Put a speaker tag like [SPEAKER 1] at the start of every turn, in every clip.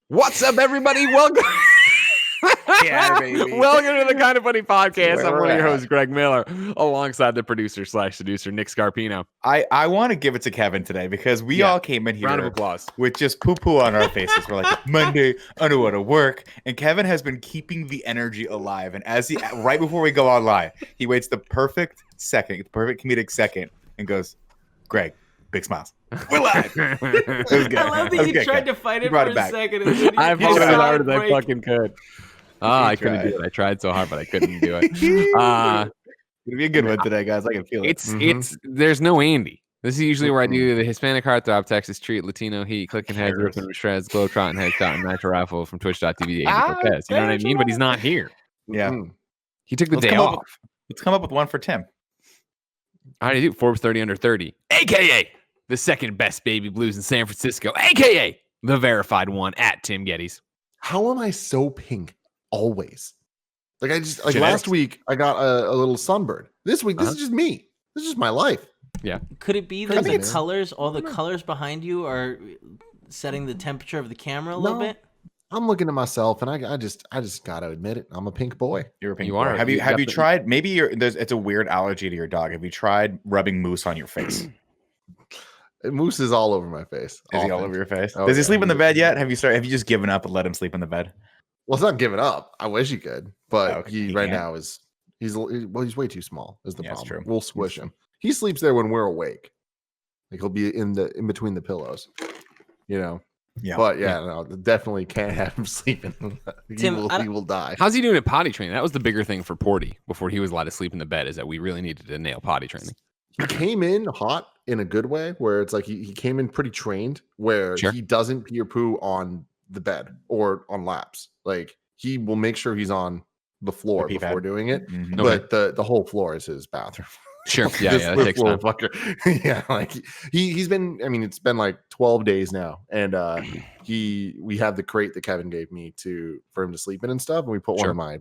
[SPEAKER 1] What's up, everybody? Welcome.
[SPEAKER 2] Yeah, baby.
[SPEAKER 1] Welcome to the Kind of Funny podcast. I'm one of your
[SPEAKER 2] Where
[SPEAKER 1] hosts, Greg Miller, alongside the producer/seducer, Nick Scarpino.
[SPEAKER 2] I want to give it to Kevin today because we all came in here
[SPEAKER 1] Round of applause.
[SPEAKER 2] with just poo-poo on our faces. We're like, Monday, I don't want to work. And Kevin has been keeping the energy alive. And as he, right before we go online, he waits the perfect comedic second and goes, Greg, big smiles. We're live. It was good.
[SPEAKER 3] I love that you tried to fight it for a second. And then
[SPEAKER 1] I fought
[SPEAKER 3] you
[SPEAKER 1] as hard as
[SPEAKER 3] break.
[SPEAKER 1] I fucking could. I couldn't do it. I tried so hard, but I couldn't do it.
[SPEAKER 2] It's gonna be a good one today, guys. I can feel it.
[SPEAKER 1] It's there's no Andy. This is usually where I do the Hispanic Heartthrob, Texas Treat, Latino Heat, Clicking Heads, Ripping Shreds, Globetrotting Headshot, and Nitro Rifle from Twitch.tv. Andy Cortez. You know what I mean? But he's not here.
[SPEAKER 2] Yeah.
[SPEAKER 1] He took the day off.
[SPEAKER 2] Let's come up with one for Tim.
[SPEAKER 1] How do you do? Forbes 30 under 30, aka the second best baby blues in San Francisco, aka the verified one at Tim Gettys.
[SPEAKER 4] How am I so pink always? Like last week I got a little sunburn. This week this is just me. This is just my life.
[SPEAKER 1] Yeah.
[SPEAKER 3] Could it be that
[SPEAKER 4] Crazy,
[SPEAKER 3] the
[SPEAKER 4] man.
[SPEAKER 3] colors, all the colors behind you are setting the temperature of the camera a little bit?
[SPEAKER 4] I'm looking at myself and I just gotta admit it. I'm a pink boy.
[SPEAKER 2] You're a pink
[SPEAKER 1] You
[SPEAKER 2] boy.
[SPEAKER 1] are.
[SPEAKER 2] Have you
[SPEAKER 1] definitely-
[SPEAKER 2] tried? Maybe it's a weird allergy to your dog. Have you tried rubbing mousse on your face?
[SPEAKER 4] Moose is all over my face.
[SPEAKER 2] Is he all
[SPEAKER 4] often.
[SPEAKER 2] over your face?
[SPEAKER 4] Oh,
[SPEAKER 2] Does he
[SPEAKER 4] yeah,
[SPEAKER 2] sleep in the
[SPEAKER 4] he-
[SPEAKER 2] bed yet? Have you just given up and let him sleep in the bed?
[SPEAKER 4] Well, it's not giving up. I wish he could, but
[SPEAKER 2] Okay,
[SPEAKER 4] he
[SPEAKER 2] he
[SPEAKER 4] right
[SPEAKER 2] can't.
[SPEAKER 4] now he's way too small. Is the
[SPEAKER 2] Yeah, that's
[SPEAKER 4] problem?
[SPEAKER 2] true.
[SPEAKER 4] We'll squish him. He sleeps there when we're awake. Like he'll be in between the pillows. You know.
[SPEAKER 2] Yeah.
[SPEAKER 4] But no, definitely can't have him sleeping.
[SPEAKER 3] Tim,
[SPEAKER 4] he will die.
[SPEAKER 1] How's he doing at potty training? That was the bigger thing for Porty before he was allowed to sleep in the bed, is that we really needed to nail potty training.
[SPEAKER 4] He came in hot in a good way, where it's like he came in pretty trained, where
[SPEAKER 1] Sure.
[SPEAKER 4] he doesn't pee or poo on the bed or on laps. Like he will make sure he's on the floor
[SPEAKER 2] The pee
[SPEAKER 4] before
[SPEAKER 2] pad.
[SPEAKER 4] doing it.
[SPEAKER 2] Mhm.
[SPEAKER 1] Okay.
[SPEAKER 4] But the whole floor is his bathroom.
[SPEAKER 1] Sure.
[SPEAKER 4] This
[SPEAKER 1] Yeah, that takes
[SPEAKER 4] little
[SPEAKER 1] time.
[SPEAKER 4] fucker. Yeah, like he's been. I mean, it's been like 12 days now, and we have the crate that Kevin gave me for him to sleep in and stuff, and we put one
[SPEAKER 1] Sure.
[SPEAKER 4] of my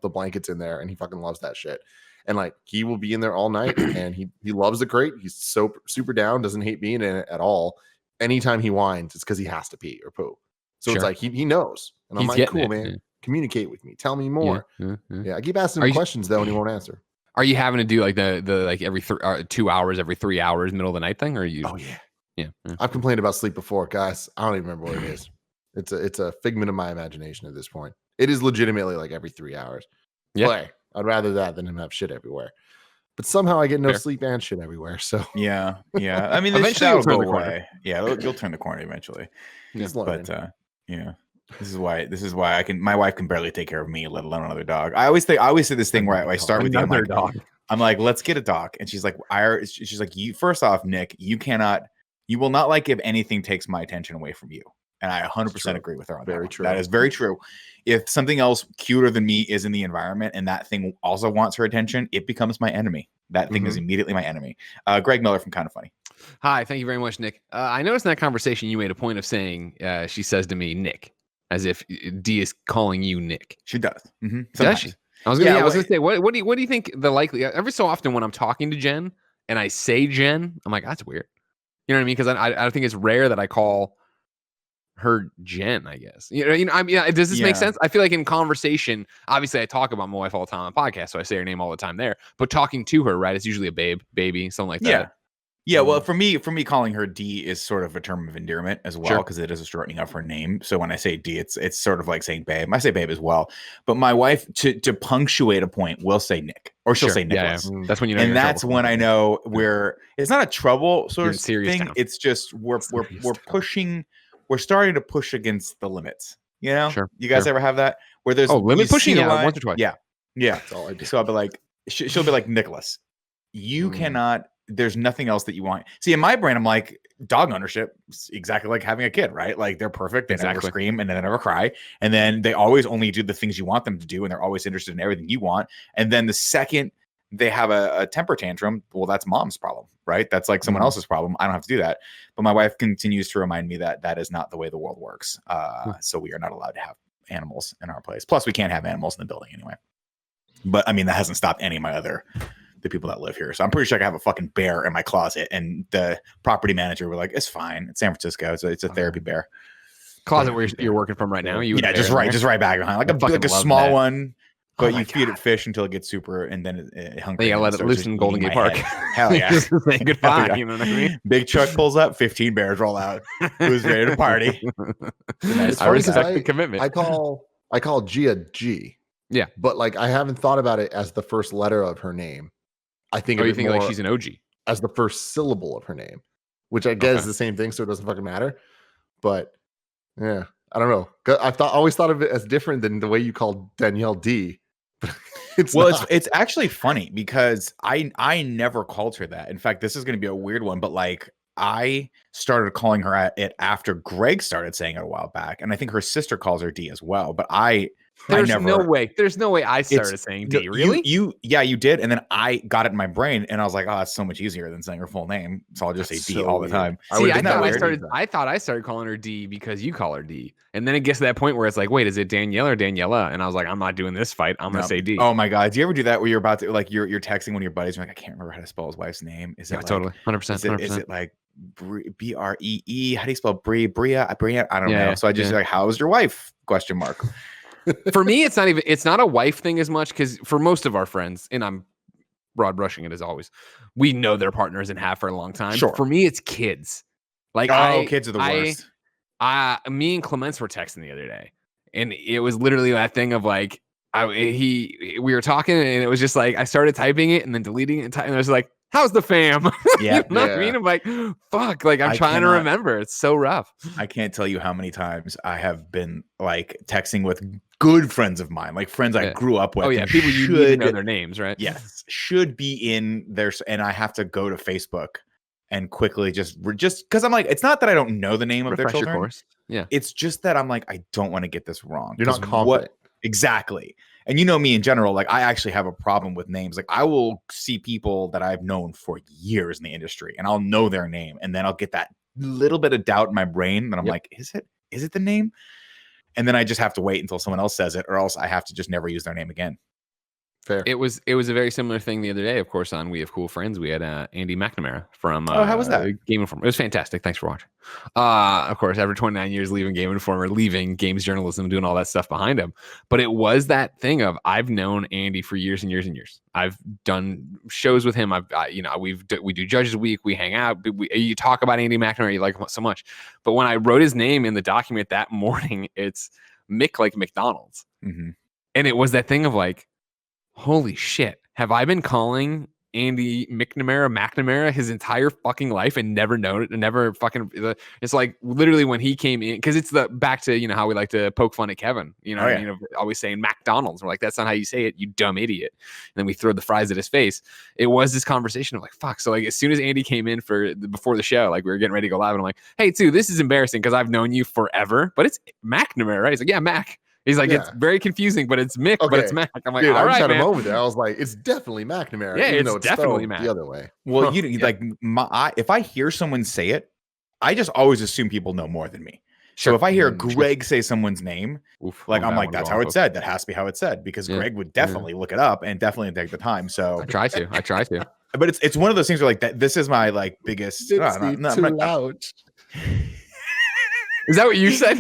[SPEAKER 4] the blankets in there, and he fucking loves that shit. And like he will be in there all night, and he loves the crate. He's so super down, doesn't hate being in it at all. Anytime he whines, it's because he has to pee or poo. So
[SPEAKER 1] Sure.
[SPEAKER 4] it's like he knows, and I'm
[SPEAKER 1] He's
[SPEAKER 4] like,
[SPEAKER 1] getting
[SPEAKER 4] cool,
[SPEAKER 1] it,
[SPEAKER 4] man.
[SPEAKER 1] yeah.
[SPEAKER 4] Communicate with me. Tell me more.
[SPEAKER 1] Yeah.
[SPEAKER 4] Yeah, I keep asking
[SPEAKER 1] Are
[SPEAKER 4] him
[SPEAKER 1] you-
[SPEAKER 4] questions though, and he won't answer.
[SPEAKER 1] Are you having to do like the like every 2 hours, every 3 hours, middle of the night thing? Or are you?
[SPEAKER 4] Oh yeah.
[SPEAKER 1] Yeah.
[SPEAKER 4] I've complained about sleep before, guys. I don't even remember what it is. It's a figment of my imagination at this point. It is legitimately like every 3 hours.
[SPEAKER 1] Yeah.
[SPEAKER 4] But I'd rather that than him have shit everywhere. But somehow I get no
[SPEAKER 1] Fair.
[SPEAKER 4] sleep and shit everywhere. So
[SPEAKER 2] Yeah. I mean,
[SPEAKER 1] Eventually
[SPEAKER 2] eventually
[SPEAKER 1] you'll
[SPEAKER 2] will
[SPEAKER 1] turn
[SPEAKER 2] go
[SPEAKER 1] the corner.
[SPEAKER 2] away. Yeah, you'll turn the corner eventually.
[SPEAKER 4] he's learning.
[SPEAKER 2] But yeah, this is why my wife can barely take care of me, let alone another dog. I always say this thing where I start with you.
[SPEAKER 1] Another dog.
[SPEAKER 2] I'm like, let's get a dog, and she's like, she's like, you first off, Nick, you will not like if anything takes my attention away from you. And I 100% agree with her on that.
[SPEAKER 4] Very
[SPEAKER 2] one.
[SPEAKER 4] true.
[SPEAKER 2] That is very true. If something else cuter than me is in the environment and that thing also wants her attention, it becomes my enemy. That thing is immediately my enemy. Greg Miller from Kind of Funny.
[SPEAKER 1] Hi, thank you very much, Nick. I noticed in that conversation you made a point of saying she says to me, Nick, as if D is calling you Nick.
[SPEAKER 2] She does. Mm-hmm.
[SPEAKER 1] Does she? I was gonna
[SPEAKER 2] Yeah,
[SPEAKER 1] say, what do you think the likely? Every so often when I'm talking to Jen and I say Jen, I'm like, that's weird. You know what I mean? Because I think it's rare that I call her Jen, I guess. You know. I mean, does this make sense? I feel like in conversation, obviously I talk about my wife all the time on podcasts, so I say her name all the time there. But talking to her, right, it's usually a baby, something like that.
[SPEAKER 2] Yeah. Yeah, well, for me, calling her D is sort of a term of endearment as well, because it is a shortening of her name. So when I say D, it's sort of like saying babe. I say babe as well. But my wife, to punctuate a point, will say Nick, or she'll say Nicholas.
[SPEAKER 1] Yeah. That's when you know.
[SPEAKER 2] And
[SPEAKER 1] you're in
[SPEAKER 2] that's
[SPEAKER 1] trouble.
[SPEAKER 2] when I know it's not a trouble sort
[SPEAKER 1] You're
[SPEAKER 2] of
[SPEAKER 1] in serious
[SPEAKER 2] thing.
[SPEAKER 1] town.
[SPEAKER 2] It's just we're pushing, we're starting to push against the limits. You know,
[SPEAKER 1] Sure,
[SPEAKER 2] you guys
[SPEAKER 1] sure.
[SPEAKER 2] ever have that where there's
[SPEAKER 1] limit
[SPEAKER 2] you see
[SPEAKER 1] pushing?
[SPEAKER 2] the
[SPEAKER 1] Yeah,
[SPEAKER 2] line-
[SPEAKER 1] once or twice.
[SPEAKER 2] Yeah,
[SPEAKER 4] That's all I do.
[SPEAKER 2] so I'll be like, she'll be like, Nicholas, you cannot. There's nothing else that you want. See, in my brain, I'm like, dog ownership is exactly like having a kid, right? Like they're perfect. They never scream and they never cry. And then they always only do the things you want them to do. And they're always interested in everything you want. And then the second they have a temper tantrum, well, that's mom's problem, right? That's like someone else's problem. I don't have to do that. But my wife continues to remind me that that is not the way the world works. So we are not allowed to have animals in our place. Plus, we can't have animals in the building anyway. But I mean, that hasn't stopped any of the people that live here. So I'm pretty sure I can have a fucking bear in my closet. And the property manager were like, it's fine. It's San Francisco. It's a therapy bear.
[SPEAKER 1] closet where you're working from right now. You
[SPEAKER 2] just right back behind, like a small one. But you feed it fish until it gets super, and then it hungry.
[SPEAKER 1] Yeah, let it loose in Golden Gate Park.
[SPEAKER 2] Hell yeah!
[SPEAKER 1] Just say goodbye.
[SPEAKER 2] Yeah.
[SPEAKER 1] You know what I mean?
[SPEAKER 2] Big truck pulls up, 15 bears roll out. Who's ready to party?
[SPEAKER 4] It's
[SPEAKER 1] I
[SPEAKER 4] funny
[SPEAKER 1] respect
[SPEAKER 4] 'cause
[SPEAKER 1] the commitment.
[SPEAKER 4] I call Gia G.
[SPEAKER 1] Yeah,
[SPEAKER 4] but like I haven't thought about it as the first letter of her name. I think
[SPEAKER 1] you
[SPEAKER 4] of it
[SPEAKER 1] think
[SPEAKER 4] more
[SPEAKER 1] like she's an OG
[SPEAKER 4] as the first syllable of her name, which I guess is the same thing, so it doesn't fucking matter. But yeah, I don't know. Always thought of it as different than the way you called Danielle D.
[SPEAKER 2] It's actually funny because I never called her that. In fact, this is going to be a weird one, but like I started calling her it after Greg started saying it a while back, and I think her sister calls her D as well. But There's no
[SPEAKER 1] way I started saying D. Really?
[SPEAKER 2] You did, and then I got it in my brain, and I was like, oh, that's so much easier than saying her full name. So I'll just say D all the time.
[SPEAKER 1] See, I thought I started calling her D because you call her D, and then it gets to that point where it's like, wait, is it Danielle or Daniela? And I was like, I'm not doing this fight. I'm gonna say D.
[SPEAKER 2] Oh my god, do you ever do that where you're about to like you're texting one of your buddies, and you're like, I can't remember how to spell his wife's name. Is it like,
[SPEAKER 1] totally 100%?
[SPEAKER 2] Is it like Bree? How do you spell Bria? I don't know. So I just like, how's your wife? ?
[SPEAKER 1] For me, it's not a wife thing as much, because for most of our friends, and I'm broad brushing it as always, we know their partners and have for a long time.
[SPEAKER 2] Sure.
[SPEAKER 1] For me, it's kids. Like,
[SPEAKER 2] kids are the worst.
[SPEAKER 1] Me and Clements were texting the other day, and it was literally that thing of like, we were talking, and it was just like I started typing it and then deleting it, and I was like, how's the fam?
[SPEAKER 2] Yeah,
[SPEAKER 1] you know what I mean? I'm like, fuck, like I'm trying to remember. It's so rough.
[SPEAKER 2] I can't tell you how many times I have been like texting with good friends of mine, like friends I grew up with.
[SPEAKER 1] Oh yeah, people you should know their names, right?
[SPEAKER 2] Yes, should be in there, and I have to go to Facebook and quickly just because I'm like, it's not that I don't know the name of their children. Your course.
[SPEAKER 1] Yeah,
[SPEAKER 2] it's just that I'm like, I don't want to get this wrong.
[SPEAKER 4] You're not confident.
[SPEAKER 2] Exactly. And you know me in general, like I actually have a problem with names. Like I will see people that I've known for years in the industry, and I'll know their name, and then I'll get that little bit of doubt in my brain, and I'm like, is it the name? And then I just have to wait until someone else says it, or else I have to just never use their name again.
[SPEAKER 4] Fair.
[SPEAKER 1] It was a very similar thing the other day, of course, on We Have Cool Friends. We had Andy McNamara from
[SPEAKER 2] how was that?
[SPEAKER 1] Game Informer. It was fantastic. Thanks for watching. Of course, after 29 years leaving Game Informer, leaving games journalism, doing all that stuff behind him. But it was that thing of, I've known Andy for years and years and years. I've done shows with him. We do Judges Week. We hang out. You talk about Andy McNamara. You like him so much. But when I wrote his name in the document that morning, it's Mick like McDonald's.
[SPEAKER 2] Mm-hmm.
[SPEAKER 1] And it was that thing of like, holy shit, have I been calling Andy McNamara his entire fucking life and never known it, and never fucking, it's like literally when he came in, because it's the back to, how we like to poke fun at Kevin, always saying McDonald's. We're like, that's not how you say it, you dumb idiot. And then we throw the fries at his face. It was this conversation of like, fuck. So like, as soon as Andy came in before the show, like we were getting ready to go live, and I'm like, hey, dude, this is embarrassing because I've known you forever, but it's McNamara, right? He's like, yeah, Mac. He's like, it's very confusing, but it's Mick, but it's Mac. I'm like,
[SPEAKER 4] dude,
[SPEAKER 1] all right,
[SPEAKER 4] man.
[SPEAKER 1] Man.
[SPEAKER 4] A moment there. I was like, it's definitely McNamara.
[SPEAKER 1] Yeah, it's definitely Mac.
[SPEAKER 4] The other way.
[SPEAKER 2] Well, like if I hear someone say it, I just always assume people know more than me. Sure. So if I hear Greg say someone's name, I'm like, that's how it's said. That has to be how it's said, because Greg would definitely look it up and definitely take the time. So
[SPEAKER 1] I try to.
[SPEAKER 2] But it's one of those things where like this is my like biggest.
[SPEAKER 4] Too loud.
[SPEAKER 1] Is that what you said?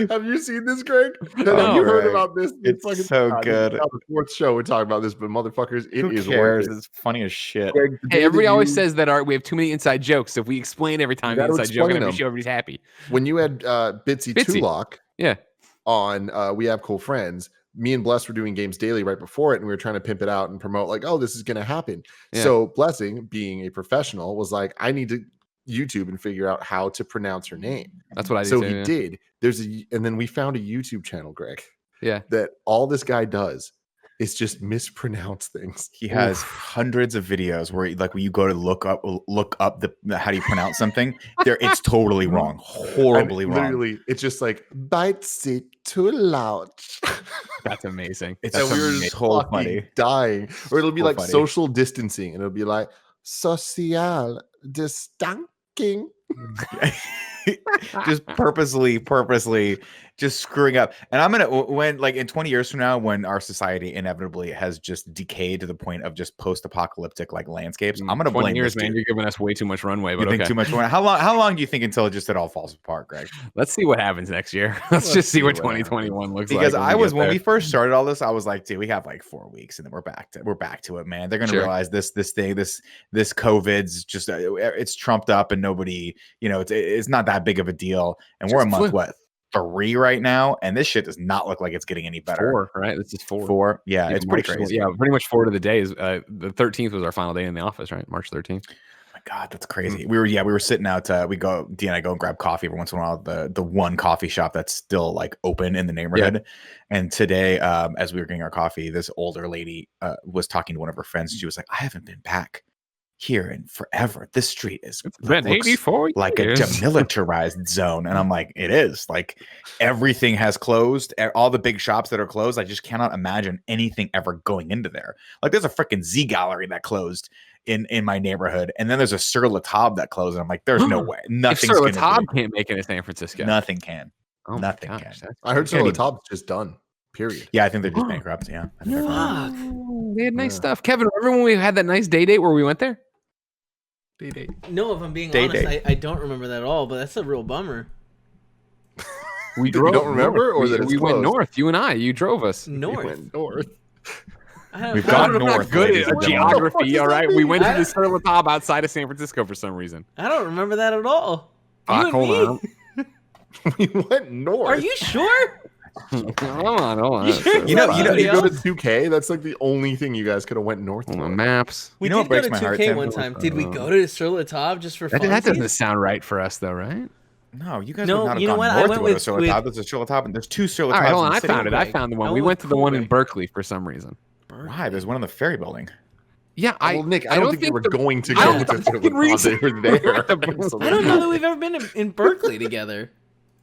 [SPEAKER 4] Have you seen this, Greg?
[SPEAKER 2] No,
[SPEAKER 4] have you heard about this?
[SPEAKER 2] It's so good.
[SPEAKER 4] This is the fourth show we're talking about this, but motherfuckers,
[SPEAKER 2] Who
[SPEAKER 4] is
[SPEAKER 2] cares? It's funny as shit.
[SPEAKER 4] Greg,
[SPEAKER 1] hey, everybody always says that we have too many inside jokes. So if we explain every time the inside joke, and every show, everybody's happy.
[SPEAKER 4] When you had Bitsy Tulloch on We Have Cool Friends, me and Bless were doing Games Daily right before it, and we were trying to pimp it out and promote like, oh, this is going to happen. Yeah. So Blessing, being a professional, was like, I need to YouTube and figure out how to pronounce her name.
[SPEAKER 1] That's what I did.
[SPEAKER 4] So he did. And then we found a YouTube channel, Greg.
[SPEAKER 1] Yeah.
[SPEAKER 4] That all this guy does is just mispronounce things.
[SPEAKER 2] He has hundreds of videos where like when you go to look up the how do you pronounce something, it's totally wrong. Horribly wrong.
[SPEAKER 4] Literally, it's just like bites it too loud.
[SPEAKER 1] That's amazing.
[SPEAKER 2] It's
[SPEAKER 4] we were just
[SPEAKER 2] so funny.
[SPEAKER 4] Dying. Or it'll be like
[SPEAKER 2] funny.
[SPEAKER 4] Social distancing, and it'll be like social distancing.
[SPEAKER 2] Just purposely just screwing up. And I'm gonna when like in 20 years from now, when our society inevitably has just decayed to the point of just post-apocalyptic like landscapes, I'm gonna
[SPEAKER 1] 20
[SPEAKER 2] blame
[SPEAKER 1] years,
[SPEAKER 2] this
[SPEAKER 1] man.
[SPEAKER 2] dude.
[SPEAKER 1] You're giving us way too much runway.
[SPEAKER 2] You
[SPEAKER 1] But
[SPEAKER 2] think
[SPEAKER 1] okay.
[SPEAKER 2] too much? How long do you think until just it all falls apart, Greg?
[SPEAKER 1] Let's see what happens next year. Let's just see what 2021 looks like.
[SPEAKER 2] Because when we first started all this, I was like, dude, we have like 4 weeks, and then we're back to it, man. They're gonna realize this COVID's just it's trumped up, and nobody, it's not that big of a deal, and we're a month 3 right now, and this shit does not look like it's getting any better.
[SPEAKER 1] 4, right? This is 4.
[SPEAKER 2] 4, yeah, it's pretty crazy.
[SPEAKER 1] Yeah, pretty much 4 to the days. The 13th was our final day in the office, right? March 13th.
[SPEAKER 2] God, that's crazy. We were sitting out. Dee and I go and grab coffee every once in a while at the one coffee shop that's still like open in the neighborhood. Yeah. And today, as we were getting our coffee, this older lady was talking to one of her friends. She was like, "I haven't been back here in forever. This street is
[SPEAKER 1] been 84
[SPEAKER 2] like a demilitarized zone." And I'm like, it is. Like everything has closed. All the big shops that are closed. I just cannot imagine anything ever going into there. Like there's a freaking Z Gallery that closed in my neighborhood, and then there's a Sur La Table that closed, and I'm like, there's no way. Nothing's
[SPEAKER 1] Sur La Table can't make it in San Francisco.
[SPEAKER 2] Nothing can.
[SPEAKER 1] Oh
[SPEAKER 2] nothing
[SPEAKER 1] gosh,
[SPEAKER 2] can.
[SPEAKER 4] I heard Sur La Table's just done. Period.
[SPEAKER 2] Yeah, I think they're just bankrupt. Yeah.
[SPEAKER 3] Fuck.
[SPEAKER 1] They had nice stuff. Kevin, remember when we had that nice date where we went there?
[SPEAKER 3] Date. No, if I'm being
[SPEAKER 2] Day
[SPEAKER 3] honest,
[SPEAKER 2] date.
[SPEAKER 3] I don't remember that at all, but that's a real bummer.
[SPEAKER 1] We drove.
[SPEAKER 4] You don't remember,
[SPEAKER 1] north.
[SPEAKER 4] or that
[SPEAKER 1] we went north. You and I. You drove us.
[SPEAKER 3] North.
[SPEAKER 4] We went north.
[SPEAKER 2] We've gone
[SPEAKER 1] I'm not
[SPEAKER 2] north.
[SPEAKER 1] good
[SPEAKER 2] ladies
[SPEAKER 1] at
[SPEAKER 2] and gentlemen.
[SPEAKER 1] geography. All right, we went to the Sur La Table outside of San Francisco for some reason.
[SPEAKER 3] I don't remember that at all.
[SPEAKER 1] Hold on.
[SPEAKER 4] We went north.
[SPEAKER 3] Are you sure?
[SPEAKER 1] Hold on.
[SPEAKER 3] Sure,
[SPEAKER 2] You know,
[SPEAKER 4] You go to 2K. That's like the only thing you guys could have went north
[SPEAKER 1] Hold
[SPEAKER 4] for.
[SPEAKER 1] on, maps.
[SPEAKER 3] We
[SPEAKER 2] You know
[SPEAKER 3] did
[SPEAKER 2] what
[SPEAKER 3] go
[SPEAKER 2] breaks
[SPEAKER 3] to
[SPEAKER 2] my heart,
[SPEAKER 3] 2K
[SPEAKER 2] Tim?
[SPEAKER 3] one time. Did we go to Sur La Table just for fun?
[SPEAKER 1] That doesn't sound right for us, though, right?
[SPEAKER 2] No, you guys
[SPEAKER 3] No,
[SPEAKER 2] would not have
[SPEAKER 3] you know
[SPEAKER 2] gone
[SPEAKER 3] what? I
[SPEAKER 2] north
[SPEAKER 3] went
[SPEAKER 2] to go to
[SPEAKER 3] with-
[SPEAKER 2] Sur La Table. There's a Sur La Table, and there's 2 Sur La
[SPEAKER 1] All right,
[SPEAKER 2] Tables
[SPEAKER 1] hold
[SPEAKER 2] in
[SPEAKER 1] on.
[SPEAKER 2] the
[SPEAKER 1] I
[SPEAKER 2] city.
[SPEAKER 1] found it. I found the one.
[SPEAKER 3] I
[SPEAKER 1] We
[SPEAKER 3] went
[SPEAKER 1] went to the one in
[SPEAKER 3] Kool-Aid.
[SPEAKER 1] Berkeley for some reason.
[SPEAKER 2] Why? There's one in the ferry building.
[SPEAKER 1] Yeah,
[SPEAKER 4] Well, Nick, I don't think you were going to
[SPEAKER 1] I
[SPEAKER 4] go
[SPEAKER 1] don't
[SPEAKER 4] to
[SPEAKER 1] think
[SPEAKER 4] Sur La
[SPEAKER 1] reason-
[SPEAKER 4] Table. They were there.
[SPEAKER 3] I don't know that we've ever been in Berkeley together.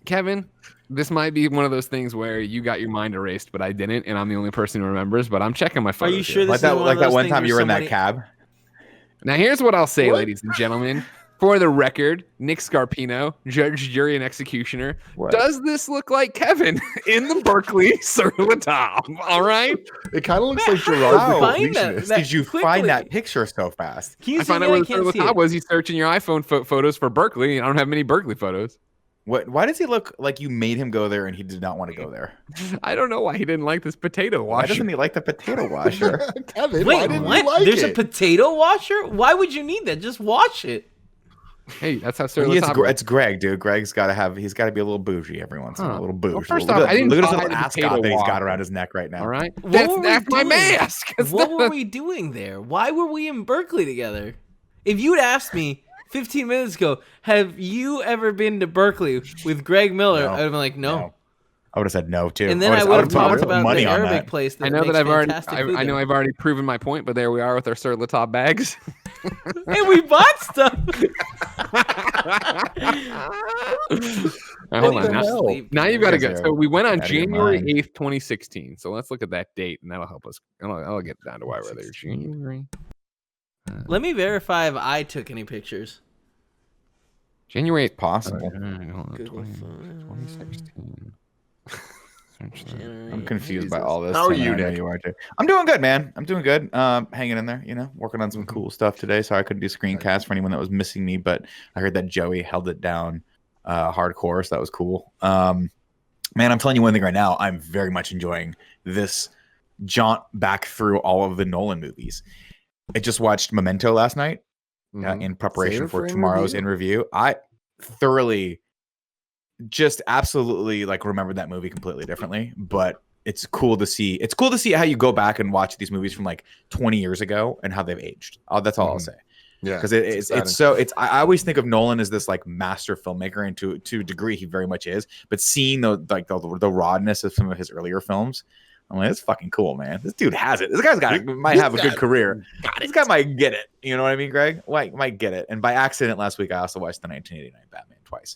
[SPEAKER 1] Kevin, this might be one of those things where you got your mind erased, but I didn't, and I'm the only person who remembers. But I'm checking my
[SPEAKER 3] Are
[SPEAKER 1] photos.
[SPEAKER 3] you sure
[SPEAKER 1] here.
[SPEAKER 3] this
[SPEAKER 2] Like
[SPEAKER 3] is
[SPEAKER 2] that,
[SPEAKER 3] one
[SPEAKER 2] like
[SPEAKER 3] of
[SPEAKER 2] that
[SPEAKER 3] those
[SPEAKER 2] one
[SPEAKER 3] things
[SPEAKER 2] time
[SPEAKER 3] where
[SPEAKER 2] you were in that
[SPEAKER 3] somebody-
[SPEAKER 2] cab.
[SPEAKER 1] Now, here's what I'll say,
[SPEAKER 4] What?
[SPEAKER 1] ladies and gentlemen. For the record, Nick Scarpino, judge, jury, and executioner,
[SPEAKER 2] What?
[SPEAKER 1] does this look like Kevin in the Berkeley Sur La Table? All right.
[SPEAKER 4] It kind of looks
[SPEAKER 3] Man,
[SPEAKER 4] like
[SPEAKER 3] how did
[SPEAKER 4] Gerard
[SPEAKER 3] you
[SPEAKER 4] the
[SPEAKER 3] find that?
[SPEAKER 4] completionist.
[SPEAKER 2] Did you
[SPEAKER 3] quickly.
[SPEAKER 2] find that picture so fast?
[SPEAKER 3] Can you
[SPEAKER 1] I
[SPEAKER 3] see
[SPEAKER 1] found
[SPEAKER 3] it?
[SPEAKER 1] out where
[SPEAKER 3] I
[SPEAKER 1] the Sur
[SPEAKER 3] can't
[SPEAKER 1] La
[SPEAKER 3] see
[SPEAKER 1] Table
[SPEAKER 3] it.
[SPEAKER 1] was. He's searching your iPhone photos for Berkeley, and I don't have many Berkeley photos.
[SPEAKER 2] What? Why does he look like you made him go there and he did not want to go there?
[SPEAKER 1] I don't know why he didn't like this potato
[SPEAKER 2] Why
[SPEAKER 1] washer.
[SPEAKER 2] doesn't he like the potato washer?
[SPEAKER 4] Kevin, why
[SPEAKER 3] Wait,
[SPEAKER 4] didn't
[SPEAKER 3] what?
[SPEAKER 4] you like
[SPEAKER 3] There's
[SPEAKER 4] it?
[SPEAKER 3] a potato washer? Why would you need that? Just wash it.
[SPEAKER 1] Hey, that's how Sur La
[SPEAKER 2] He is,
[SPEAKER 1] Table.
[SPEAKER 2] it's Greg, dude. Greg's got to have. He's got to be a little bougie every once in a while. A little bougie.
[SPEAKER 1] Well, first
[SPEAKER 2] look
[SPEAKER 1] off,
[SPEAKER 2] at,
[SPEAKER 1] I didn't
[SPEAKER 2] look at his
[SPEAKER 1] buy
[SPEAKER 2] little
[SPEAKER 1] the
[SPEAKER 2] ascot
[SPEAKER 1] potato
[SPEAKER 2] that he's got
[SPEAKER 1] washer.
[SPEAKER 2] around his neck right now.
[SPEAKER 1] All right.
[SPEAKER 3] What
[SPEAKER 1] That's
[SPEAKER 3] were we
[SPEAKER 1] my
[SPEAKER 3] doing?
[SPEAKER 1] mask.
[SPEAKER 3] What were we doing there? Why were we in Berkeley together? If you'd asked me 15 minutes ago, have you ever been to Berkeley with Greg Miller?
[SPEAKER 2] No.
[SPEAKER 3] I'd have been like, no.
[SPEAKER 2] I would have said no too.
[SPEAKER 3] And then I would have talked about
[SPEAKER 2] money
[SPEAKER 3] the
[SPEAKER 2] on
[SPEAKER 3] Arabic
[SPEAKER 2] that.
[SPEAKER 3] place that
[SPEAKER 1] I know
[SPEAKER 3] makes
[SPEAKER 1] that I've already.
[SPEAKER 3] fantastic food
[SPEAKER 1] I know
[SPEAKER 3] there.
[SPEAKER 1] I've already proven my point, but there we are with our Sur La Table bags.
[SPEAKER 3] And we bought stuff.
[SPEAKER 1] Hold
[SPEAKER 4] What
[SPEAKER 1] on.
[SPEAKER 4] the hell?
[SPEAKER 1] Now you've got to
[SPEAKER 2] You
[SPEAKER 1] go.
[SPEAKER 2] guys
[SPEAKER 1] So we went on
[SPEAKER 2] out of your
[SPEAKER 1] January
[SPEAKER 2] mind.
[SPEAKER 1] 8th, 2016. So let's look at that date, and that'll help us. I'll get down to why we're there. January.
[SPEAKER 3] Let me verify if I took any pictures.
[SPEAKER 1] January 8th.
[SPEAKER 2] Possible.
[SPEAKER 3] Google
[SPEAKER 1] 2016.
[SPEAKER 2] I'm confused by all this.
[SPEAKER 4] How are
[SPEAKER 2] Tim,
[SPEAKER 4] you,
[SPEAKER 2] I know
[SPEAKER 4] Nick?
[SPEAKER 2] You are too. I'm doing good, man. I'm doing good. Hanging in there. Working on some cool stuff today. So I couldn't do screencast for anyone that was missing me, but I heard that Joey held it down hardcore, so that was cool. Man, I'm telling you one thing right now. I'm very much enjoying this jaunt back through all of the Nolan movies. I just watched Memento last night in preparation
[SPEAKER 4] Save it
[SPEAKER 2] for
[SPEAKER 4] for in
[SPEAKER 2] tomorrow's
[SPEAKER 4] review?
[SPEAKER 2] in review. I thoroughly, just absolutely like remembered that movie completely differently, but it's cool to see. It's cool to see how you go back and watch these movies from like 20 years ago and how they've aged. That's all I'll say.
[SPEAKER 4] Yeah,
[SPEAKER 2] Because I always think of Nolan as this like master filmmaker, and to a degree he very much is. But seeing the rawness of some of his earlier films, I'm like, it's fucking cool, man. This dude has it. This guy's might have a good career. This guy might get it. You know what I mean, Greg? Might get it. And by accident, last week I also watched the 1989 Batman twice.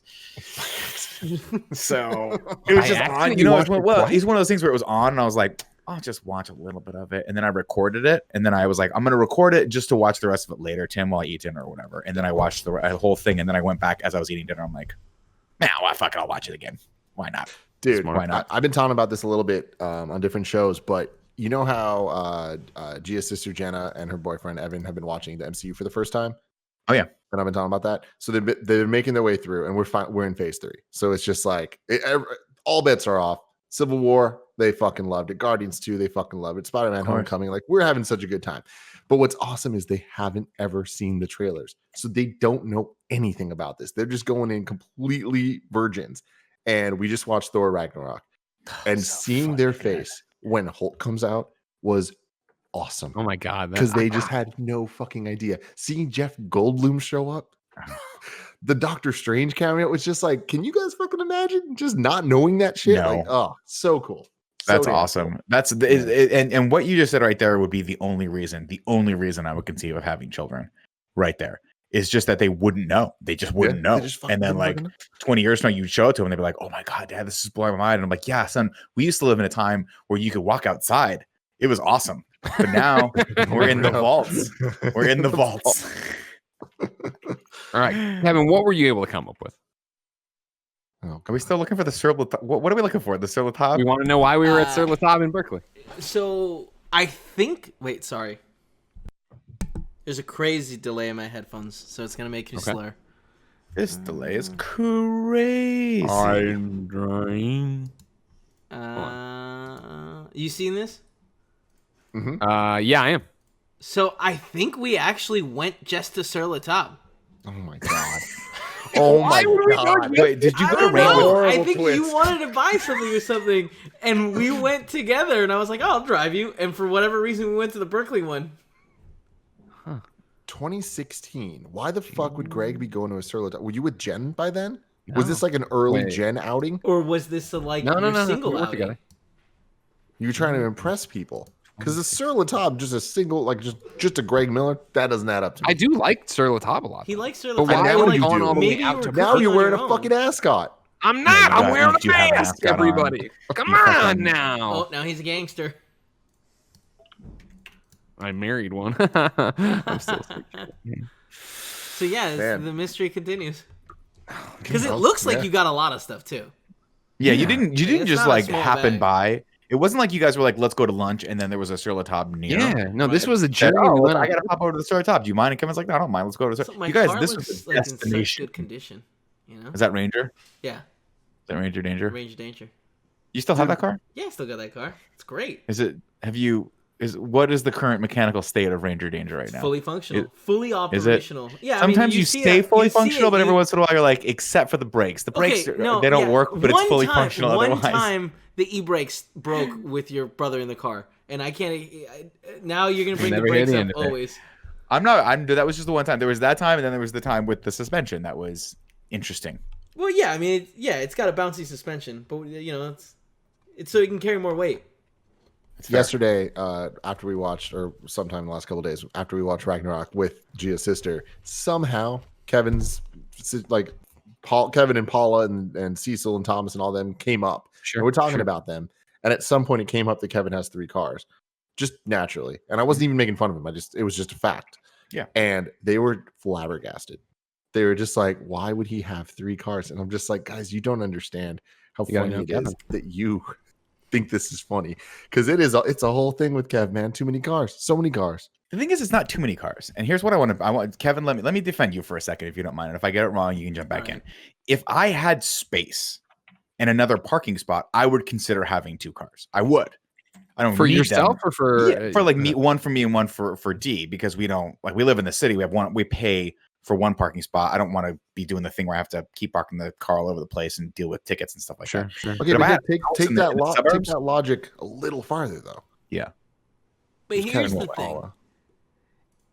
[SPEAKER 2] So it was just on. He's one of those things where it was on, and I was like, I'll just watch a little bit of it. And then I recorded it, and then I was like, I'm gonna record it just to watch the rest of it later, Tim, while I eat dinner or whatever. And then I watched the whole thing, and then I went back as I was eating dinner. I'm like, nah, well, fuck it, I'll watch it again. Why not?
[SPEAKER 4] Dude,
[SPEAKER 1] Smart.
[SPEAKER 2] Why not?
[SPEAKER 4] I've been talking about this a little bit on different shows, but you know how Gia's sister Jenna and her boyfriend Evan have been watching the MCU for the first time?
[SPEAKER 2] Oh, yeah.
[SPEAKER 4] And I've been talking about that. So they're making their way through, and we're in phase 3. So it's just like all bets are off. Civil War, they fucking loved it. Guardians 2, they fucking loved it. Spider-Man Homecoming, like we're having such a good time. But what's awesome is they haven't ever seen the trailers. So they don't know anything about this. They're just going in completely virgins. And we just watched Thor Ragnarok. And seeing their face when Hulk comes out was awesome.
[SPEAKER 1] Oh my god,
[SPEAKER 4] Because they just had no fucking idea. Seeing Jeff Goldblum show up, the Doctor Strange cameo was just like, can you guys fucking imagine just not knowing that shit?
[SPEAKER 2] No.
[SPEAKER 4] Like, oh, so cool.
[SPEAKER 2] That's
[SPEAKER 4] damn
[SPEAKER 2] awesome.
[SPEAKER 4] cool.
[SPEAKER 2] That's and what you just said right there would be the only reason I would conceive of having children. Right there is just that they wouldn't know. They just wouldn't know. And then like 20 years from now, you'd show it to them, they'd be like, "Oh my god, Dad, this is blowing my mind." And I'm like, "Yeah, son, we used to live in a time where you could walk outside. It was awesome, but now we're in the vaults. We're in the vaults."
[SPEAKER 1] All right, Kevin, what were you able to come up with?
[SPEAKER 4] Oh,
[SPEAKER 2] Are we still looking for the Sur La Table? What are we looking for? The Sur La Table?
[SPEAKER 1] We want to know why we were at Sur La Table in Berkeley.
[SPEAKER 3] So I think. Wait, sorry. There's a crazy delay in my headphones, so it's gonna make you slur.
[SPEAKER 2] This delay is crazy.
[SPEAKER 1] I'm trying.
[SPEAKER 3] You seen this?
[SPEAKER 1] Yeah, I am.
[SPEAKER 3] So I think we actually went just to Sur La Table.
[SPEAKER 4] Oh my god. Oh my god.
[SPEAKER 2] Wait, did you
[SPEAKER 3] I
[SPEAKER 2] go to
[SPEAKER 3] don't
[SPEAKER 2] Rainbow?
[SPEAKER 3] know. I
[SPEAKER 4] horrible
[SPEAKER 3] think
[SPEAKER 4] twist.
[SPEAKER 3] you wanted to buy something or something, and we went together. And I was like, "Oh, I'll drive you." And for whatever reason, we went to the Berkeley one.
[SPEAKER 4] 2016. Why the fuck would Greg be going to a Sur La Table? Were you with Jen by then? Was this like an early
[SPEAKER 1] Wait.
[SPEAKER 4] Jen outing?
[SPEAKER 3] Or was this a
[SPEAKER 1] No,
[SPEAKER 3] single
[SPEAKER 1] we worked
[SPEAKER 3] outing?
[SPEAKER 1] together.
[SPEAKER 4] You were trying to impress people. Because the Sur La Table, just a single, like just a Greg Miller, that doesn't add up to me.
[SPEAKER 1] I do like Sur La Table a lot.
[SPEAKER 3] He likes Sur
[SPEAKER 1] But
[SPEAKER 3] La Table.
[SPEAKER 1] why
[SPEAKER 4] now
[SPEAKER 1] would
[SPEAKER 4] you
[SPEAKER 1] he
[SPEAKER 4] do.
[SPEAKER 1] gone all the
[SPEAKER 3] Maybe
[SPEAKER 1] way out to
[SPEAKER 4] Now
[SPEAKER 3] cooking
[SPEAKER 4] you're
[SPEAKER 3] on
[SPEAKER 4] wearing
[SPEAKER 3] your
[SPEAKER 4] a
[SPEAKER 3] own.
[SPEAKER 4] fucking ascot.
[SPEAKER 1] I'm not. I'm wearing
[SPEAKER 2] you
[SPEAKER 1] a
[SPEAKER 2] have an
[SPEAKER 1] mask,
[SPEAKER 2] ascot on.
[SPEAKER 1] everybody. Come
[SPEAKER 2] You
[SPEAKER 1] on
[SPEAKER 2] fucking-
[SPEAKER 1] now.
[SPEAKER 3] Oh, now he's a gangster.
[SPEAKER 1] I married one. I'm still
[SPEAKER 3] So yeah,
[SPEAKER 4] Man.
[SPEAKER 3] the mystery continues. Because it looks like you got a lot of stuff too.
[SPEAKER 2] Yeah, you didn't
[SPEAKER 3] It's
[SPEAKER 2] just
[SPEAKER 3] not a
[SPEAKER 2] like
[SPEAKER 3] small
[SPEAKER 2] happen
[SPEAKER 3] bag.
[SPEAKER 2] by. It wasn't like you guys were like, "Let's go to lunch," and then there was a Sur La Table near.
[SPEAKER 1] Yeah, no, this
[SPEAKER 3] Right.
[SPEAKER 1] was a
[SPEAKER 2] Said,
[SPEAKER 1] journey.
[SPEAKER 2] "Oh,
[SPEAKER 1] we went
[SPEAKER 2] I
[SPEAKER 1] on.
[SPEAKER 2] gotta pop over to the Sur La Table. Do you mind?" And Kevin's like, "No, I don't mind. Let's go to the."
[SPEAKER 3] So my
[SPEAKER 2] You guys,
[SPEAKER 3] car
[SPEAKER 2] this
[SPEAKER 3] looks
[SPEAKER 2] was a
[SPEAKER 3] like in such
[SPEAKER 2] destination.
[SPEAKER 3] good condition. You know?
[SPEAKER 2] Is that Ranger?
[SPEAKER 3] Yeah,
[SPEAKER 2] Is that Ranger Danger?
[SPEAKER 3] range of danger.
[SPEAKER 2] You still have that car?
[SPEAKER 3] Yeah, I still got that car. It's great.
[SPEAKER 2] Is it? Have you? What is the current mechanical state of Ranger Danger right now?
[SPEAKER 3] Fully functional, fully
[SPEAKER 2] is it-
[SPEAKER 3] operational. Yeah,
[SPEAKER 2] Sometimes
[SPEAKER 3] I mean,
[SPEAKER 2] you
[SPEAKER 3] see
[SPEAKER 2] stay
[SPEAKER 3] it-
[SPEAKER 2] fully
[SPEAKER 3] you see
[SPEAKER 2] functional,
[SPEAKER 3] it,
[SPEAKER 2] but every
[SPEAKER 3] you-
[SPEAKER 2] once in a while you're like, except for the brakes. The brakes,
[SPEAKER 3] Okay, no,
[SPEAKER 2] they don't
[SPEAKER 3] yeah.
[SPEAKER 2] work, but it's
[SPEAKER 3] One
[SPEAKER 2] fully
[SPEAKER 3] time-
[SPEAKER 2] functional
[SPEAKER 3] One
[SPEAKER 2] otherwise.
[SPEAKER 3] time, the e-brakes broke with your brother in the car, and I can't. Now you're gonna bring the
[SPEAKER 1] never hear
[SPEAKER 3] brakes
[SPEAKER 1] the
[SPEAKER 3] up
[SPEAKER 1] end of it.
[SPEAKER 3] always.
[SPEAKER 2] That was just the one time. There was that time, and then there was the time with the suspension that was interesting.
[SPEAKER 3] Well, yeah, I mean, it's got a bouncy suspension, but you know, it's so you can carry more weight.
[SPEAKER 4] Yesterday, after we watched, or sometime in the last couple of days, after we watched Ragnarok with Gia's sister, somehow Kevin's like Kevin and Paula and Cecil and Thomas and all them came up.
[SPEAKER 1] Sure,
[SPEAKER 4] And we're talking about them. And at some point it came up that Kevin has 3 cars. Just naturally. And I wasn't even making fun of him. It was just a fact.
[SPEAKER 2] Yeah.
[SPEAKER 4] And they were flabbergasted. They were just like, why would he have 3 cars? And I'm just like, guys, you don't understand how
[SPEAKER 1] You gotta
[SPEAKER 4] funny
[SPEAKER 1] know
[SPEAKER 4] it
[SPEAKER 1] Kevin.
[SPEAKER 4] is that you think this is funny. Because it's a whole thing with Kev, man. Too many cars. So many cars.
[SPEAKER 2] The thing is, it's not too many cars. And here's what I want Kevin, let me defend you for a second, if you don't mind. And if I get it wrong, you can jump back in. If I had space and another parking spot, I would consider having 2 cars. I would. I don't
[SPEAKER 1] For
[SPEAKER 2] need
[SPEAKER 1] yourself
[SPEAKER 2] them.
[SPEAKER 1] or for
[SPEAKER 2] Yeah, for like me, one for me and one for D, because we don't we live in the city. We pay for one parking spot. I don't want to be doing the thing where I have to keep parking the car all over the place and deal with tickets and stuff like that.
[SPEAKER 1] Sure.
[SPEAKER 4] Okay,
[SPEAKER 2] But if I
[SPEAKER 4] but
[SPEAKER 2] had
[SPEAKER 4] take
[SPEAKER 2] a house
[SPEAKER 4] take
[SPEAKER 2] in the-
[SPEAKER 4] that
[SPEAKER 2] in the
[SPEAKER 4] take
[SPEAKER 2] suburbs-
[SPEAKER 4] that logic a little farther though.
[SPEAKER 2] Yeah.
[SPEAKER 3] But
[SPEAKER 4] It's
[SPEAKER 3] here's
[SPEAKER 4] kind
[SPEAKER 3] the
[SPEAKER 4] of
[SPEAKER 3] thing:
[SPEAKER 4] Paula.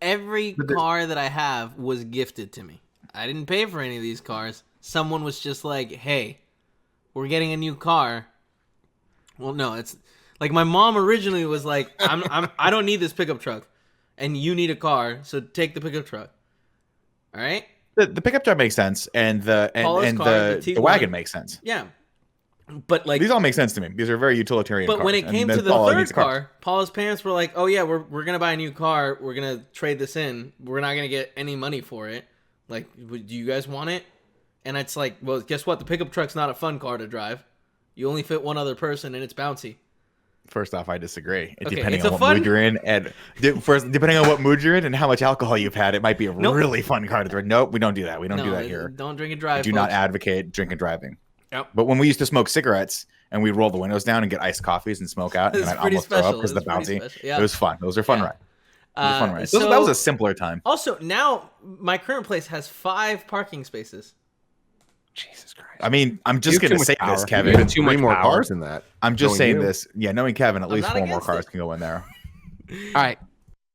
[SPEAKER 3] every
[SPEAKER 4] But the-
[SPEAKER 3] car that I have was gifted to me. I didn't pay for any of these cars. Someone was just like, "Hey, we're getting a new car." Well, no, it's like my mom originally was like, I don't need this pickup truck, and you need a car, so take the pickup truck." All right.
[SPEAKER 2] The pickup truck makes sense, and the
[SPEAKER 3] Paula's
[SPEAKER 2] and
[SPEAKER 3] car,
[SPEAKER 2] the
[SPEAKER 3] the T1.
[SPEAKER 2] wagon makes sense.
[SPEAKER 3] Yeah. But like,
[SPEAKER 2] These all make sense to me. These are very utilitarian
[SPEAKER 3] but
[SPEAKER 2] cars.
[SPEAKER 3] when it
[SPEAKER 2] and
[SPEAKER 3] came
[SPEAKER 2] then
[SPEAKER 3] to the
[SPEAKER 2] Paula
[SPEAKER 3] third
[SPEAKER 2] needs a car.
[SPEAKER 3] car, Paula's parents were like, "Oh yeah, we're gonna buy a new car. We're gonna trade this in. We're not gonna get any money for it. Like, do you guys want it?" And it's like, well, guess what? The pickup truck's not a fun car to drive. You only fit one other person, and it's bouncy.
[SPEAKER 2] First off, I disagree.
[SPEAKER 3] Okay,
[SPEAKER 2] Depending
[SPEAKER 3] it's
[SPEAKER 2] on
[SPEAKER 3] a
[SPEAKER 2] what
[SPEAKER 3] fun-
[SPEAKER 2] mood you're in, and depending on what mood you're in and how much alcohol you've had, it might be a really fun card to throw. Nope, we don't do that. We don't do that here.
[SPEAKER 3] Don't drink and drive.
[SPEAKER 2] We do not advocate drinking and driving.
[SPEAKER 3] Yep.
[SPEAKER 2] But when we used to smoke cigarettes and we'd roll the windows down and get iced coffees and smoke out, and I'd almost throw up because of the bouncy.
[SPEAKER 3] Yeah.
[SPEAKER 2] It was fun. Those are fun rides. Fun rides.
[SPEAKER 3] So,
[SPEAKER 2] that was a simpler time.
[SPEAKER 3] Also, now my current place has 5 parking spaces.
[SPEAKER 1] Jesus Christ.
[SPEAKER 2] I mean, I'm just going to say this,
[SPEAKER 1] You
[SPEAKER 2] Kevin.
[SPEAKER 1] have too much
[SPEAKER 4] more
[SPEAKER 1] power.
[SPEAKER 4] cars in that.
[SPEAKER 2] I'm just
[SPEAKER 4] knowing
[SPEAKER 2] saying
[SPEAKER 4] you.
[SPEAKER 2] this. Yeah, knowing Kevin, at least
[SPEAKER 3] not
[SPEAKER 2] 4 more
[SPEAKER 3] against
[SPEAKER 2] cars
[SPEAKER 3] it.
[SPEAKER 2] can go in there.
[SPEAKER 1] All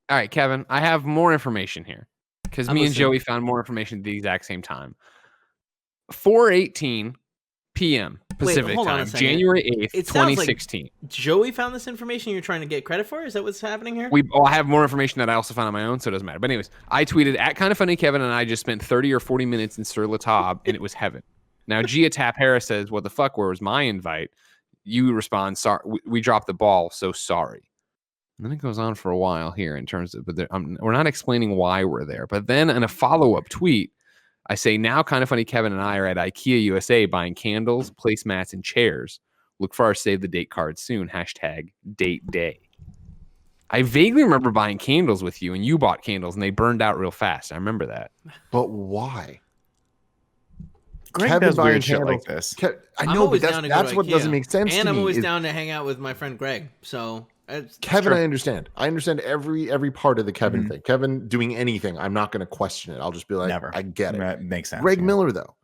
[SPEAKER 1] right, Kevin. I have more information here because
[SPEAKER 3] I'm
[SPEAKER 1] me and
[SPEAKER 3] listening.
[SPEAKER 1] Joey found more information at the exact same time. 4:18 p.m. Pacific
[SPEAKER 3] hold on a
[SPEAKER 1] time,
[SPEAKER 3] second.
[SPEAKER 1] January 8th,
[SPEAKER 3] It sounds like
[SPEAKER 1] 2016.
[SPEAKER 3] Joey found this information you're trying to get credit for? Is that what's happening here?
[SPEAKER 1] I have more information that I also found on my own, so it doesn't matter. But anyways, I tweeted at Kind of Funny Kevin and I just spent 30 or 40 minutes in Sur La Table, and it was heaven. Now Gia Tap Harris says, "What the fuck? Where was my invite?" You respond, "Sorry, we dropped the ball. So sorry." And then it goes on for a while here in terms of, but we're not explaining why we're there. But then in a follow-up tweet, I say, "Now Kind of Funny Kevin and I are at IKEA USA buying candles, placemats, and chairs. Look for our save the date card soon. #date day." I vaguely remember buying candles with you, and you bought candles, and they burned out real fast. I remember that.
[SPEAKER 4] But why?
[SPEAKER 2] Greg
[SPEAKER 4] Kevin
[SPEAKER 2] does
[SPEAKER 4] buying
[SPEAKER 2] weird shit like
[SPEAKER 4] candles.
[SPEAKER 2] this.
[SPEAKER 4] I
[SPEAKER 3] I'm
[SPEAKER 4] know, but
[SPEAKER 3] always down to go
[SPEAKER 4] that's
[SPEAKER 3] to
[SPEAKER 4] what
[SPEAKER 3] IKEA.
[SPEAKER 4] doesn't make sense
[SPEAKER 3] And
[SPEAKER 4] to
[SPEAKER 3] I'm
[SPEAKER 4] me.
[SPEAKER 3] always
[SPEAKER 4] is-
[SPEAKER 3] down to hang out with my friend Greg. So it's
[SPEAKER 4] Kevin,
[SPEAKER 3] true.
[SPEAKER 4] I understand. I understand every part of the Kevin thing. Kevin doing anything, I'm not going to question it. I'll just be like,
[SPEAKER 2] Never.
[SPEAKER 4] I get it.
[SPEAKER 2] That makes sense.
[SPEAKER 4] Greg
[SPEAKER 2] yeah.
[SPEAKER 4] Miller, though.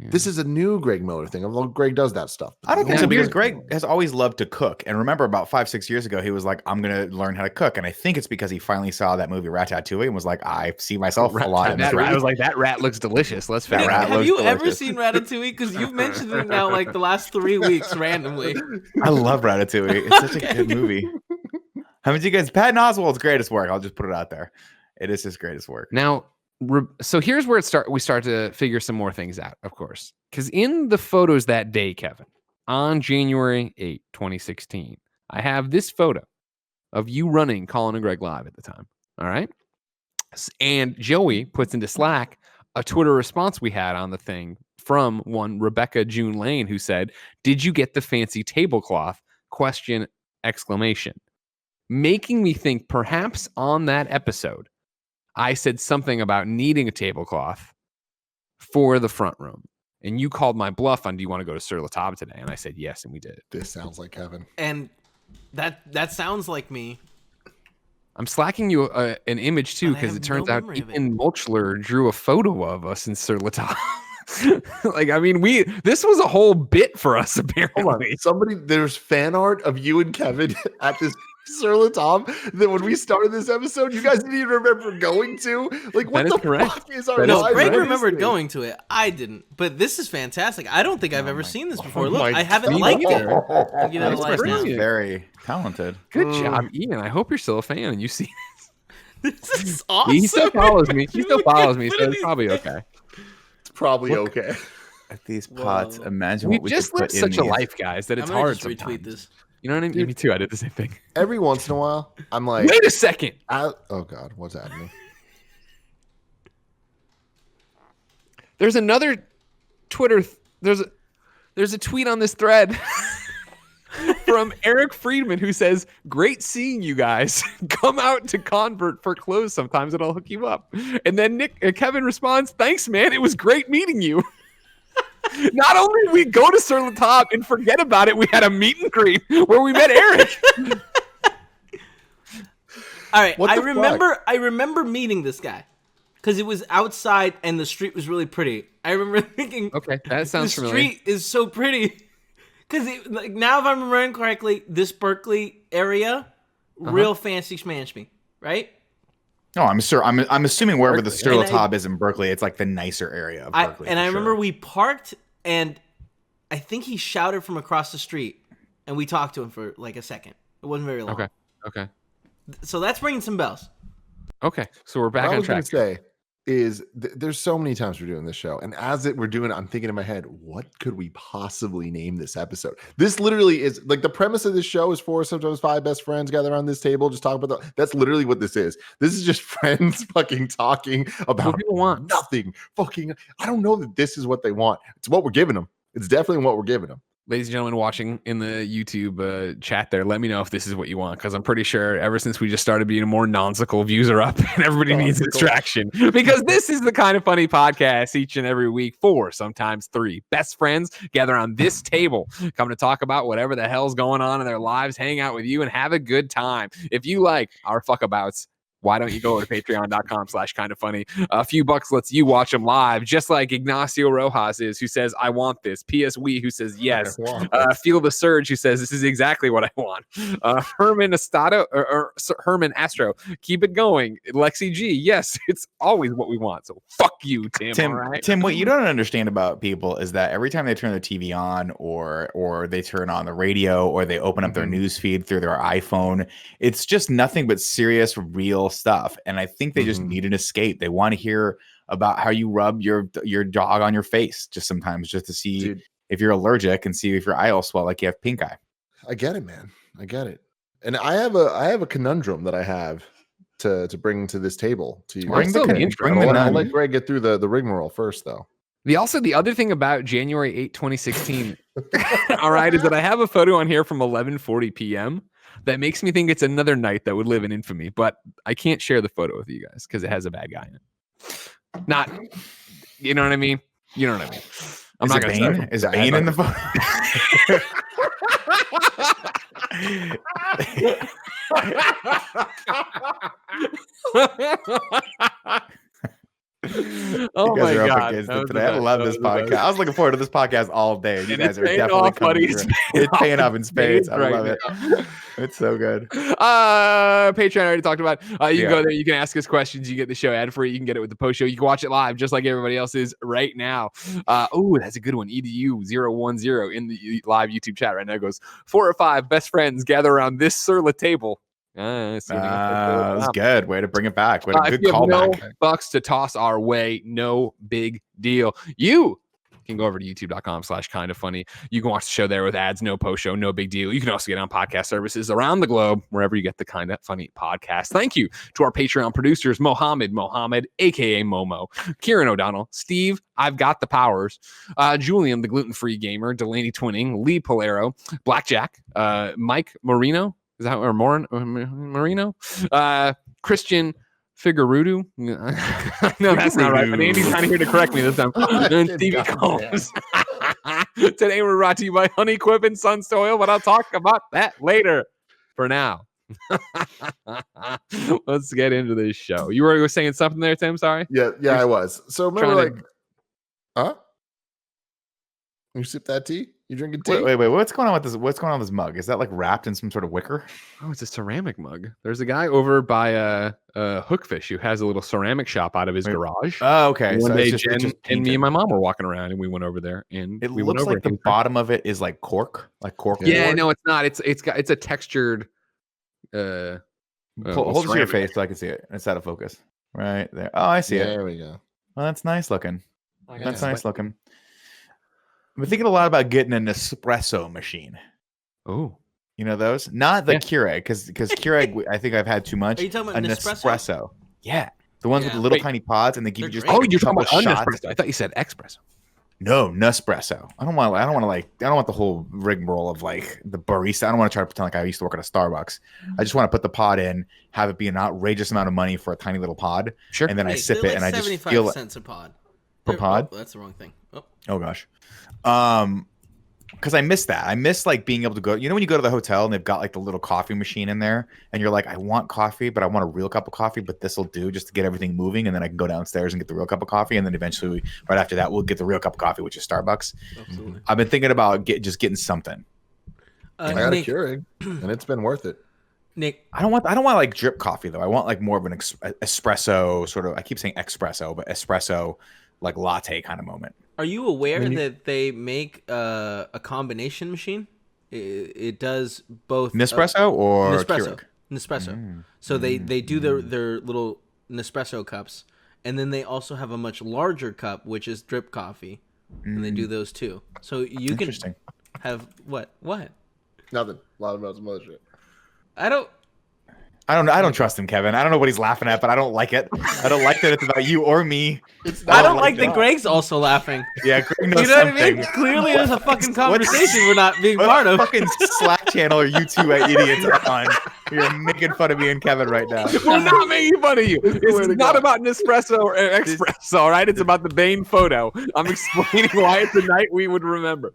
[SPEAKER 1] Yeah.
[SPEAKER 4] This is a new Greg Miller thing. Although Greg does that stuff.
[SPEAKER 2] I don't think
[SPEAKER 1] Yeah,
[SPEAKER 2] so because
[SPEAKER 1] because-
[SPEAKER 2] Greg has always loved to cook. And remember about 5-6 years ago, he was like, I'm going to learn how to cook. And I think it's because he finally saw that movie Ratatouille and was like, I see myself a lot in this.
[SPEAKER 1] I was like, that rat looks delicious. Let's
[SPEAKER 2] That
[SPEAKER 1] figure
[SPEAKER 2] rat
[SPEAKER 1] out.
[SPEAKER 3] Have
[SPEAKER 2] looks
[SPEAKER 3] you ever
[SPEAKER 2] delicious.
[SPEAKER 3] seen Ratatouille? Because you've mentioned it now like the last 3 weeks randomly.
[SPEAKER 2] I love Ratatouille. It's such a good movie. Haven't you guys? Patton Oswalt's greatest work. I'll just put it out there. It is his greatest work.
[SPEAKER 1] Now, so here's where we start to figure some more things out, of course. Because in the photos that day, Kevin, on January 8, 2016, I have this photo of you running Colin and Greg live at the time. All right. And Joey puts into Slack a Twitter response we had on the thing from one Rebecca June Lane, who said, "Did you get the fancy tablecloth? ? Making me think perhaps on that episode, I said something about needing a tablecloth for the front room. And you called my bluff on, do you want to go to Sur La Table today? And I said yes, and we did.
[SPEAKER 4] This sounds like Kevin.
[SPEAKER 3] And that sounds like me.
[SPEAKER 1] I'm slacking you an image too,
[SPEAKER 3] But I
[SPEAKER 1] because
[SPEAKER 3] have
[SPEAKER 1] it turns
[SPEAKER 3] no
[SPEAKER 1] out
[SPEAKER 3] memory of it.
[SPEAKER 1] Ian Mulchler drew a photo of us in Sur La Table. Like, I mean, this was a whole bit for us, apparently.
[SPEAKER 4] Hold on. There's fan art of you and Kevin at this Sur La Table that when we started this episode, you guys didn't even remember going to. Like, what
[SPEAKER 1] That is
[SPEAKER 4] the
[SPEAKER 1] correct.
[SPEAKER 4] fuck is our
[SPEAKER 1] That is
[SPEAKER 3] No,
[SPEAKER 4] live
[SPEAKER 3] Greg
[SPEAKER 1] right.
[SPEAKER 3] remembered going to it. I didn't. But this is fantastic. I don't think I've ever seen this before. Look,
[SPEAKER 4] my
[SPEAKER 3] I haven't
[SPEAKER 1] God.
[SPEAKER 3] liked it.
[SPEAKER 1] Neither.
[SPEAKER 3] I'll give it a
[SPEAKER 1] That's
[SPEAKER 3] like now.
[SPEAKER 1] brilliant.
[SPEAKER 2] He's very talented.
[SPEAKER 1] Good job, Ian. I hope you're still a fan and you see
[SPEAKER 3] This is awesome.
[SPEAKER 1] He still follows me. He still follows me,
[SPEAKER 3] What
[SPEAKER 1] so
[SPEAKER 3] are
[SPEAKER 1] it's
[SPEAKER 3] these
[SPEAKER 1] probably
[SPEAKER 3] things?
[SPEAKER 1] okay.
[SPEAKER 4] It's probably okay.
[SPEAKER 2] At these pots,
[SPEAKER 3] Whoa.
[SPEAKER 2] imagine
[SPEAKER 1] We
[SPEAKER 2] what we
[SPEAKER 1] just
[SPEAKER 2] could
[SPEAKER 1] lived
[SPEAKER 2] put in
[SPEAKER 1] such a
[SPEAKER 2] these.
[SPEAKER 1] life, guys, that it's
[SPEAKER 3] I'm gonna
[SPEAKER 1] hard
[SPEAKER 3] just retweet
[SPEAKER 1] sometimes.
[SPEAKER 3] this.
[SPEAKER 1] You know what I mean?
[SPEAKER 4] Dude.
[SPEAKER 1] Me too. I did the same thing.
[SPEAKER 4] Every once in a while, I'm like,
[SPEAKER 1] Wait a second.
[SPEAKER 4] oh God, what's happening?
[SPEAKER 1] There's another Twitter. There's a tweet on this thread from Eric Friedman who says, "Great seeing you guys. Come out to Convert for clothes sometimes, and I'll hook you up." And then Kevin responds, "Thanks, man. It was great meeting you." Not only did we go to Sur La Table and forget about it, we had a meet and greet where we met Eric.
[SPEAKER 3] All right,
[SPEAKER 4] What
[SPEAKER 3] I
[SPEAKER 4] the
[SPEAKER 3] remember remember meeting this guy because it was outside and the street was really pretty. I remember thinking,
[SPEAKER 1] Okay, that sounds
[SPEAKER 3] the
[SPEAKER 1] familiar.
[SPEAKER 3] street is so pretty. Because like now, if I'm remembering correctly, this Berkeley area, real fancy schmancy, right?
[SPEAKER 2] No, I'm sure. I'm assuming wherever the Sur La
[SPEAKER 3] And I-
[SPEAKER 2] Table is in Berkeley, it's like the nicer area of Berkeley.
[SPEAKER 3] I
[SPEAKER 2] for
[SPEAKER 3] remember
[SPEAKER 2] sure.
[SPEAKER 3] we parked and I think he shouted from across the street and we talked to him for like a second. It wasn't very long.
[SPEAKER 1] Okay.
[SPEAKER 3] So that's ringing some bells.
[SPEAKER 1] Okay. So we're back
[SPEAKER 4] What I
[SPEAKER 1] on
[SPEAKER 4] was going
[SPEAKER 1] track.
[SPEAKER 4] to say is there's so many times we're doing this show, and as we're doing it, I'm thinking in my head, what could we possibly name this episode? This literally is like the premise of this show is 4, sometimes 5 best friends gather around this table, just talk about that's literally what this is. This is just friends fucking talking about
[SPEAKER 1] people want.
[SPEAKER 4] nothing. Fucking, I don't know that this is what they want. It's what we're giving them. It's definitely what we're giving them.
[SPEAKER 1] ladies and gentlemen watching in the YouTube chat there, let me know if this is what you want, because I'm pretty sure ever since we just started being more nonsensical, views are up and everybody needs distraction. Because this is the Kind of Funny podcast each and every week. 4, sometimes 3 best friends gather on this table, come to talk about whatever the hell's going on in their lives, hang out with you, and have a good time. If you like our fuckabouts, why don't you go to patreon.com/kindoffunny? A few bucks lets you watch them live, just like Ignacio Rojas is, who says, I want this. P.S. Wee, who says, yes. Feel the Surge, who says, this is exactly what I want. Herman Estado, or Herman Astro, keep it going. Lexi G, yes, it's always what we want. So fuck you, Tim. All right?
[SPEAKER 2] Tim, what you don't understand about people is that every time they turn their TV on or they turn on the radio or they open up their news feed through their iPhone, it's just nothing but serious, real stuff. And I think they just need an escape. They want to hear about how you rub your dog on your face just sometimes, just to see if you're allergic and see if your eye will swell like you have pink eye.
[SPEAKER 4] I get it, man. I get it. And I have a conundrum that I have to bring to this table to you. I'll let Greg get through the rigmarole first, though.
[SPEAKER 1] The other thing about January 8, 2016, all right, is that I have a photo on here from 11:40 p.m. that makes me think it's another night that would live in infamy, but I can't share the photo with you guys because it has a bad guy in it. Not, you know what I mean? You know what I mean? I'm not going to.
[SPEAKER 2] Is Bane in the photo?
[SPEAKER 1] Oh my god!
[SPEAKER 2] Today. I love this podcast. I was looking forward to this podcast all day. You guys are definitely coming through. It's paying off in spades. I love it. It's so good.
[SPEAKER 1] Patreon I already talked about. You can go there. You can ask us questions. You get the show ad free. You can get it with the post show. You can watch it live just like everybody else is right now. That's a good one. EDU010 in the live YouTube chat right now. It goes 4 or 5 best friends gather around this Surla table.
[SPEAKER 2] That was good. Way to bring it back. What a good
[SPEAKER 1] callback. No bucks to toss our way. No big deal. You can go over to youtube.com/kindoffunny. You can watch the show there with ads, no post show, no big deal. You can also get on podcast services around the globe, wherever you get the Kind of Funny podcast. Thank you to our Patreon producers, Mohammed, aka Momo, Kieran O'Donnell, Steve, I've got the powers, Julian, the gluten-free gamer, Delaney Twinning, Lee Polero, Blackjack, Mike Marino. Is that or Marino? Christian Figuerudo? No, that's not right. But Andy's not here to correct me this time. And Stevie Combs. Today we're brought to you by Honey Quip and Sunsoil, but I'll talk about that later. For now, let's get into this show. You were saying something there, Tim? Sorry.
[SPEAKER 4] Yeah, I was. So remember, huh? You sip that tea? You drinking tea?
[SPEAKER 2] Wait. What's going on with this? What's going on with this mug? Is that like wrapped in some sort of wicker?
[SPEAKER 1] Oh, it's a ceramic mug. There's a guy over by Hookfish who has a little ceramic shop out of his garage.
[SPEAKER 2] Oh, okay.
[SPEAKER 1] One day, Jen and me and my mom were walking around, and we went over there, and
[SPEAKER 2] it looks like the bottom of it is like cork.
[SPEAKER 1] Yeah, no, it's not. It's a textured.
[SPEAKER 2] Hold it to your face so I can see it. It's out of focus. Right there. Oh, I see it.
[SPEAKER 4] There we go.
[SPEAKER 2] Well, that's nice looking. That's nice looking. I'm thinking a lot about getting an espresso machine.
[SPEAKER 1] Oh,
[SPEAKER 2] you know those? Not the Keurig, because Keurig, I think I've had too much.
[SPEAKER 3] Are you talking about
[SPEAKER 2] an espresso? Yeah, the ones with the little tiny pods, and they give you just.
[SPEAKER 1] Oh, you're talking about espresso. I thought you said espresso.
[SPEAKER 2] No, Nespresso. I don't want the whole rigmarole of like the barista. I don't want to try to pretend like I used to work at a Starbucks. I just want to put the pod in, have it be an outrageous amount of money for a tiny little pod, and then I sip it, and I just feel
[SPEAKER 3] 75 cents a pod.
[SPEAKER 2] Per pod?
[SPEAKER 3] Oh, that's the wrong thing.
[SPEAKER 2] Oh gosh. Because I miss that. I miss like being able to go, when you go to the hotel and they've got like the little coffee machine in there and you're like, I want coffee, but I want a real cup of coffee, but this will do just to get everything moving. And then I can go downstairs and get the real cup of coffee. And then eventually right after that, we'll get the real cup of coffee, which is Starbucks. Absolutely. I've been thinking about getting something.
[SPEAKER 4] I got a Keurig and it's been worth it.
[SPEAKER 3] Nick,
[SPEAKER 2] I don't want like drip coffee though. I want like more of an espresso sort of, I keep saying espresso, but espresso like latte kind of moment.
[SPEAKER 3] Are you aware that they make a combination machine? It does both
[SPEAKER 2] Nespresso or
[SPEAKER 3] Nespresso. Nespresso. So they do their little Nespresso cups, and then they also have a much larger cup, which is drip coffee, and they do those too. So you can have what?
[SPEAKER 4] Nothing. A lot about some other shit.
[SPEAKER 3] I don't.
[SPEAKER 2] I don't trust him, Kevin. I don't know what he's laughing at, but I don't like it. I don't like that it's about you or me.
[SPEAKER 3] I don't like that Greg's also laughing.
[SPEAKER 2] Yeah, Greg knows
[SPEAKER 3] You know
[SPEAKER 2] something.
[SPEAKER 3] what I mean? Clearly, there's a fucking conversation we're not being part of.
[SPEAKER 2] What fucking Slack channel are you two idiots on? You're making fun of me and Kevin right now.
[SPEAKER 1] We're not making fun of you. This is not about Nespresso or Espresso, all right? It's about the Bane photo. I'm explaining why it's a night we would remember.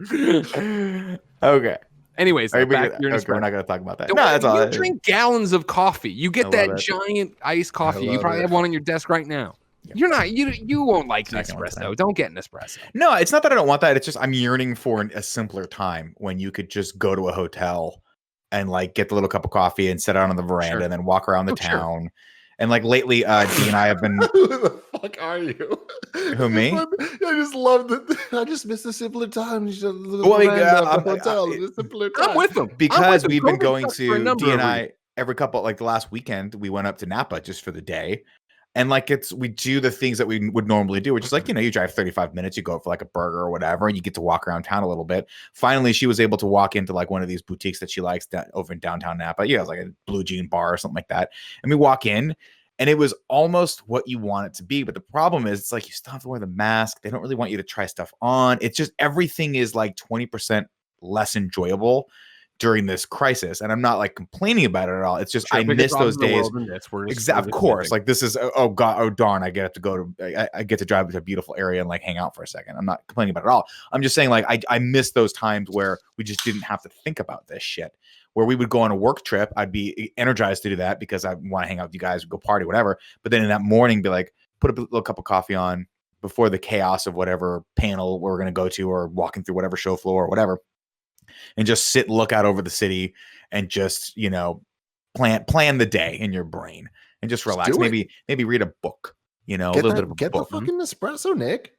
[SPEAKER 2] Okay.
[SPEAKER 1] Anyways,
[SPEAKER 2] We're
[SPEAKER 1] back
[SPEAKER 2] not
[SPEAKER 1] to your
[SPEAKER 2] going to talk about that.
[SPEAKER 1] Don't
[SPEAKER 2] No,
[SPEAKER 1] worry,
[SPEAKER 2] that's all.
[SPEAKER 1] you drink gallons of coffee. You get
[SPEAKER 2] I
[SPEAKER 1] that
[SPEAKER 2] love it.
[SPEAKER 1] giant iced coffee. You
[SPEAKER 4] love
[SPEAKER 1] probably
[SPEAKER 4] it.
[SPEAKER 1] have one on your desk right now.
[SPEAKER 2] Yeah.
[SPEAKER 1] You're not. You won't like
[SPEAKER 2] Second one
[SPEAKER 1] Nespresso.
[SPEAKER 2] tonight.
[SPEAKER 1] Don't get Nespresso.
[SPEAKER 2] No, it's not that I don't want that. It's just I'm yearning for a simpler time when you could just go to a hotel and like get the little cup of coffee and sit out on the veranda
[SPEAKER 1] Sure.
[SPEAKER 2] and then walk around the
[SPEAKER 1] Sure.
[SPEAKER 2] town. And like lately, Dee and I have been.
[SPEAKER 4] Who the fuck are you?
[SPEAKER 2] Who, me?
[SPEAKER 4] I just love that. I just miss the simpler times. The
[SPEAKER 2] Well,
[SPEAKER 4] hotel, the simpler
[SPEAKER 1] I'm
[SPEAKER 4] times.
[SPEAKER 1] with them
[SPEAKER 2] Because we've been going
[SPEAKER 1] for a
[SPEAKER 2] to
[SPEAKER 1] number
[SPEAKER 2] Dee and
[SPEAKER 1] of
[SPEAKER 2] I every couple like the last weekend we went up to Napa just for the day. And like we do the things that we would normally do, which is like, you drive 35 minutes, you go for like a burger or whatever, and you get to walk around town a little bit. Finally, she was able to walk into like one of these boutiques that she likes over in downtown Napa. Yeah, it was like a Blue Jean bar or something like that. And we walk in and it was almost what you want it to be. But the problem is it's like you still have to wear the mask. They don't really want you to try stuff on. It's just everything is like 20% less enjoyable during this crisis, and I'm not like complaining about it at all. It's just I miss those days. Of course, like this is oh darn, I get to go to I get to drive to a beautiful area and like hang out for a second. I'm not complaining about it at all. I'm just saying like I miss those times where we just didn't have to think about this shit. Where we would go on a work trip, I'd be energized to do that because I want to hang out with you guys, go party, whatever. But then in that morning, be like, put a little cup of coffee on before the chaos of whatever panel we're going to go to or walking through whatever show floor or whatever. And just sit, look out over the city, and just plan the day in your brain, and just relax. Maybe read a book. A little bit of a
[SPEAKER 4] get
[SPEAKER 2] book.
[SPEAKER 4] the fucking espresso, Nick.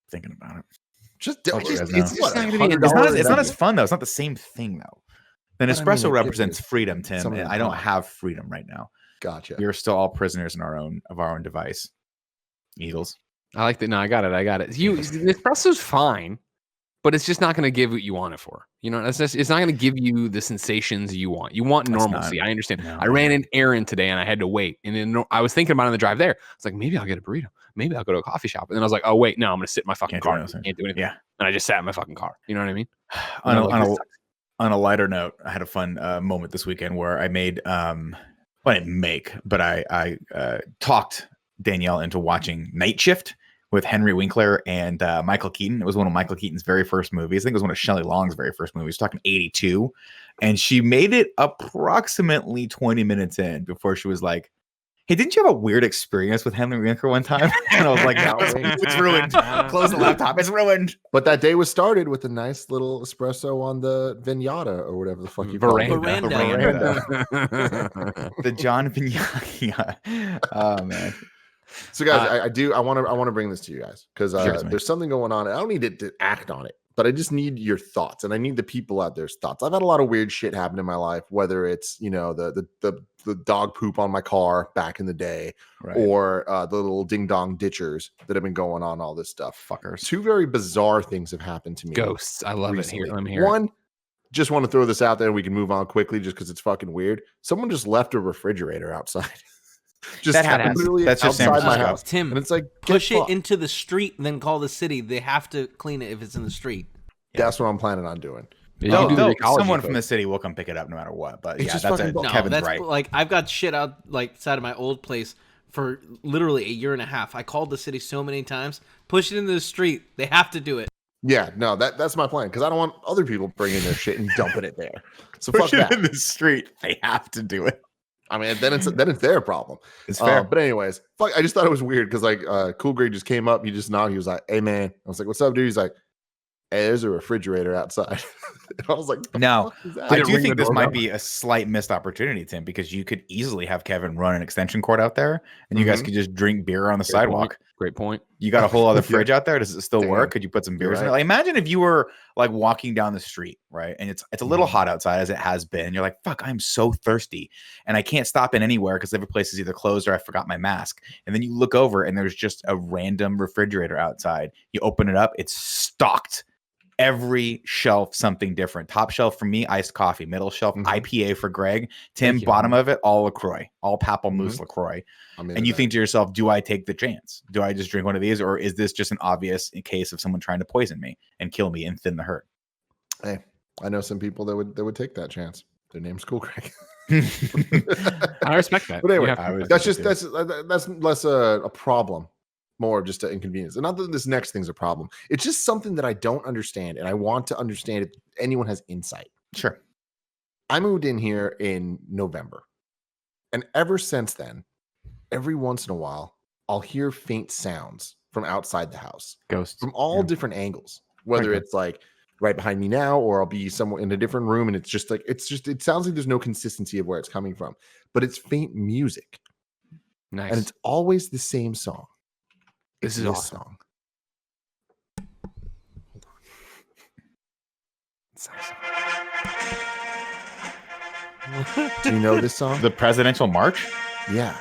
[SPEAKER 2] Thinking about it.
[SPEAKER 4] Just
[SPEAKER 2] I'll
[SPEAKER 4] it's
[SPEAKER 2] let
[SPEAKER 4] just
[SPEAKER 2] you
[SPEAKER 4] it's
[SPEAKER 2] guys
[SPEAKER 4] what,
[SPEAKER 2] know.
[SPEAKER 4] $100
[SPEAKER 2] It's not as fun though. It's not the same thing though. An
[SPEAKER 4] But I mean,
[SPEAKER 2] espresso
[SPEAKER 4] it
[SPEAKER 2] represents
[SPEAKER 4] is
[SPEAKER 2] freedom, Tim.
[SPEAKER 4] something
[SPEAKER 2] And I don't
[SPEAKER 4] fun.
[SPEAKER 2] have freedom right now.
[SPEAKER 4] Gotcha.
[SPEAKER 2] We're still all prisoners in our own device. Eagles.
[SPEAKER 1] I like that. No, I got it. Nespresso's fine, but it's just not going to give what you want it for. It's not going to give you the sensations you want. You want normalcy. I understand.
[SPEAKER 2] No.
[SPEAKER 1] I ran an errand today and I had to wait. And then I was thinking about it on the drive there. I was like, maybe I'll get a burrito. Maybe I'll go to a coffee shop. And then I was like, oh, wait, no, I'm going to sit in my fucking car. Can't do anything.
[SPEAKER 2] Yeah.
[SPEAKER 1] And I just sat in my fucking car. You know what I mean?
[SPEAKER 2] On a lighter note, I had a fun moment this weekend where I made I didn't make, but I talked Danielle into watching Night Shift with Henry Winkler and Michael Keaton. It was one of Michael Keaton's very first movies. I think it was one of Shelley Long's very first movies. Talking 82, and she made it approximately 20 minutes in before she was like, "Hey, didn't you have a weird experience with Henry Winkler one time?" And I was like, "No, it's ruined. Close the laptop. It's ruined."
[SPEAKER 4] But that day was started with a nice little espresso on the Vignata or whatever the fuck you call it.
[SPEAKER 3] Veranda.
[SPEAKER 2] The John Vignata. Oh man.
[SPEAKER 4] So guys, I want to bring this to you guys because
[SPEAKER 2] Sure,
[SPEAKER 4] there's something going on. I don't need to act on it, but I just need your thoughts, and I need the people out there's thoughts. I've had a lot of weird shit happen in my life, whether it's the dog poop on my car back in the day,
[SPEAKER 2] Right.
[SPEAKER 4] or the little ding dong ditchers that have been going on, all this stuff.
[SPEAKER 2] Fuckers.
[SPEAKER 4] Two very bizarre things have happened to me.
[SPEAKER 1] Ghosts. I love
[SPEAKER 4] recently.
[SPEAKER 1] it. Here, let me hear it.
[SPEAKER 4] One, just want to throw this out there, and we can move on quickly, just because it's fucking weird. Someone just left a refrigerator outside. Just
[SPEAKER 2] That happens.
[SPEAKER 4] literally
[SPEAKER 2] That's just San
[SPEAKER 4] outside my
[SPEAKER 2] Francisco.
[SPEAKER 4] house.
[SPEAKER 3] Tim,
[SPEAKER 4] And it's like,
[SPEAKER 3] push
[SPEAKER 4] get
[SPEAKER 3] it
[SPEAKER 4] fucked.
[SPEAKER 3] into the street and then call the city. They have to clean it if it's in the street.
[SPEAKER 4] That's what I'm planning on doing.
[SPEAKER 1] Yeah, you do the ecology
[SPEAKER 2] Someone
[SPEAKER 1] code.
[SPEAKER 2] from the city will come pick it up no matter what. But
[SPEAKER 4] It's
[SPEAKER 2] yeah,
[SPEAKER 4] just
[SPEAKER 2] that's
[SPEAKER 4] fucking
[SPEAKER 2] it.
[SPEAKER 4] bull-
[SPEAKER 3] No,
[SPEAKER 2] Kevin's
[SPEAKER 3] that's
[SPEAKER 2] right.
[SPEAKER 3] like I've got shit out like side of my old place for literally a year and a half. I called the city so many times. Push it into the street. They have to do it.
[SPEAKER 4] Yeah, no, that's my plan, because I don't want other people bringing their shit and dumping it there. So fuck
[SPEAKER 2] Push it
[SPEAKER 4] that.
[SPEAKER 2] in the street. They have to do it.
[SPEAKER 4] I mean, then it's their problem.
[SPEAKER 2] It's fair.
[SPEAKER 4] But anyways, fuck. I just thought it was weird because Cool Greg just came up. He just nodded. He was like, "Hey man," I was like, "What's up, dude?" He's like, "Hey, there's a refrigerator outside." And I was like, "The
[SPEAKER 2] Now,
[SPEAKER 4] fuck is that?"
[SPEAKER 2] I
[SPEAKER 1] Did it
[SPEAKER 2] do
[SPEAKER 1] ring
[SPEAKER 2] think
[SPEAKER 1] the
[SPEAKER 2] this might
[SPEAKER 1] doorbell?
[SPEAKER 2] be a slight missed opportunity, Tim, because you could easily have Kevin run an extension cord out there, and you guys could just drink beer on the sidewalk.
[SPEAKER 1] Great point.
[SPEAKER 2] You got a whole other
[SPEAKER 4] Yeah.
[SPEAKER 2] fridge out there. Does it still
[SPEAKER 4] Damn.
[SPEAKER 2] work? Could you put some beers in it?
[SPEAKER 4] right.
[SPEAKER 2] Like, imagine if you were like walking down the street, right? And it's a little hot outside as it has been. And you're like, fuck, I'm so thirsty. And I can't stop in anywhere because every place is either closed or I forgot my mask. And then you look over and there's just a random refrigerator outside. You open it up, it's stocked every shelf something different. Top shelf for me, iced coffee. Middle shelf, IPA for Greg. Tim, bottom of it, all LaCroix, all Pamplemousse LaCroix. And you think to yourself, do I take the chance? Do I just drink one of these, or is this just an obvious case of someone trying to poison me and kill me and thin the herd?
[SPEAKER 4] Hey, I know some people that would take that chance. Their name's Cool Greg.
[SPEAKER 1] I respect that.
[SPEAKER 4] But anyway, that's less a problem, more just an inconvenience. And not that this next thing's a problem. It's just something that I don't understand, and I want to understand if anyone has insight.
[SPEAKER 2] Sure.
[SPEAKER 4] I moved in here in November, and ever since then, every once in a while, I'll hear faint sounds from outside the house,
[SPEAKER 1] ghosts
[SPEAKER 4] from all different angles. Whether it's like right behind me now, or I'll be somewhere in a different room, and it sounds like there's no consistency of where it's coming from, but it's faint music.
[SPEAKER 1] Nice.
[SPEAKER 4] And it's always the same song.
[SPEAKER 1] This is awesome.
[SPEAKER 4] Song. Do you know this song?
[SPEAKER 2] The presidential march?
[SPEAKER 4] Yeah.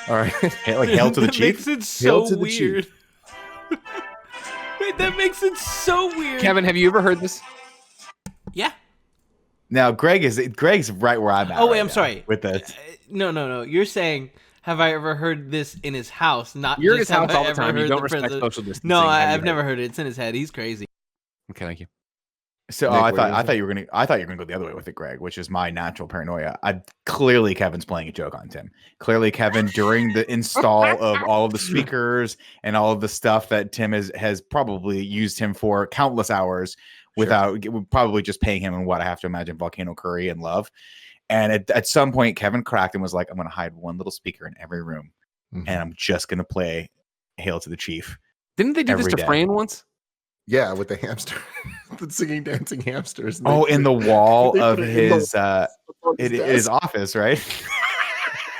[SPEAKER 4] All right.
[SPEAKER 2] Like Hail to the
[SPEAKER 3] That
[SPEAKER 2] Chief?
[SPEAKER 3] makes it so weird. Wait, that makes it so weird.
[SPEAKER 1] Kevin, have you ever heard this?
[SPEAKER 3] Yeah.
[SPEAKER 2] Now, Greg's right where I'm at.
[SPEAKER 3] Oh, wait,
[SPEAKER 2] right
[SPEAKER 3] I'm
[SPEAKER 2] now
[SPEAKER 3] sorry.
[SPEAKER 2] With this.
[SPEAKER 3] No. You're saying, have I ever heard this in his house? Not
[SPEAKER 1] You're in
[SPEAKER 3] just
[SPEAKER 1] his house
[SPEAKER 3] have I
[SPEAKER 1] all the
[SPEAKER 3] ever
[SPEAKER 1] time. You
[SPEAKER 3] heard
[SPEAKER 1] don't
[SPEAKER 3] the
[SPEAKER 1] respect
[SPEAKER 3] president-
[SPEAKER 1] social distancing.
[SPEAKER 3] No,
[SPEAKER 1] Have you
[SPEAKER 3] I've
[SPEAKER 1] heard
[SPEAKER 3] never
[SPEAKER 1] it?
[SPEAKER 3] heard it. It's in his head. He's crazy.
[SPEAKER 1] Okay, thank you.
[SPEAKER 2] So
[SPEAKER 4] Nick,
[SPEAKER 2] I thought you were gonna go the other way with it, Greg, which is my natural paranoia. Clearly Kevin's playing a joke on Tim. Clearly Kevin, during the install of all of the speakers and all of the stuff that Tim has probably used him for countless hours without probably just paying him in what I have to imagine volcano curry and love. And at some point, Kevin cracked and was like, "I'm going to hide one little speaker in every room, and I'm just going to play Hail to the Chief."
[SPEAKER 1] Didn't they do this to Fran once?
[SPEAKER 4] Yeah, with the hamster, the singing, dancing hamsters.
[SPEAKER 2] In the wall of his office, right?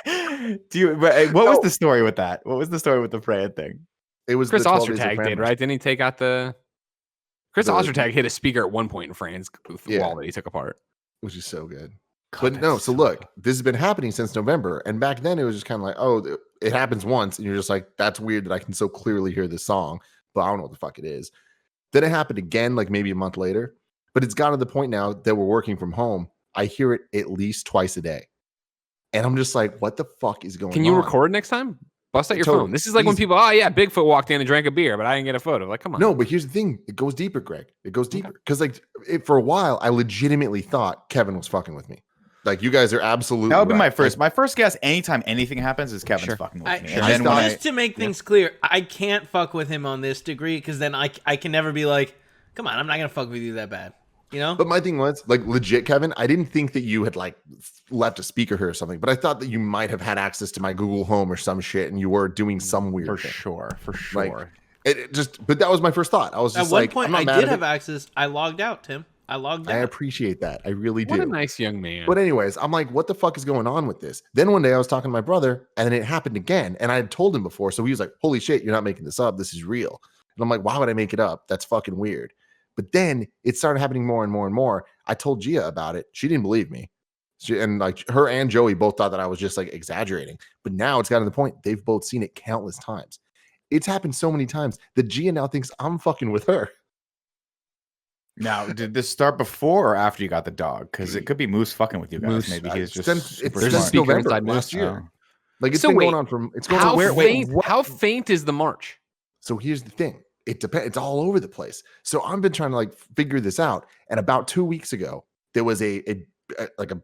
[SPEAKER 2] What was the story with that? What was the story with the Fran thing?
[SPEAKER 4] It was
[SPEAKER 1] Chris
[SPEAKER 4] the 12 Days of
[SPEAKER 1] Ostertag
[SPEAKER 4] Fran
[SPEAKER 1] did, right? Didn't he take out Chris Ostertag hit a speaker at one point in Fran's wall that he took apart,
[SPEAKER 4] which is so good. But no, so look, this has been happening since November, and back then it was just kind of like, oh, it happens once, and you're just like, that's weird that I can so clearly hear this song, but I don't know what the fuck it is. Then it happened again, like maybe a month later, but it's gotten to the point now that we're working from home. I hear it at least twice a day, and I'm just like, what the fuck is going on?
[SPEAKER 1] Can you record next time? Bust out your phone. This is like when people, Bigfoot walked in and drank a beer, but I didn't get a photo. Like, come on.
[SPEAKER 4] No, but here's the thing. It goes deeper, Greg. It goes deeper. Because for a while, I legitimately thought Kevin was fucking with me. Like, you guys are absolutely
[SPEAKER 2] That would be
[SPEAKER 4] right.
[SPEAKER 2] my first guess. Anytime anything happens is Kevin's fucking with me. And then
[SPEAKER 3] just to make things clear, I can't fuck with him on this degree, because then I can never be like, come on, I'm not going to fuck with you that bad. You know?
[SPEAKER 4] But my thing was, like, legit, Kevin, I didn't think that you had, like, left a speaker here or something, but I thought that you might have had access to my Google Home or some shit, and you were doing some weird thing.
[SPEAKER 2] For sure.
[SPEAKER 4] Like, but that was my first thought. I was just like,
[SPEAKER 3] at one point, I did have access. I logged out, Tim. I
[SPEAKER 4] appreciate that. I really do.
[SPEAKER 1] What a nice young man.
[SPEAKER 4] But anyways, I'm like, what the fuck is going on with this? Then one day I was talking to my brother, and then it happened again. And I had told him before. So he was like, holy shit, you're not making this up. This is real. And I'm like, why would I make it up? That's fucking weird. But then it started happening more and more and more. I told Gia about it. She didn't believe me. And like her and Joey both thought that I was just like exaggerating. But now it's gotten to the point they've both seen it countless times. It's happened so many times that Gia now thinks I'm fucking with her.
[SPEAKER 2] Now, did this start before or after you got the dog? Because it could be Moose fucking with you guys.
[SPEAKER 1] Moose,
[SPEAKER 2] Maybe he's just
[SPEAKER 4] since November last year. Like it's been going on from
[SPEAKER 1] how faint is the march?
[SPEAKER 4] So here's the thing. It depends. It's all over the place. So I've been trying to like figure this out. And about 2 weeks ago, there was a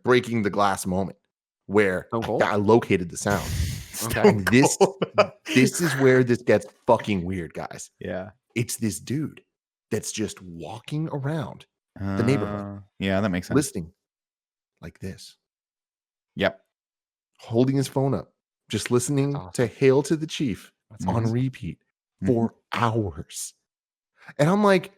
[SPEAKER 4] breaking the glass moment where I located the sound.
[SPEAKER 2] Okay.
[SPEAKER 4] And this is where this gets fucking weird, guys.
[SPEAKER 2] Yeah.
[SPEAKER 4] It's this dude that's just walking around the neighborhood.
[SPEAKER 2] Yeah, that makes sense.
[SPEAKER 4] Listening like this.
[SPEAKER 2] Yep.
[SPEAKER 4] Holding his phone up, just listening to Hail to the Chief on repeat for hours. And I'm like,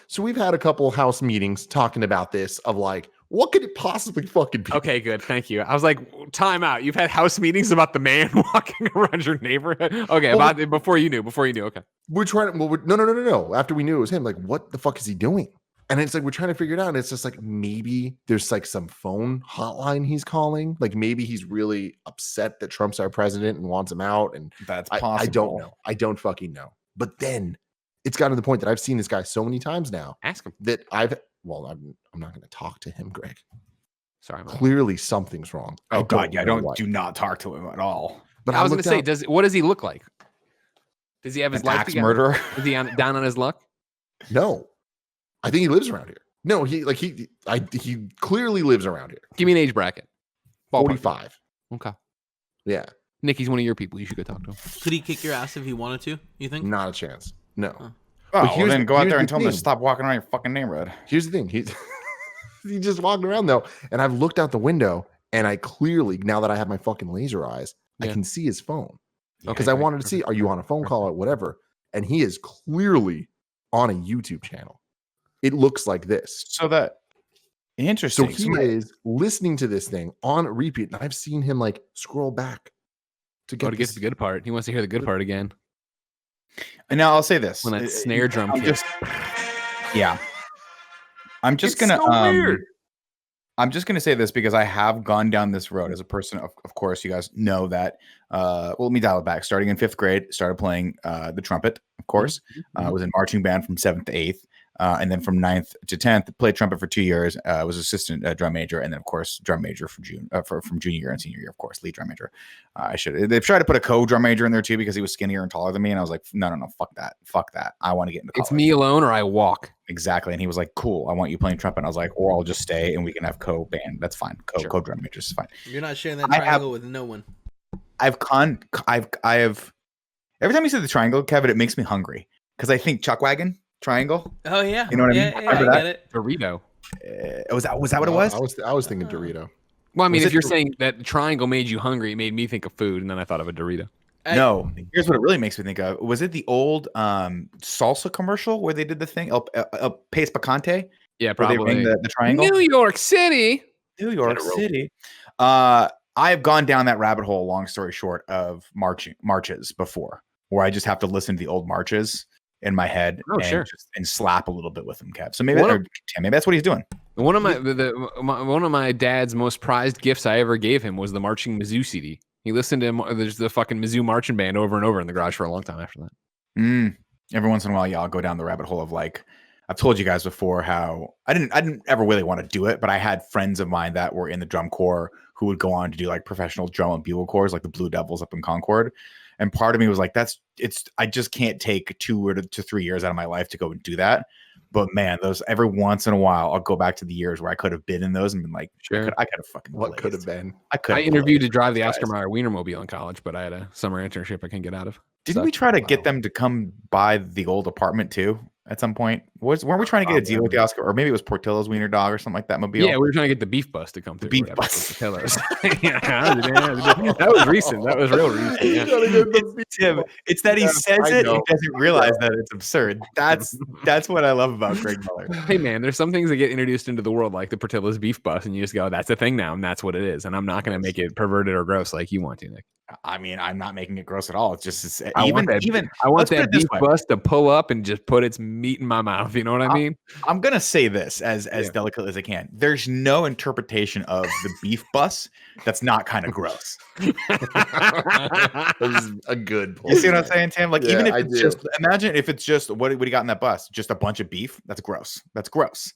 [SPEAKER 4] so we've had a couple house meetings talking about this of like, what could it possibly fucking be?
[SPEAKER 1] Okay, good. Thank you. I was like, time out. You've had house meetings about the man walking around your neighborhood? Okay, before you knew. Okay.
[SPEAKER 4] We're trying to, no. After we knew it was him, like, what the fuck is he doing? And it's like, we're trying to figure it out. And it's just like, maybe there's like some phone hotline he's calling. Like maybe he's really upset that Trump's our president and wants him out. And
[SPEAKER 2] that's possible.
[SPEAKER 4] I don't know. I don't fucking know. But then it's gotten to the point that I've seen this guy so many times now
[SPEAKER 1] Ask him.
[SPEAKER 4] that I'm not going to talk to him, Greg.
[SPEAKER 1] Sorry, man.
[SPEAKER 4] Clearly something's wrong.
[SPEAKER 2] Oh God, yeah,
[SPEAKER 4] know what.
[SPEAKER 2] do not talk to him at all.
[SPEAKER 1] But I was going to say, what does he look like? Does he have his life
[SPEAKER 2] axe
[SPEAKER 1] together?
[SPEAKER 2] murderer?
[SPEAKER 1] Is he down on his luck?
[SPEAKER 4] No, I think he lives around here. No, he clearly lives around here.
[SPEAKER 1] Give me an age bracket. Ballpark.
[SPEAKER 4] 45.
[SPEAKER 1] Okay.
[SPEAKER 4] Yeah,
[SPEAKER 1] Nikki's one of your people. You should go talk to him.
[SPEAKER 3] Could he kick your ass if he wanted to? You think?
[SPEAKER 4] not a chance. No.
[SPEAKER 3] Huh.
[SPEAKER 2] Oh, well, then go out there and tell him to
[SPEAKER 4] thing.
[SPEAKER 2] stop walking around your fucking neighborhood.
[SPEAKER 4] Here's the thing. He's just walking around though, and I've looked out the window, and I clearly, now that I have my fucking laser eyes, I can see his phone because I wanted to see, are you on a phone call or whatever? And he is clearly on a YouTube channel. It looks like this.
[SPEAKER 2] So that interesting.
[SPEAKER 4] So he is listening to this thing on repeat, and I've seen him like scroll back to get
[SPEAKER 1] to the good part. He wants to hear the good part again.
[SPEAKER 2] And now I'll say this:
[SPEAKER 1] When that snare drum kicks.
[SPEAKER 2] I'm just gonna I'm just gonna say this because I have gone down this road as a person. Of course, you guys know that. Well, let me dial it back. Starting in 5th grade, started playing the trumpet. Of course, was in marching band from 7th to 8th. And then from 9th to 10th, played trumpet for 2 years. Was assistant drum major, and then of course drum major from junior year and senior year. Of course, lead drum major. They've tried to put a co-drum major in there too because he was skinnier and taller than me, and I was like, no, fuck that. I want to get into college.
[SPEAKER 1] It's me alone or I walk.
[SPEAKER 2] Exactly, and he was like, cool. I want you playing trumpet. And I was like, or I'll just stay and we can have co-band. That's fine. Co-drum majors is fine.
[SPEAKER 3] You're not sharing that triangle with no one.
[SPEAKER 2] I have. Every time you say the triangle, Kevin, it makes me hungry because I think Chuck Wagon. Triangle.
[SPEAKER 3] Oh yeah,
[SPEAKER 2] you know what I mean.
[SPEAKER 3] Yeah, I get it.
[SPEAKER 1] Burrito.
[SPEAKER 2] Was that what it was?
[SPEAKER 4] I was thinking Dorito.
[SPEAKER 1] Well, I mean, if you're saying that triangle made you hungry, it made me think of food, and then I thought of a Dorito.
[SPEAKER 2] No, here's what it really makes me think of. Was it the old salsa commercial where they did the thing, El Pace Picante?
[SPEAKER 1] Yeah, probably.
[SPEAKER 2] The triangle.
[SPEAKER 1] New York City.
[SPEAKER 2] I've gone down that rabbit hole, long story short, of marches before, where I just have to listen to the old marches in my head and slap a little bit with them, Kev. So maybe that's what he's doing.
[SPEAKER 1] One of my dad's most prized gifts I ever gave him was the marching Mizzou CD. He listened to the fucking Mizzou marching band over and over in the garage for a long time after that.
[SPEAKER 2] Every once in a while, I'll go down the rabbit hole of like, I've told you guys before how I didn't ever really want to do it, but I had friends of mine that were in the drum corps who would go on to do like professional drum and bugle corps, like the Blue Devils up in Concord. And part of me was like, I just can't take 2 to 3 years out of my life to go and do that. But man, those every once in a while, I'll go back to the years where I could have been in those and been like,
[SPEAKER 1] sure,
[SPEAKER 2] I could have fucking.
[SPEAKER 4] What could have been?
[SPEAKER 1] I interviewed to drive the Oscar Mayer Wienermobile in college, but I had a summer internship I couldn't get out of.
[SPEAKER 2] Didn't we try to get them to come by the old apartment too? At some point, weren't we trying to get a deal with the Oscar, or maybe it was Portillo's Wiener Dog or something like that mobile?
[SPEAKER 1] Yeah, we were trying to get the beef bus to come through.
[SPEAKER 2] The beef bus.
[SPEAKER 1] Portillo's. That was recent. That was real recent. Yeah.
[SPEAKER 2] Tim, it's that he says it, he doesn't realize that it's absurd. That's what I love about Greg Miller.
[SPEAKER 1] Hey man, there's some things that get introduced into the world like the Portillo's beef bus, and you just go, "That's a thing now, and that's what it is." And I'm not going to make it perverted or gross like you want to, Nick.
[SPEAKER 2] I mean, I'm not making it gross at all. It's just
[SPEAKER 1] I want that beef bus to pull up and just put its meat in my mouth. You know what I mean?
[SPEAKER 2] I'm gonna say this as delicately as I can. There's no interpretation of the beef bus that's not kind of gross.
[SPEAKER 4] That is a good point.
[SPEAKER 2] You see what I'm saying, Tim? Like,
[SPEAKER 4] Yeah,
[SPEAKER 2] even if
[SPEAKER 4] I
[SPEAKER 2] it's
[SPEAKER 4] do.
[SPEAKER 2] just imagine if it's just what do you got in that bus? Just a bunch of beef. That's gross. That's gross.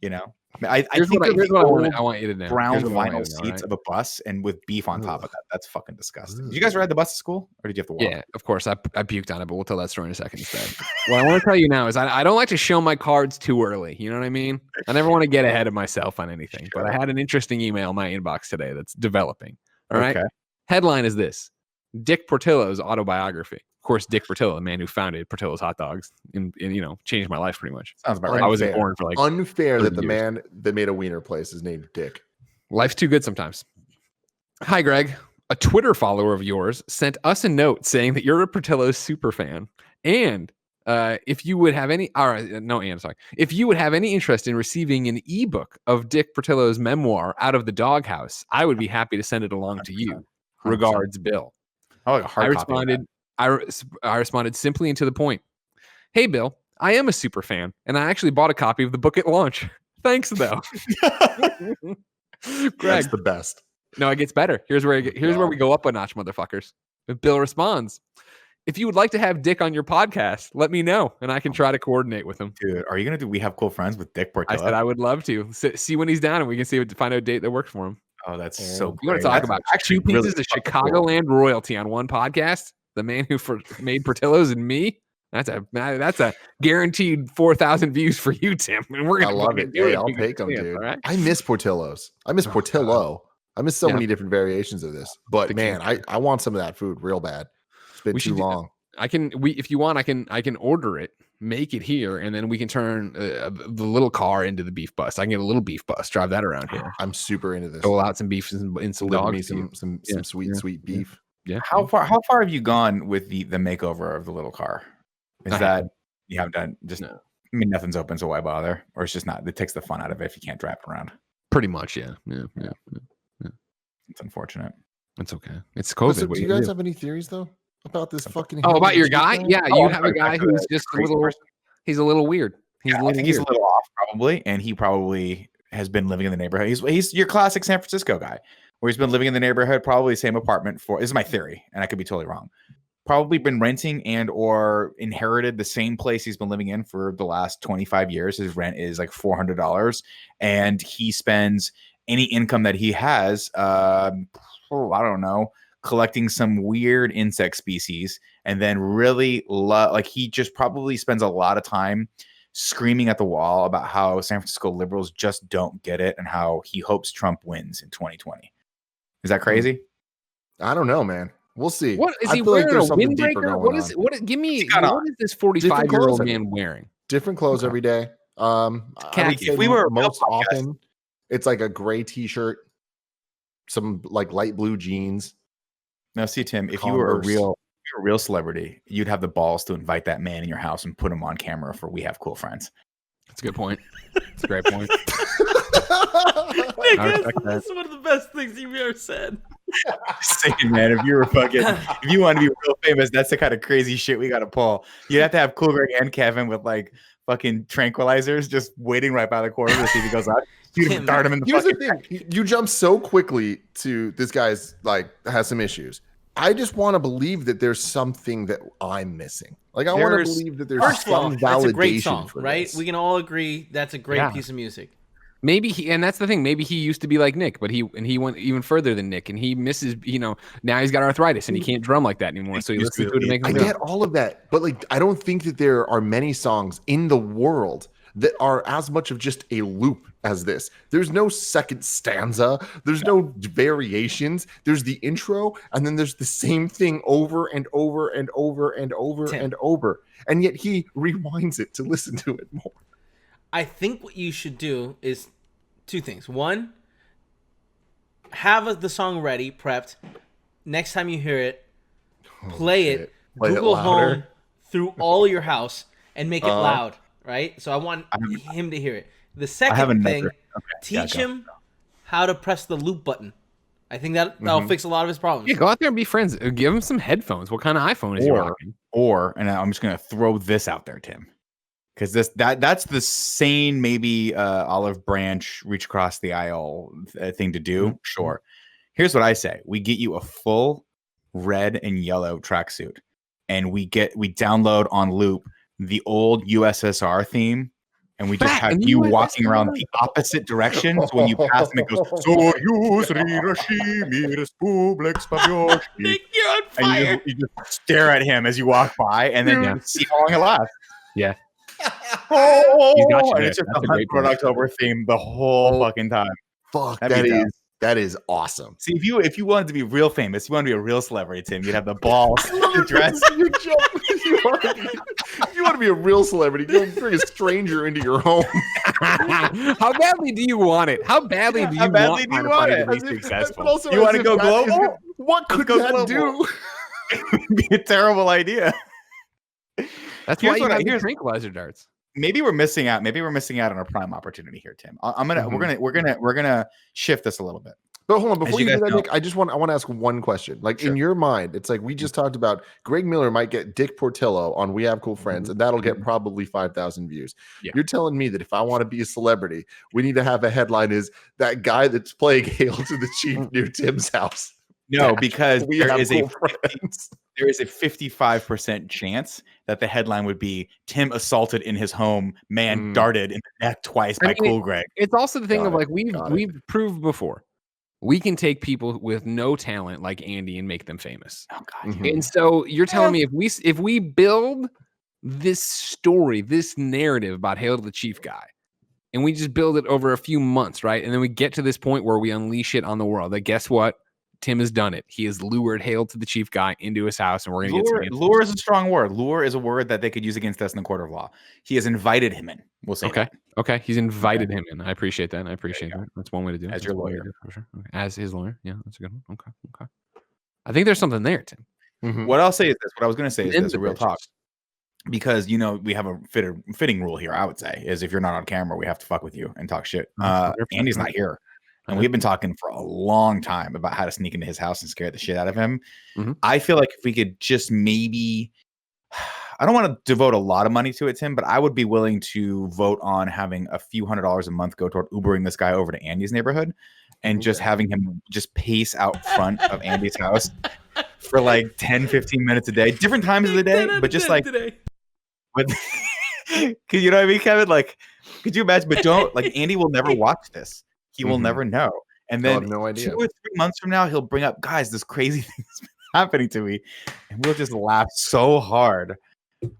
[SPEAKER 2] You know, I think
[SPEAKER 1] here's what I want you to know.
[SPEAKER 2] Brown
[SPEAKER 1] Here's what I want
[SPEAKER 2] vinyl
[SPEAKER 1] you to know,
[SPEAKER 2] seats
[SPEAKER 1] right?
[SPEAKER 2] of a bus and with beef on top of that. That's fucking disgusting. Did you guys ride the bus to school, or did you have to walk?
[SPEAKER 1] Yeah, of course. I puked on it, but we'll tell that story in a second instead. What I want to tell you now is I don't like to show my cards too early. You know what I mean? I never want to get ahead of myself on anything. But I had an interesting email in my inbox today that's developing. All right.
[SPEAKER 2] Okay.
[SPEAKER 1] Headline is this: Dick Portillo's autobiography. Of course, Dick Portillo, the man who founded Portillo's Hot Dogs, and changed my life pretty much.
[SPEAKER 2] Sounds about right.
[SPEAKER 1] I wasn't born for like
[SPEAKER 4] unfair that the
[SPEAKER 1] 30
[SPEAKER 4] man that made a wiener place is named Dick.
[SPEAKER 1] Life's too good sometimes. Hi, Greg. A Twitter follower of yours sent us a note saying that you're a Portillo's super fan, and if you would have any, if you would have any interest in receiving an ebook of Dick Portillo's memoir, Out of the Doghouse, I would be happy to send it along to you.
[SPEAKER 2] 100%.
[SPEAKER 1] Regards, Bill.
[SPEAKER 2] Oh, like a hard copy of that.
[SPEAKER 1] I responded simply and to the point. Hey, Bill, I am a super fan, and I actually bought a copy of the book at launch. Thanks, though. Greg,
[SPEAKER 4] That's the best.
[SPEAKER 1] no, it gets better. Here's where we go up a notch, motherfuckers. Bill responds, if you would like to have Dick on your podcast, let me know, and I can try to coordinate with him.
[SPEAKER 2] Dude, are you gonna do We Have Cool Friends with Dick Portillo?
[SPEAKER 1] I said I would love to see when he's down, and we can find out a date that works for him.
[SPEAKER 2] Oh, that's so.
[SPEAKER 1] You want to talk about two pieces of Chicagoland royalty on one podcast? The man who made Portillo's and me. That's a guaranteed 4,000 views for you, Tim. And we're gonna
[SPEAKER 4] love it. Hey, I'll take them, dude.
[SPEAKER 1] Right?
[SPEAKER 4] I miss Portillo's. I miss Portillo. I miss so many different variations of this. But man, I want some of that food real bad. It's been too long.
[SPEAKER 1] If you want, I can order it, make it here, and then we can turn the little car into the beef bus. I can get a little beef bus, drive that around here.
[SPEAKER 4] I'm super into this.
[SPEAKER 1] Dole out some beef and some dogs.
[SPEAKER 4] Some sweet beef.
[SPEAKER 2] Yeah. How far have you gone with the makeover of the little car? Is that you haven't done just? No. I mean, nothing's open, so why bother? Or it's just not. It takes the fun out of it if you can't drive it around.
[SPEAKER 1] Pretty much, yeah.
[SPEAKER 2] It's unfortunate.
[SPEAKER 1] It's okay. It's COVID.
[SPEAKER 4] So, do you guys have any theories though about this fucking?
[SPEAKER 1] Oh, about your guy? Yeah, you have a guy who's just a little. He's a little weird. He's a
[SPEAKER 2] little off, probably, and he probably has been living in the neighborhood. He's your classic San Francisco guy, where he's been living in the neighborhood, probably same apartment for. This is my theory, and I could be totally wrong. Probably been renting and or inherited the same place he's been living in for the last 25 years. His rent is like $400, and he spends any income that he has, I don't know, collecting some weird insect species, and then really he just probably spends a lot of time screaming at the wall about how San Francisco liberals just don't get it and how he hopes Trump wins in 2020. Is that crazy?
[SPEAKER 4] I don't know, man. We'll see.
[SPEAKER 1] What is he wearing? A windbreaker? What is this 45-year-old man wearing?
[SPEAKER 4] Different clothes every day.
[SPEAKER 2] If we were
[SPEAKER 4] most often, it's like a gray t-shirt, some like light blue jeans.
[SPEAKER 2] Now, see, Tim, if you were a real celebrity, you'd have the balls to invite that man in your house and put him on camera for We Have Cool Friends.
[SPEAKER 1] That's a good point. That's a great point.
[SPEAKER 3] Nick, that's one of the best things you've ever said.
[SPEAKER 2] Saying, man, if you want to be real famous, that's the kind of crazy shit we got to pull. You'd have to have Cool Greg and Kevin with like fucking tranquilizers just waiting right by the corner to see if he goes out. You dart him in the fucking
[SPEAKER 4] thing. You jump so quickly to this guy's like has some issues. I just want to believe that there's something that I'm missing. Like I want to believe that there's some validation. That's a great song,
[SPEAKER 3] right? We can all agree that's a great piece of music.
[SPEAKER 1] Maybe and that's the thing. Maybe he used to be like Nick, but he went even further than Nick, and he misses. Now he's got arthritis and he can't drum like that anymore. So he listens to it to make him.
[SPEAKER 4] I get all of that, but like I don't think that there are many songs in the world that are as much of just a loop as this. There's no second stanza. There's no variations. There's the intro, and then there's the same thing over and over and over and over and over. And yet he rewinds it to listen to it more.
[SPEAKER 3] I think what you should do is two things. One, have the song ready, prepped. Next time you hear it, play it, Google Home through all your house and make it loud, right? So I want him to hear it. The second thing, teach him how to press the loop button. I think that'll fix a lot of his problems.
[SPEAKER 1] Yeah, go out there and be friends. Give him some headphones. What kind of iPhone is he rocking?
[SPEAKER 2] And I'm just going to throw this out there, Tim. Because that's the sane, maybe olive branch, reach across the aisle thing to do. Mm-hmm. Sure. Here's what I say: we get you a full red and yellow tracksuit, and we download on loop the old USSR theme, and we just have you walking around the opposite direction. So when you pass them, it goes
[SPEAKER 3] Nick, you're on fire.
[SPEAKER 2] And you just stare at him as you walk by, and then you see how long it lasts.
[SPEAKER 1] Yeah.
[SPEAKER 2] And it's just a Hunt for October theme the whole fucking time.
[SPEAKER 4] Fuck, that is awesome.
[SPEAKER 2] See, if you wanted to be real famous, you want to be a real celebrity, Tim, you'd have the balls to dress.
[SPEAKER 4] If you want to be a real celebrity, go bring a stranger into your home.
[SPEAKER 1] How badly do you want it? How badly do you want it
[SPEAKER 2] to be successful? You want to go global?
[SPEAKER 4] What could that do?
[SPEAKER 2] It'd be a terrible idea.
[SPEAKER 1] That's why you have tranquilizer darts.
[SPEAKER 2] Maybe we're missing out. Maybe we're missing out on a prime opportunity here, Tim. We're gonna shift this a little bit.
[SPEAKER 4] But hold on, before you do that, Nick, I want to ask one question. Like in your mind, it's like we just talked about Greg Miller might get Dick Portillo on We Have Cool Friends, and that'll get probably 5,000 views. Yeah. You're telling me that if I want to be a celebrity, we need to have a headline is that guy that's playing Hail to the Chief near Tim's house.
[SPEAKER 2] No, because
[SPEAKER 4] We
[SPEAKER 2] there
[SPEAKER 4] have
[SPEAKER 2] is
[SPEAKER 4] cool
[SPEAKER 2] a
[SPEAKER 4] friends.
[SPEAKER 2] there is a 55% chance that the headline would be Tim assaulted in his home, man darted in the neck twice by Cool Greg.
[SPEAKER 1] It's also the thing
[SPEAKER 4] Got
[SPEAKER 1] of
[SPEAKER 4] it,
[SPEAKER 1] like
[SPEAKER 4] got it.
[SPEAKER 1] we've proved before. We can take people with no talent like Andy and make them famous.
[SPEAKER 2] Oh God.
[SPEAKER 4] Mhm.
[SPEAKER 1] And so you're telling me if we build this story, this narrative about Hail to the Chief guy, and we just build it over a few months, right? And then we get to this point where we unleash it on the world. Like, guess what? Tim has done it. He has lured Hail to the Chief guy into his house, and we're going to get some answers.
[SPEAKER 2] Lure is a strong word. Lure is a word that they could use against us in the court of law. He has invited him in. We'll say that.
[SPEAKER 1] Okay. He's invited him in. I appreciate that. That's one way to do it.
[SPEAKER 2] As your lawyer.
[SPEAKER 1] For sure. Okay. As his lawyer. Yeah, that's a good one. Okay. I think there's something there, Tim.
[SPEAKER 4] Mhm.
[SPEAKER 2] What I'll say is this. What I was going to say is this, a real
[SPEAKER 1] bitches.
[SPEAKER 2] talk. Because, we have a fitting rule here, I would say, is if you're not on camera, we have to fuck with you and talk shit. Andy's not here. And we've been talking for a long time about how to sneak into his house and scare the shit out of him.
[SPEAKER 1] Mhm.
[SPEAKER 2] I feel like if we could just maybe, I don't want to devote a lot of money to it, Tim, but I would be willing to vote on having a few $100s a month go toward Ubering this guy over to Andy's neighborhood and just having him just pace out front of Andy's house for like 10, 15 minutes a day, different times of the day, but just like, but you know what I mean, Kevin? Like, could you imagine? But don't, like, Andy will never watch this. He will never know. And
[SPEAKER 4] He'll
[SPEAKER 2] then
[SPEAKER 4] have no idea.
[SPEAKER 2] 2 or 3 months from now, he'll bring up, guys, this crazy thing's been happening to me. And we'll just laugh so hard.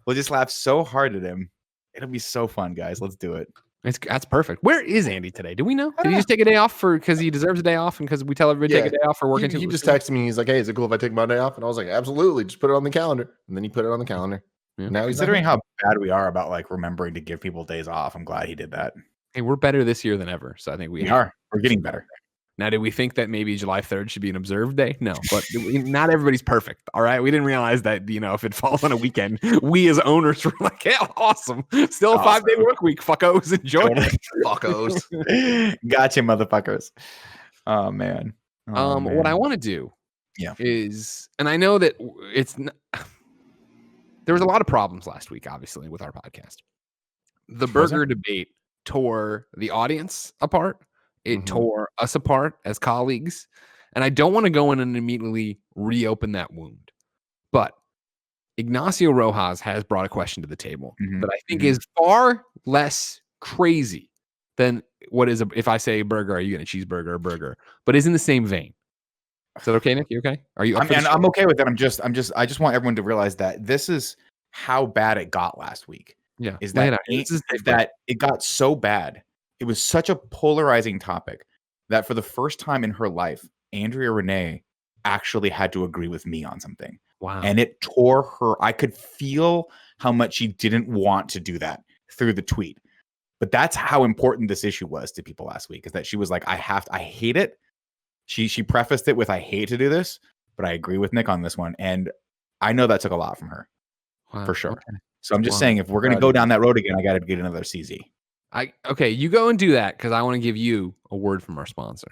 [SPEAKER 2] We'll just laugh so hard at him. It'll be so fun, guys. Let's do it.
[SPEAKER 1] That's perfect. Where is Andy today? Do we know? Did he just take a day off because he deserves a day off and because we tell everybody to take a day off for working?
[SPEAKER 4] He just texted me. He's like, "Hey, is it cool if I take my day off?" And I was like, "Absolutely. Just put it on the calendar." And then he put it on the calendar.
[SPEAKER 1] Yeah.
[SPEAKER 4] Now he's
[SPEAKER 2] Considering how bad we are about like remembering to give people days off, I'm glad he did that.
[SPEAKER 1] Hey, we're better this year than ever. So I think
[SPEAKER 2] We are. We're getting better.
[SPEAKER 1] Now, did we think that maybe July 3rd should be an observed day? No, but not everybody's perfect. All right. We didn't realize that, if it falls on a weekend, we as owners were like, yeah, awesome. Still a 5-day work week. Fuckos. Enjoy it.
[SPEAKER 4] fuckos.
[SPEAKER 2] Gotcha, motherfuckers. Oh, man.
[SPEAKER 1] What I want to do is, and I know that there was a lot of problems last week, obviously, with our podcast. The burger debate tore the audience apart. It tore us apart as colleagues. And I don't want to go in and immediately reopen that wound. But Ignacio Rojas has brought a question to the table that I think is far less crazy than what is if I say burger, are you getting a cheeseburger or burger? But is in the same vein. Is that okay, Nick? You okay? Are you?
[SPEAKER 2] I'm okay with it. I just want everyone to realize that this is how bad it got last week.
[SPEAKER 1] Yeah.
[SPEAKER 2] Is that it got so bad. It was such a polarizing topic that for the first time in her life, Andrea Renee actually had to agree with me on something.
[SPEAKER 1] Wow.
[SPEAKER 2] And it tore her. I could feel how much she didn't want to do that through the tweet. But that's how important this issue was to people last week, is that she was like, I hate it. She prefaced it with, I hate to do this, but I agree with Nick on this one. And I know that took a lot from her for sure. Okay. So I'm just saying, if we're going to go down that road again, I got to get another CZ.
[SPEAKER 1] Okay, you go and do that because I want to give you a word from our sponsor.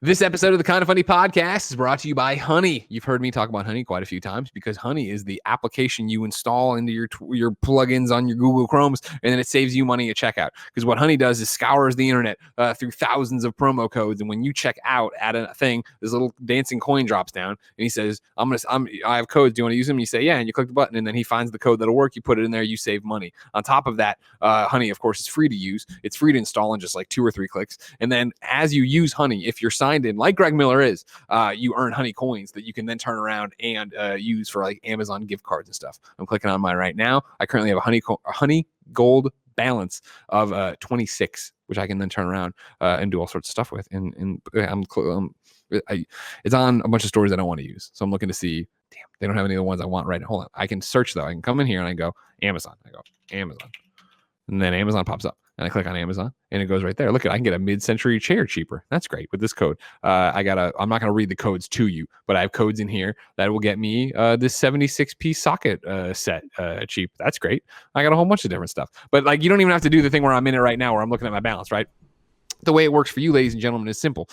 [SPEAKER 1] This episode of the Kind of Funny podcast is brought to you by Honey. You've heard me talk about Honey quite a few times because Honey is the application you install into your plugins on your Google Chromes, and then it saves you money at checkout. Because what Honey does is scours the internet through thousands of promo codes, and when you check out at a thing, this little dancing coin drops down, and he says, "I have codes. Do you want to use them?" And you say, "Yeah," and you click the button, and then he finds the code that'll work. You put it in there, you save money. On top of that, Honey, of course, is free to use. It's free to install in just like 2 or 3 clicks. And then as you use Honey, if you're signed in, like Greg Miller is, you earn Honey coins that you can then turn around and use for like Amazon gift cards and stuff. I'm clicking on mine right now. I currently have a Honey Gold balance of 26, which I can then turn around and do all sorts of stuff with. And it's on a bunch of stores I don't want to use. So I'm looking to see, damn, they don't have any of the ones I want right now. Hold on. I can search though. I can come in here and I go Amazon. I go Amazon. And then Amazon pops up. And I click on Amazon and it goes right there. Look, I can get a mid-century chair cheaper. That's great with this code. I'm not going to read the codes to you, but I have codes in here that will get me this 76-piece socket set cheap. That's great. I got a whole bunch of different stuff. But like, you don't even have to do the thing where I'm in it right now, where I'm looking at my balance, right? The way it works for you, ladies and gentlemen, is simple.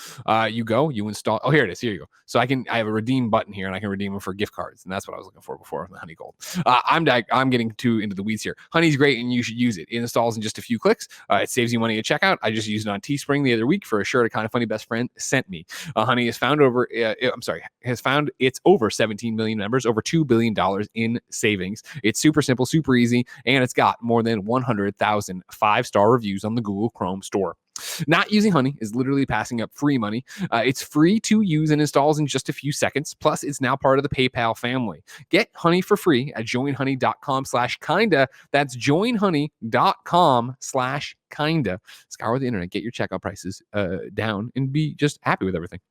[SPEAKER 1] You go, you install. Oh, here it is. Here you go. So I have a redeem button here, and I can redeem them for gift cards, and that's what I was looking for before the Honey Gold. I'm getting too into the weeds here. Honey's great, and you should use it. It installs in just a few clicks. It saves you money at checkout. I just used it on Teespring the other week for a shirt a Kind of Funny best friend sent me. Honey has found its over 17 million members, over $2 billion in savings. It's super simple, super easy, and it's got more than 100,000 5-star reviews on the Google Chrome store. Not using Honey is literally passing up free money. It's free to use and installs in just a few seconds. Plus, it's now part of the PayPal family. Get Honey for free at joinhoney.com/kinda. That's joinhoney.com/kinda. Scour the internet, get your checkout prices down, and be just happy with everything.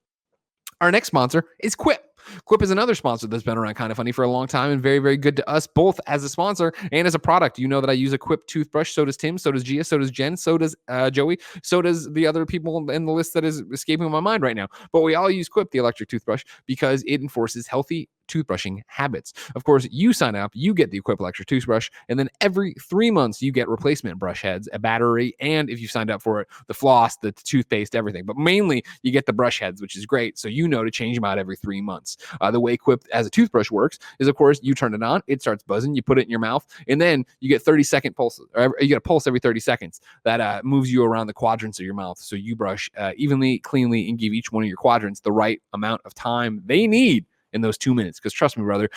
[SPEAKER 1] Our next sponsor is Quip. Quip is another sponsor that's been around Kind of Funny for a long time and very, very good to us both as a sponsor and as a product. You know that I use a Quip toothbrush. So does Tim. So does Gia. So does Jen. So does Joey. So does the other people in the list that is escaping my mind right now. But we all use Quip, the electric toothbrush, because it enforces healthy toothbrushing habits. Of course, you sign up, you get the Quip electric toothbrush, and then every 3 months you get replacement brush heads, a battery, and if you signed up for it, the floss, the toothpaste, everything. But mainly you get the brush heads, which is great. So you know to change them out every 3 months. The way Quip as a toothbrush works is, of course, you turn it on, it starts buzzing, you put it in your mouth, and then you get 30-second pulses, or you get a pulse every 30 seconds that moves you around the quadrants of your mouth. So you brush evenly, cleanly, and give each one of your quadrants the right amount of time they need in those 2 minutes. Because trust me, brother,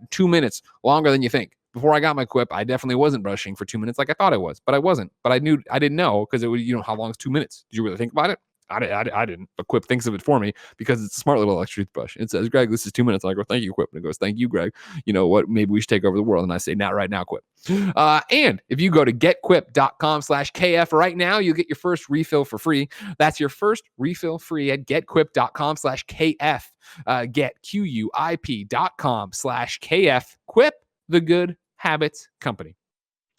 [SPEAKER 1] 2 minutes, longer than you think. Before I got my Quip, I definitely wasn't brushing for 2 minutes like I thought I was, but I wasn't. But I didn't know, because it was, how long is 2 minutes? Did you really think about it? I didn't, but Quip thinks of it for me because it's a smart little electric toothbrush. It says, Greg, this is 2 minutes. I go, thank you, Quip. And it goes, thank you, Greg. You know what? Maybe we should take over the world. And I say, not right now, Quip. And if you go to getquip.com/KF right now, you'll get your first refill for free. That's your first refill free at getquip.com/KF. Get QUIP.com/KF. Quip, the good habits company.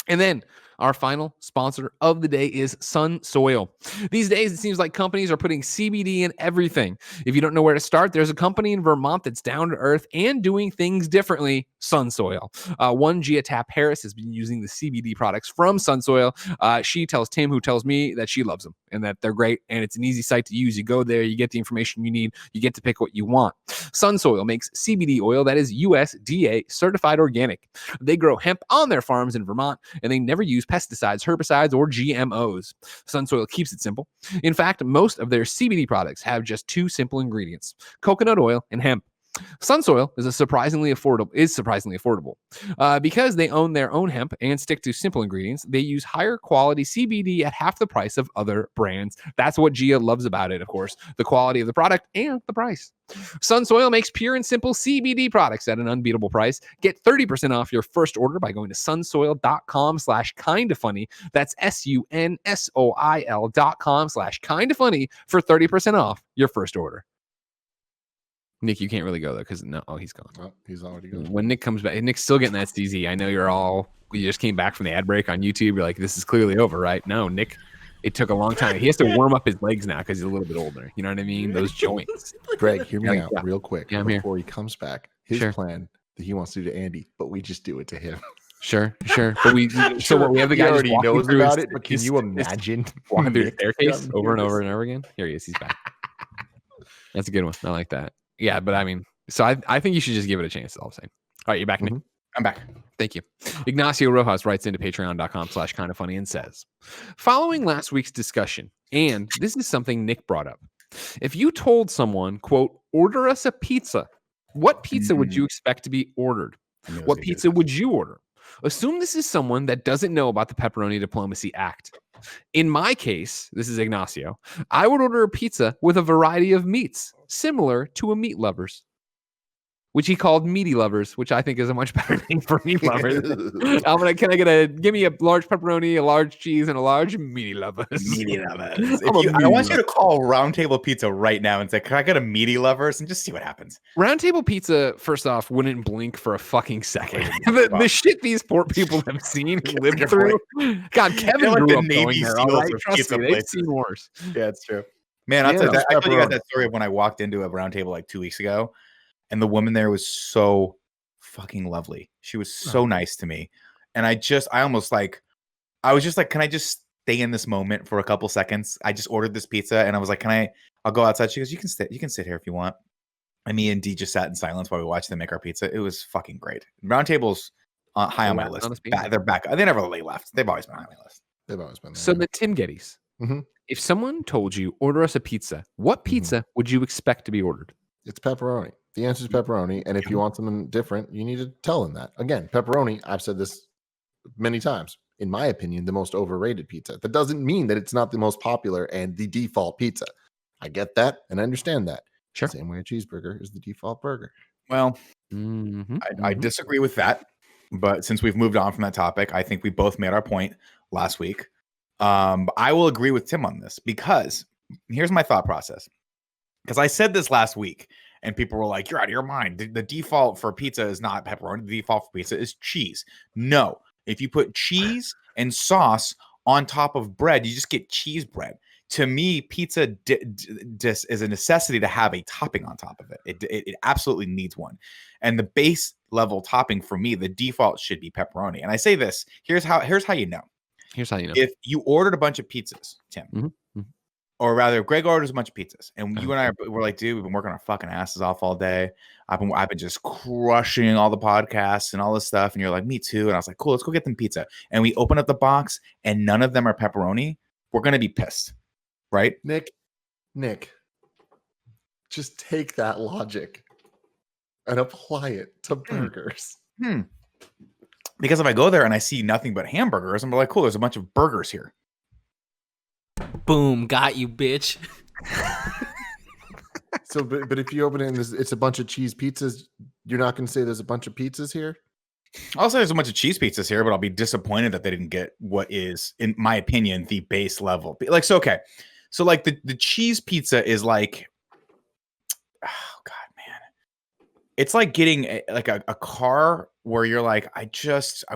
[SPEAKER 1] And then our final sponsor of the day is Sun Soil. These days, it seems like companies are putting CBD in everything. If you don't know where to start, there's a company in Vermont that's down to earth and doing things differently, Sun Soil. One Gia Tapp Harris has been using the CBD products from Sun Soil. She tells Tim, who tells me that she loves them and that they're great, and it's an easy site to use. You go there, you get the information you need, you get to pick what you want. Sun Soil makes CBD oil that is USDA certified organic. They grow hemp on their farms in Vermont, and they never use pesticides, herbicides, or GMOs. Sun Soil keeps it simple. In fact, most of their CBD products have just 2 simple ingredients: coconut oil and hemp. Sun Soil is surprisingly affordable. Because they own their own hemp and stick to simple ingredients. They use higher quality CBD at half the price of other brands. That's what Gia loves about it, of course, the quality of the product and the price. Sun Soil makes pure and simple CBD products at an unbeatable price. Get 30% off your first order by going to sunsoil.com/kindafunny. That's sunsoil.com/kindafunny for 30% off your first order. Nick, you can't really go though, because he's gone.
[SPEAKER 4] Oh, he's already gone.
[SPEAKER 1] When Nick comes back, Nick's still getting that CZ. I know you just came back from the ad break on YouTube. You're like, this is clearly over, right? No, Nick, it took a long time. He has to warm up his legs now because he's a little bit older. You know what I mean? Those joints.
[SPEAKER 4] Greg, hear me out real quick.
[SPEAKER 1] Yeah,
[SPEAKER 4] before he comes back. His plan that he wants to do to Andy, but we just do it to him.
[SPEAKER 1] Sure. But we have the guy
[SPEAKER 4] already knows about it. But can you imagine
[SPEAKER 1] walking through the staircase over and over and over again? Here he is. He's back. That's a good one. I like that. Yeah, but I mean, so I think you should just give it a chance. All I'm saying. All right, you're back, Nick.
[SPEAKER 2] I'm back.
[SPEAKER 1] Thank you. Ignacio Rojas writes into patreon.com/kindafunny and says, following last week's discussion, and this is something Nick brought up. If you told someone, quote, order us a pizza, what pizza would you expect to be ordered? What pizza would you order? Assume this is someone that doesn't know about the Pepperoni Diplomacy Act. In my case, this is Ignacio, I would order a pizza with a variety of meats, similar to a Meat Lovers, which he called Meaty Lovers, which I think is a much better name for Meat Lovers. Give me a large pepperoni, a large cheese, and a large Meaty Lovers.
[SPEAKER 2] Meaty Lovers. I want you to call Round Table Pizza right now and say, can I get a Meaty Lovers? And just see what happens.
[SPEAKER 1] Round Table Pizza, first off, wouldn't blink for a fucking second. the shit these poor people have seen and lived through. God, Kevin
[SPEAKER 2] like
[SPEAKER 1] grew
[SPEAKER 2] the
[SPEAKER 1] up
[SPEAKER 2] Navy
[SPEAKER 1] going there.
[SPEAKER 2] SEALs
[SPEAKER 1] All right?
[SPEAKER 2] of
[SPEAKER 1] Trust
[SPEAKER 2] pizza
[SPEAKER 1] me, they've seen worse.
[SPEAKER 2] Yeah, it's true. Man, I told you guys that story of when I walked into a Round Table like 2 weeks ago. And the woman there was so fucking lovely. She was so nice to me. And I was just like, can I just stay in this moment for a couple seconds? I just ordered this pizza and I was like, I'll go outside. She goes, you can sit here if you want. And me and D just sat in silence while we watched them make our pizza. It was fucking great. Round Table's high on my list. They're back. They never really left. They've always been on my list.
[SPEAKER 4] They've always been there.
[SPEAKER 1] So the Tim Gettys. If someone told you, order us a pizza, what pizza would you expect to be ordered?
[SPEAKER 4] It's pepperoni. The answer is pepperoni. And if you want something different, you need to tell them that. Again, pepperoni, I've said this many times, in my opinion, the most overrated pizza. That doesn't mean that it's not the most popular and the default pizza. I get that and I understand that.
[SPEAKER 1] Sure.
[SPEAKER 4] Same way a cheeseburger is the default burger.
[SPEAKER 2] Well, I disagree with that. But since we've moved on from that topic, I think we both made our point last week. I will agree with Tim on this because here's my thought process. Because I said this last week and people were like, you're out of your mind. The default for pizza is not pepperoni. The default for pizza is cheese. No. If you put cheese and sauce on top of bread, you just get cheese bread. To me, pizza is a necessity to have a topping on top of it. It absolutely needs one. And the base level topping for me, the default should be pepperoni. And I say this, here's how you know.
[SPEAKER 1] Here's how you know.
[SPEAKER 2] If you ordered a bunch of pizzas, Tim, or rather, Greg orders a bunch of pizzas, and you and I were like, dude, we've been working our fucking asses off all day. I've been just crushing all the podcasts and all this stuff. And you're like, me too. And I was like, cool, let's go get them pizza. And we open up the box, and none of them are pepperoni. We're gonna be pissed, right?
[SPEAKER 4] Nick, just take that logic and apply it to burgers.
[SPEAKER 2] Because if I go there and I see nothing but hamburgers, I'm like, cool, there's a bunch of burgers here.
[SPEAKER 3] Boom, got you, bitch.
[SPEAKER 4] So, but if you open it and it's a bunch of cheese pizzas, you're not going to say there's a bunch of pizzas here?
[SPEAKER 2] I'll say there's a bunch of cheese pizzas here, but I'll be disappointed that they didn't get what is, in my opinion, the base level. Like, so, okay. So, like, the cheese pizza is like, oh, God, man. It's like getting a car where you're like, I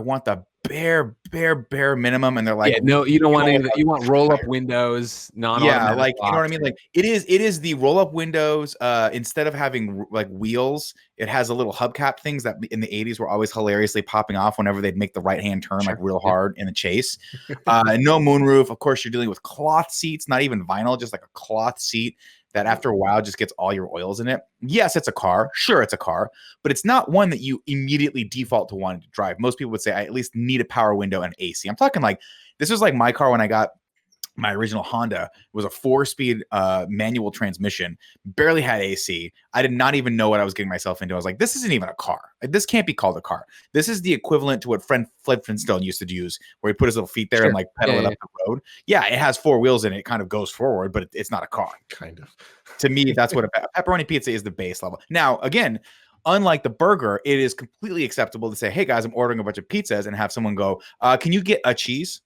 [SPEAKER 2] want the bare minimum, and they're like,
[SPEAKER 1] yeah, no, you don't want any of that. You want roll up windows,
[SPEAKER 2] yeah, like, you know what I mean? Like, it is the roll up windows. Instead of having like wheels, it has a little hubcap things that in the 80s were always hilariously popping off whenever they'd make the right hand turn like real hard in the chase. No moonroof. Of course, you're dealing with cloth seats, not even vinyl, just like a cloth seat that after a while just gets all your oils in it. Yes, it's a car. Sure, it's a car, but it's not one that you immediately default to wanting to drive. Most people would say, I at least need a power window and AC. I'm talking like, this was like my car when I got my original Honda. It was a 4-speed manual transmission, barely had AC. I did not even know what I was getting myself into. I was like, this isn't even a car. This can't be called a car. This is the equivalent to what Fred Flintstone used to use, where he put his little feet there and like pedal it up the road. Yeah, it has 4 wheels in it. It kind of goes forward, but it's not a car.
[SPEAKER 4] Kind of.
[SPEAKER 2] To me, that's what a pepperoni pizza is, the base level. Now, again, unlike the burger, it is completely acceptable to say, hey guys, I'm ordering a bunch of pizzas, and have someone go, can you get a cheese?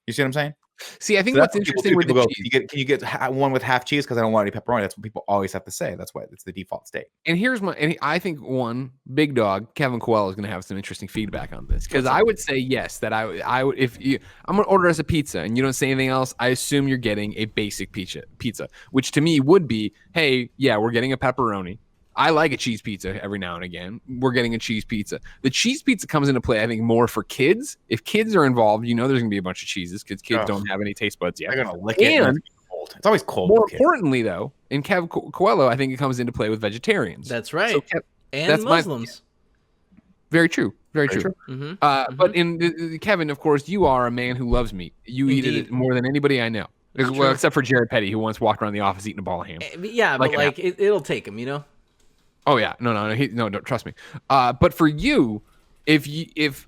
[SPEAKER 2] You see what I'm saying?
[SPEAKER 1] See, I think what's interesting with the cheese,
[SPEAKER 2] can you get one with half cheese because I don't want any pepperoni? That's what people always have to say. That's why it's the default state.
[SPEAKER 1] And I think one big dog, Kevin Coelho, is going to have some interesting feedback on this, because I would say yes, that I would, if I'm going to order us a pizza and you don't say anything else, I assume you're getting a basic pizza, which to me would be, hey, yeah, we're getting a pepperoni. I like a cheese pizza every now and again. We're getting a cheese pizza. The cheese pizza comes into play, I think, more for kids. If kids are involved, there's going to be a bunch of cheeses because kids don't have any taste buds yet.
[SPEAKER 2] They're going to lick it. And it's always cold.
[SPEAKER 1] More importantly, though, in Kevin Coelho, I think it comes into play with vegetarians.
[SPEAKER 3] That's right. So and
[SPEAKER 1] that's
[SPEAKER 3] Muslims.
[SPEAKER 1] Very true. Very true. But in Kevin, of course, you are a man who loves meat. You eat it more than anybody I know. Well, except for Jared Petty, who once walked around the office eating a ball of ham.
[SPEAKER 3] Yeah, but like it'll take him,
[SPEAKER 1] Oh yeah, no, don't trust me. But for you, if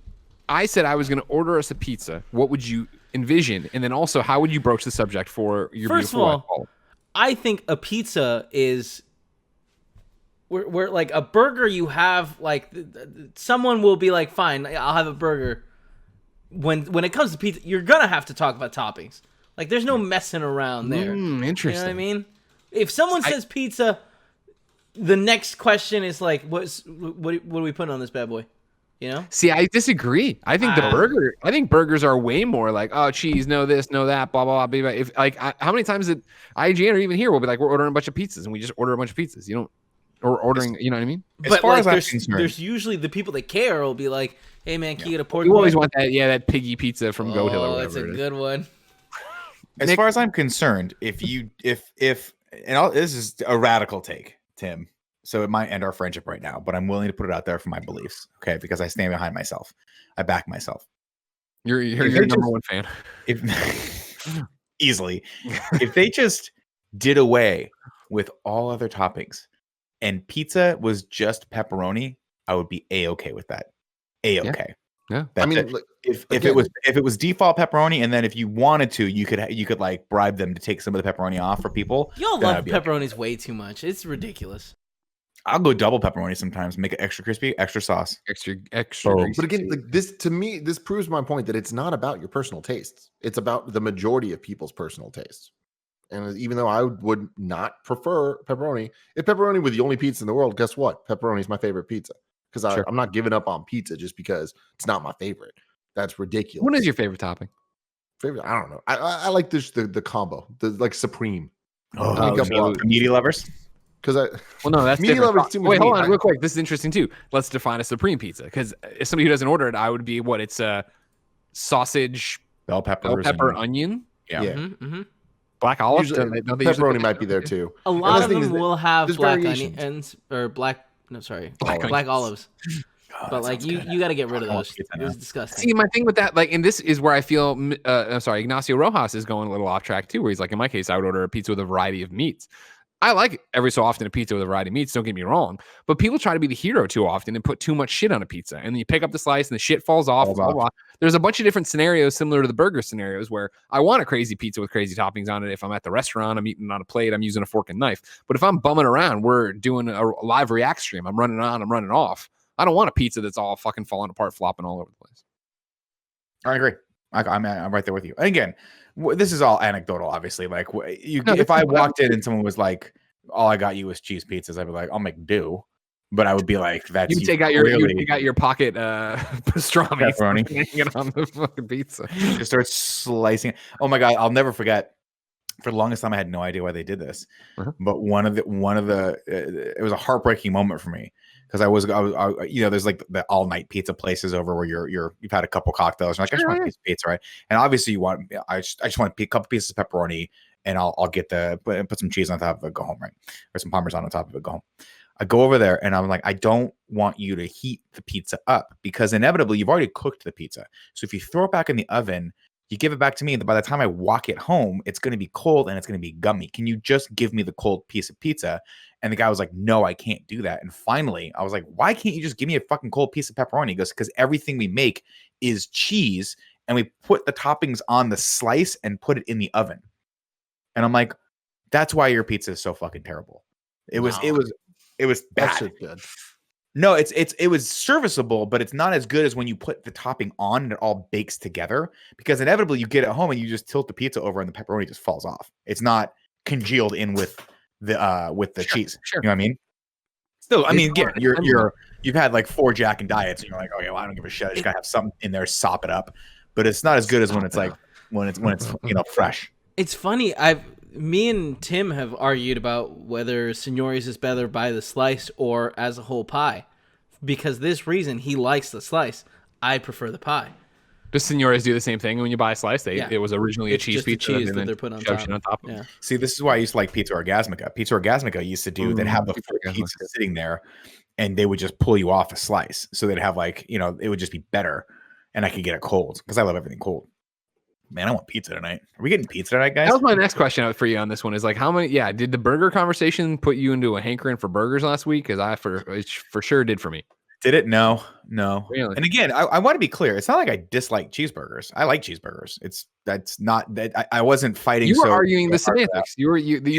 [SPEAKER 1] I said I was going to order us a pizza, what would you envision? And then also, how would you broach the subject for your beautiful wife?
[SPEAKER 3] First of all, I think a pizza is where like a burger. You have like someone will be like, fine, I'll have a burger. When it comes to pizza, you're gonna have to talk about toppings. Like, there's no messing around there.
[SPEAKER 1] Interesting.
[SPEAKER 3] You know what I mean? If someone says pizza, the next question is like, what are we putting on this bad boy?
[SPEAKER 1] See, I disagree. I think I think burgers are way more like, oh, cheese, no this, no that, blah blah blah. If how many times did IGN or even here will be like, we're ordering a bunch of pizzas, and we just order a bunch of pizzas. Or ordering, you know what I mean?
[SPEAKER 3] But like, there's usually the people that care will be like, hey man, can you get a pork?
[SPEAKER 1] You always want that, that piggy pizza from Goat Hill or whatever.
[SPEAKER 3] That's a good one.
[SPEAKER 2] As far as I'm concerned, if this is a radical take, Tim, so it might end our friendship right now, but I'm willing to put it out there for my beliefs, okay? Because I stand behind myself. I back myself.
[SPEAKER 1] You're your number one fan.
[SPEAKER 2] If easily, if they just did away with all other toppings and pizza was just pepperoni, I would be a-okay with that. A-okay.
[SPEAKER 1] Yeah.
[SPEAKER 2] That's
[SPEAKER 4] I mean,
[SPEAKER 2] it.
[SPEAKER 4] like,
[SPEAKER 2] if
[SPEAKER 4] again,
[SPEAKER 2] it was default pepperoni, and then if you wanted to, you could like bribe them to take some of the pepperoni off for people.
[SPEAKER 3] Y'all
[SPEAKER 2] then
[SPEAKER 3] love
[SPEAKER 2] I'd be okay.
[SPEAKER 3] pepperonis way too much. It's ridiculous.
[SPEAKER 2] I'll go double pepperoni sometimes, make it extra crispy, extra sauce.
[SPEAKER 1] Extra.
[SPEAKER 4] but again, like this to me, this proves my point that it's not about your personal tastes. It's about the majority of people's personal tastes. And even though I would not prefer pepperoni, if pepperoni were the only pizza in the world, guess what? Pepperoni is my favorite pizza because I'm not giving up on pizza just because it's not my favorite. That's ridiculous.
[SPEAKER 1] What is your favorite topping?
[SPEAKER 4] Favorite? I don't know. I like the combo, the like supreme.
[SPEAKER 2] Meaty lovers.
[SPEAKER 4] Because
[SPEAKER 1] no, that's
[SPEAKER 4] meaty
[SPEAKER 1] different.
[SPEAKER 4] lovers too much
[SPEAKER 1] Wait, hold
[SPEAKER 4] meat.
[SPEAKER 1] on, real quick. This is interesting too. Let's define a supreme pizza because if somebody who doesn't order it, I would be what it's a sausage,
[SPEAKER 2] bell pepper,
[SPEAKER 1] onion,
[SPEAKER 2] yeah.
[SPEAKER 3] Mm-hmm.
[SPEAKER 1] black olive.
[SPEAKER 4] Usually, pepperoni might be there too.
[SPEAKER 3] A lot of
[SPEAKER 4] the thing
[SPEAKER 3] them
[SPEAKER 4] is
[SPEAKER 3] will have
[SPEAKER 4] there's
[SPEAKER 3] black
[SPEAKER 4] variations.
[SPEAKER 3] onions or black
[SPEAKER 1] Black
[SPEAKER 3] olives.
[SPEAKER 2] Oh,
[SPEAKER 3] But like you got to get rid of those. It's disgusting.
[SPEAKER 1] See, my thing with that, like, and this is where I feel, I'm sorry, Ignacio Rojas is going a little off track too, where he's like, in my case, I would order a pizza with a variety of meats. I like every so often a pizza with a variety of meats, don't get me wrong, but people try to be the hero too often and put too much shit on a pizza, and then you pick up the slice and the shit falls off. Blah, blah. There's a bunch of different scenarios similar to the burger scenarios where I want a crazy pizza with crazy toppings on it. If I'm at the restaurant, I'm eating on a plate, I'm using a fork and knife. But if I'm bumming around, we're doing a live react stream, I'm running on, I'm running off. I don't want a pizza that's all fucking falling apart, flopping all over the place.
[SPEAKER 2] I agree. I'm right there with you. And again, this is all anecdotal, obviously. Like, if I walked in and someone was like, "All I got you was cheese pizzas," I'd be like, "I'll make do," but I would be like, "That's
[SPEAKER 1] you take out your pocket pastrami,
[SPEAKER 2] pepperoni,
[SPEAKER 1] hang it on the fucking pizza,
[SPEAKER 2] just start slicing. Oh my god, I'll never forget. For the longest time, I had no idea why they did this, but one of the it was a heartbreaking moment for me. Because I was, there's like the all night pizza places over where you've had a couple cocktails. You're like, I just want a piece of pizza, right? And obviously I just want a couple pieces of pepperoni, and I'll get put some cheese on top of it, go home, right? Or some Parmesan on top of it, go home. I go over there and I'm like, I don't want you to heat the pizza up because inevitably you've already cooked the pizza. So if you throw it back in the oven, you give it back to me, and by the time I walk it home, it's going to be cold and it's going to be gummy. Can you just give me the cold piece of pizza? And the guy was like, no, I can't do that. And finally, I was like, why can't you just give me a fucking cold piece of pepperoni? He goes, because everything we make is cheese, and we put the toppings on the slice and put it in the oven. And I'm like, that's why your pizza is so fucking terrible. It was bad.
[SPEAKER 4] Good.
[SPEAKER 2] No, it was serviceable, but it's not as good as when you put the topping on and it all bakes together, because inevitably you get it home and you just tilt the pizza over and the pepperoni just falls off. It's not congealed in with the cheese.
[SPEAKER 1] Sure.
[SPEAKER 2] You know what I mean? Still, I mean, again, you've had like 4 Jack and Diets and you're like, okay, well, I don't give a shit. I just gotta have something in there, sop it up. But it's not as good as when it's like when it's fresh.
[SPEAKER 3] It's funny. Me and Tim have argued about whether Señores is better by the slice or as a whole pie. Because this reason, he likes the slice. I prefer the pie.
[SPEAKER 1] Does Señores do the same thing when you buy a slice? It was originally a cheese pizza
[SPEAKER 3] cheese
[SPEAKER 1] and
[SPEAKER 3] that
[SPEAKER 1] then
[SPEAKER 3] they're putting
[SPEAKER 1] on top of it.
[SPEAKER 3] Yeah.
[SPEAKER 2] See, this is why I used to like Pizza Orgasmica. Pizza Orgasmica used to do, they'd have the full pizza sitting there and they would just pull you off a slice. So they'd have like, it would just be better and I could get it cold because I love everything cold. Man, I want pizza tonight. Are we getting pizza tonight, guys?
[SPEAKER 1] That was my next question for you on this one is like, how many, did the burger conversation put you into a hankering for burgers last week? Because it for sure did for me.
[SPEAKER 2] Did it? No.
[SPEAKER 1] Really?
[SPEAKER 2] And again, I want to be clear. It's not like I dislike cheeseburgers. I like cheeseburgers. That's not that I wasn't fighting.
[SPEAKER 1] You were arguing the semantics. You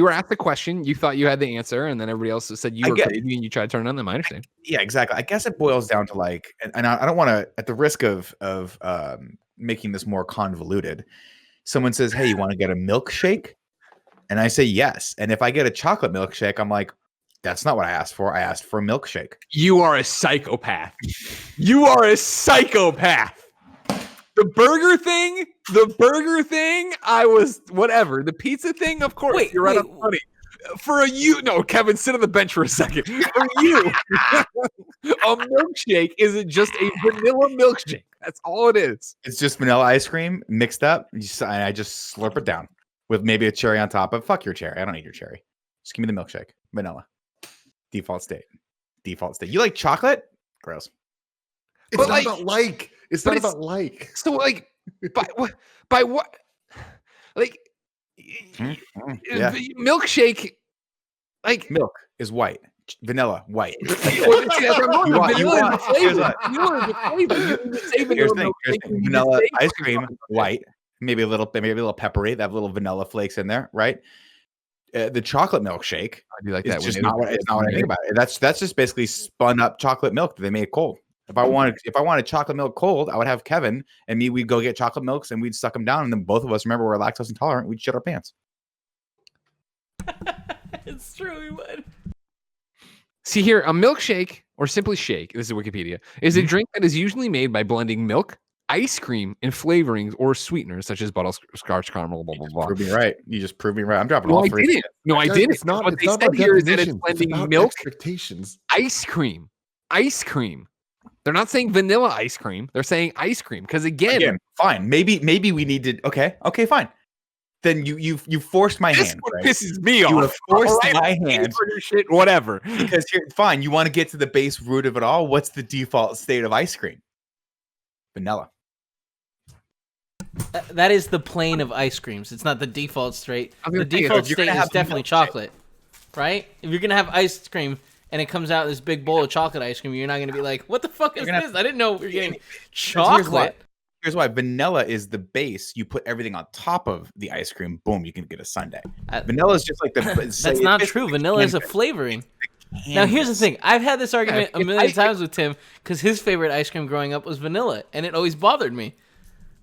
[SPEAKER 1] were asked the question. You thought you had the answer, and then everybody else said you were crazy, and you tried to turn it on them. I understand.
[SPEAKER 2] Yeah, exactly. I guess it boils down to like, and I don't want to, at the risk of making this more convoluted. Someone says, "Hey, you want to get a milkshake?" And I say yes. And if I get a chocolate milkshake, I'm like, that's not what I asked for. I asked for a milkshake.
[SPEAKER 1] You are a psychopath. You are a psychopath. The burger thing, I was whatever. The pizza thing, of course. You're right. I'm funny. No, Kevin, sit on the bench for a second. For you, a milkshake isn't just a vanilla milkshake. That's all it is.
[SPEAKER 2] It's just vanilla ice cream mixed up. I just slurp it down. with maybe a cherry on top. But fuck your cherry. I don't need your cherry. Just give me the milkshake. Vanilla. Default state. You like chocolate? Gross.
[SPEAKER 4] It's not about like. It's not about like.
[SPEAKER 1] So like, by what? Like, milkshake. Like
[SPEAKER 2] milk is white. Vanilla white. Vanilla ice cream white. Maybe a little peppery. They have little vanilla flakes in there, right? The chocolate milkshake.
[SPEAKER 1] I do like that.
[SPEAKER 2] It's not what I think about it. That's just basically spun up chocolate milk that they made cold. If I wanted chocolate milk cold, I would have Kevin and me. We'd go get chocolate milks and we'd suck them down, and then both of us, remember, we're lactose intolerant. We'd shit our pants.
[SPEAKER 3] It's true, we would.
[SPEAKER 1] See here, a milkshake, or simply shake, this is Wikipedia, is a drink that is usually made by blending milk, ice cream, and flavorings or sweeteners such as butterscotch, caramel, blah, blah, blah.
[SPEAKER 2] Prove me right. You just proved me right. I'm dropping all three.
[SPEAKER 1] I didn't.
[SPEAKER 4] It's not.
[SPEAKER 1] What
[SPEAKER 4] It's
[SPEAKER 1] they
[SPEAKER 4] not
[SPEAKER 1] said
[SPEAKER 4] about
[SPEAKER 1] here is that it's
[SPEAKER 4] definition.
[SPEAKER 1] blending
[SPEAKER 4] It's about
[SPEAKER 1] milk,
[SPEAKER 4] expectations.
[SPEAKER 1] ice cream. They're not saying vanilla ice cream. They're saying ice cream. Because again,
[SPEAKER 2] fine. Maybe we need to. Okay, fine. Then you forced my hand.
[SPEAKER 1] What
[SPEAKER 2] right?
[SPEAKER 1] pisses me off.
[SPEAKER 2] You have forced my hand.
[SPEAKER 1] Shit, whatever.
[SPEAKER 2] Because fine, you want to get to the base root of it all. What's the default state of ice cream? Vanilla.
[SPEAKER 3] That is the plane of ice creams. It's not the default state. The
[SPEAKER 1] say,
[SPEAKER 3] default
[SPEAKER 2] if you're
[SPEAKER 3] state
[SPEAKER 2] gonna
[SPEAKER 3] is
[SPEAKER 2] have
[SPEAKER 3] definitely
[SPEAKER 2] milkshake.
[SPEAKER 3] chocolate, right? If you're gonna have ice cream and it comes out this big bowl of chocolate ice cream, you're not gonna be like, "What the fuck is this? I didn't know we were getting chocolate."
[SPEAKER 2] Here's why. Vanilla is the base. You put everything on top of the ice cream. Boom, you can get a sundae. Vanilla is just like the.
[SPEAKER 3] That's not true. Vanilla is a flavoring. Now here's the thing. I've had this argument a million times with Tim because his favorite ice cream growing up was vanilla, and it always bothered me.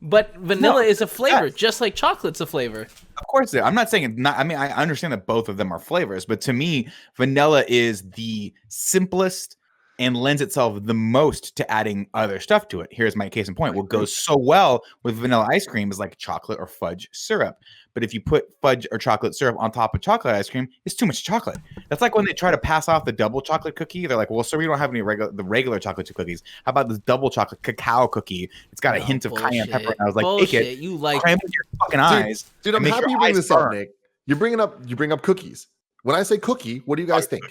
[SPEAKER 3] But vanilla is a flavor, just like chocolate's a flavor.
[SPEAKER 2] Of course, I'm not saying it's not. I mean, I understand that both of them are flavors, but to me, vanilla is the simplest and lends itself the most to adding other stuff to it. Here's my case in point. What goes so well with vanilla ice cream is like chocolate or fudge syrup. But if you put fudge or chocolate syrup on top of chocolate ice cream, it's too much chocolate. That's like when they try to pass off the double chocolate cookie. They're like, well, sir, we don't have any regular chocolate chip cookies. How about this double chocolate cacao cookie? It's got a hint of cayenne pepper. And I was like, take it,
[SPEAKER 3] You like
[SPEAKER 2] cram it in your fucking eyes.
[SPEAKER 4] Dude, I'm happy you bring this up, Nick. You bring up cookies. When I say cookie, what do you guys think?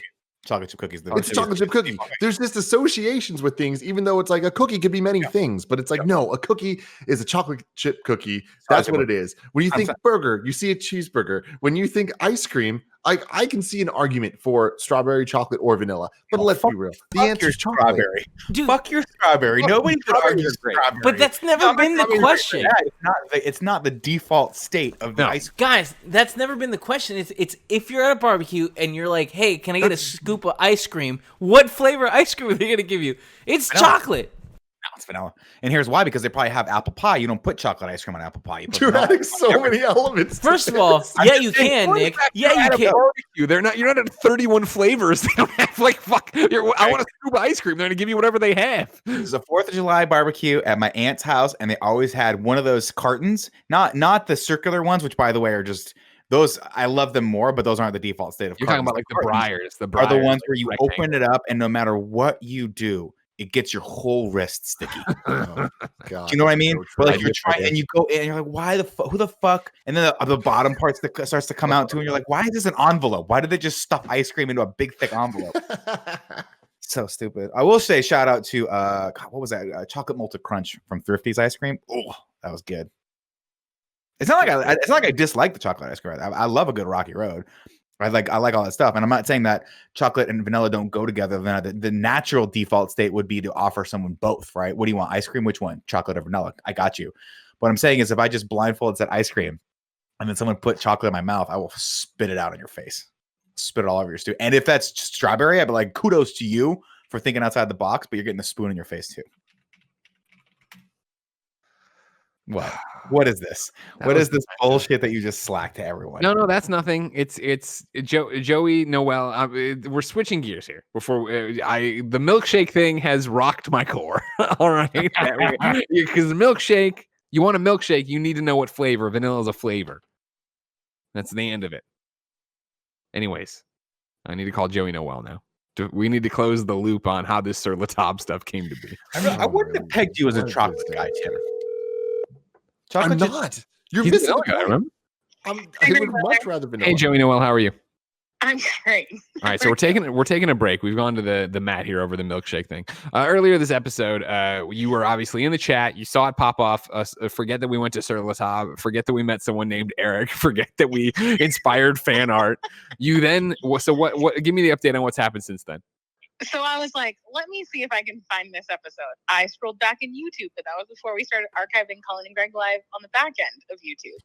[SPEAKER 2] Chocolate chip cookies.
[SPEAKER 4] It's a chocolate chip cookie. There's just associations with things, even though it's like a cookie could be many things, but it's like, no, a cookie is a chocolate chip cookie. That's what it is. When you think burger, you see a cheeseburger. When you think ice cream, I can see an argument for strawberry, chocolate, or vanilla. But let's be real. The answer is
[SPEAKER 2] strawberry.
[SPEAKER 3] Dude,
[SPEAKER 2] fuck your strawberry. Nobody could argue strawberry.
[SPEAKER 3] But that's never been the question.
[SPEAKER 2] It's not the default state of the ice cream.
[SPEAKER 3] Guys, that's never been the question. It's if you're at a barbecue and you're like, hey, can I get a scoop of ice cream? What flavor ice cream are they going to give you? It's chocolate.
[SPEAKER 2] No, it's vanilla. And here's why, because they probably have apple pie. You don't put chocolate ice cream on apple pie.
[SPEAKER 4] You're adding so many elements.
[SPEAKER 3] First of all, yeah, you can, Nick. Yeah, you can.
[SPEAKER 1] They're not. You're not at 31 flavors. They don't have like fuck. I want a scoop of ice cream. They're gonna give you whatever they have.
[SPEAKER 2] This is a 4th of July barbecue at my aunt's house, and they always had one of those cartons, not the circular ones, which by the way are just those. I love them more, but those aren't the default state of.
[SPEAKER 1] You're talking about like the Briars. The Briars
[SPEAKER 2] are the ones where you open it up, and no matter what you do, it gets your whole wrist sticky.
[SPEAKER 4] Oh, God,
[SPEAKER 2] do you know what I mean?
[SPEAKER 4] So
[SPEAKER 2] like you're trying and you go in and you're like, why the fuck? Who the fuck? And then the bottom parts that starts to come out too, and you're like, why is this an envelope? Why did they just stuff ice cream into a big thick envelope? So stupid. I will say shout out to what was that? Chocolate Malted Crunch from Thrifty's ice cream. Oh, that was good. It's not like I dislike the chocolate ice cream. I love a good Rocky Road. I like all that stuff, and I'm not saying that chocolate and vanilla don't go together. The natural default state would be to offer someone both, right? What do you want? Ice cream? Which one? Chocolate or vanilla? I got you. What I'm saying is, if I just blindfolded said ice cream, and then someone put chocolate in my mouth, I will spit it out in your face, spit it all over your stew. And if that's strawberry, I'd be like, kudos to you for thinking outside the box, but you're getting the spoon in your face too. What is this? What is this bullshit that you just slacked to everyone?
[SPEAKER 1] No, that's nothing. It's Joey Noel. We're switching gears here. Before the milkshake thing has rocked my core. All right, because the milkshake, you want a milkshake, you need to know what flavor. Vanilla is a flavor. That's the end of it. Anyways, I need to call Joey Noel now. We need to close the loop on how this Sir Latab stuff came to be.
[SPEAKER 2] I wouldn't have pegged you as a chocolate guy, Tim.
[SPEAKER 4] I'm not. You're
[SPEAKER 1] He's
[SPEAKER 4] missing
[SPEAKER 1] a guy, remember?
[SPEAKER 4] I would much rather vanilla.
[SPEAKER 1] Hey, Joey Noel, how are you?
[SPEAKER 5] I'm great.
[SPEAKER 1] All right, so we're taking a break. We've gone to the mat here over the milkshake thing. Earlier this episode, you were obviously in the chat. You saw it pop off. Forget that we went to Sur La Table. Forget that we met someone named Eric. Forget that we inspired fan art. You then what? Give me the update on what's happened since then.
[SPEAKER 5] So I was like, let me see if I can find this episode. I scrolled back in YouTube, but that was before we started archiving Colin and Greg Live on the back end of YouTube.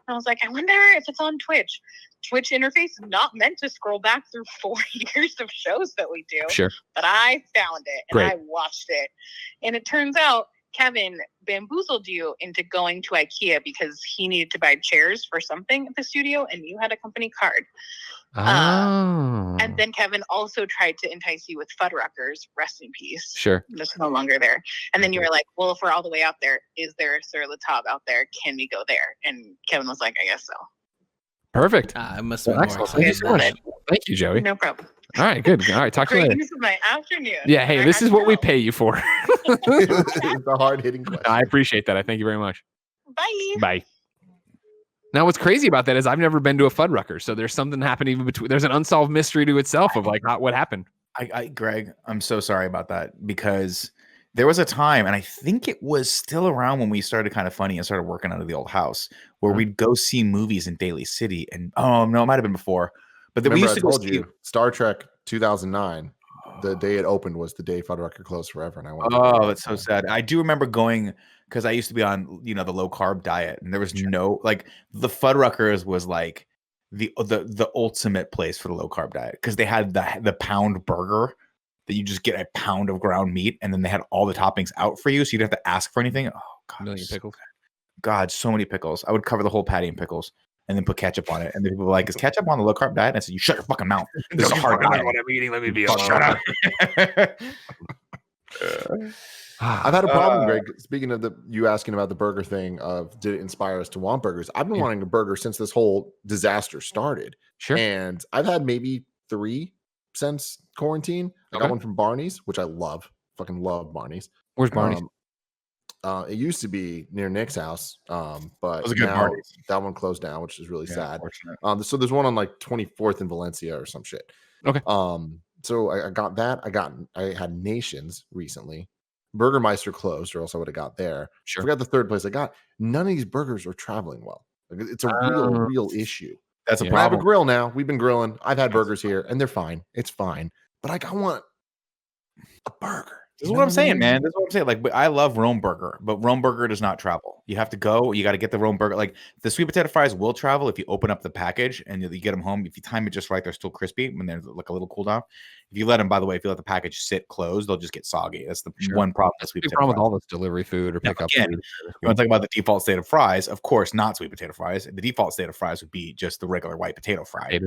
[SPEAKER 5] And I was like, I wonder if it's on Twitch. Twitch interface not meant to scroll back through 4 years of shows that we do.
[SPEAKER 1] Sure.
[SPEAKER 5] But I found it and
[SPEAKER 1] Great.
[SPEAKER 5] I watched it. And it turns out Kevin bamboozled you into going to IKEA because he needed to buy chairs for something at the studio and you had a company card. And then Kevin also tried to entice you with Fuddruckers, rest in peace.
[SPEAKER 1] Sure.
[SPEAKER 5] That's no longer there. And then you were like, well, if we're all the way out there, is there a Sur La Table out there? Can we go there? And Kevin was like, I guess so.
[SPEAKER 1] Perfect.
[SPEAKER 3] I must be
[SPEAKER 1] Well,
[SPEAKER 3] more
[SPEAKER 1] excellent.
[SPEAKER 3] excited
[SPEAKER 1] Thank you so
[SPEAKER 3] than
[SPEAKER 1] much.
[SPEAKER 3] that.
[SPEAKER 1] Thank you, Joey.
[SPEAKER 5] No problem.
[SPEAKER 1] All right, good. All right, talk to you
[SPEAKER 5] Great
[SPEAKER 1] later.
[SPEAKER 5] use of my afternoon.
[SPEAKER 1] Yeah, hey, this is what we pay you for.
[SPEAKER 4] It's a hard hitting question.
[SPEAKER 1] I appreciate that. I thank you very much.
[SPEAKER 5] Bye.
[SPEAKER 1] Bye. Now, what's crazy about that is I've never been to a Fuddrucker, so there's something happening between. There's an unsolved mystery to itself of like what happened.
[SPEAKER 2] Greg, I'm so sorry about that because there was a time, and I think it was still around when we started Kind of Funny and started working out of the old house, where we'd go see movies in Daly City. And oh no, it might have been before, but then we used to go see
[SPEAKER 4] Star Trek 2009. The day it opened was the day Fuddrucker closed forever, and I went.
[SPEAKER 2] Oh, that's so sad. I do remember going because I used to be on the low carb diet, and there was no like the Fuddruckers was like the ultimate place for the low carb diet because they had the pound burger that you just get a pound of ground meat, and then they had all the toppings out for you, so you didn't have to ask for anything. Oh God,
[SPEAKER 1] Million pickles.
[SPEAKER 2] God, so many pickles. I would cover the whole patty in pickles and then put ketchup on it. And then people were like, is ketchup on the low carb diet? And I said, you shut your fucking mouth. This is a hard diet.
[SPEAKER 1] What I'm eating. Let me be
[SPEAKER 2] Shut up.
[SPEAKER 4] I've had a problem, Greg. Speaking of you asking about the burger thing of did it inspire us to want burgers? I've been wanting a burger since this whole disaster started.
[SPEAKER 1] Sure.
[SPEAKER 4] And I've had maybe 3 since quarantine. I got one from Barney's, which I love. Fucking love Barney's.
[SPEAKER 1] Where's Barney's?
[SPEAKER 4] It used to be near Nick's house, but
[SPEAKER 2] was a good
[SPEAKER 4] now
[SPEAKER 2] Barney's.
[SPEAKER 4] that one closed down, which is really sad.
[SPEAKER 2] Unfortunate.
[SPEAKER 4] So there's one on like 24th in Valencia or some shit.
[SPEAKER 1] Okay.
[SPEAKER 4] So I got that. I had Nations recently. Burgermeister closed, or else I would have got there.
[SPEAKER 1] Sure.
[SPEAKER 4] I forgot the third place I got. None of these burgers are traveling well. Like, it's a real issue.
[SPEAKER 2] That's a
[SPEAKER 4] I have a
[SPEAKER 2] problem.
[SPEAKER 4] grill now. We've been grilling. I've had burgers here, and they're fine. It's fine. But I want a burger.
[SPEAKER 2] This is what I'm saying, man. This is what I'm saying. Like, but I love Rome Burger, but Rome Burger does not travel. You have to go. You got to get the Rome Burger. Like the sweet potato fries will travel if you open up the package and you get them home. If you time it just right, they're still crispy when they're like a little cool down. If you let them, by the way, if you let the package sit closed, they'll just get soggy. That's the one problem.
[SPEAKER 1] That's the problem with all this delivery food or pickup food.
[SPEAKER 2] You want to talk about the default state of fries? Of course, not sweet potato fries. The default state of fries would be just the regular white potato fry,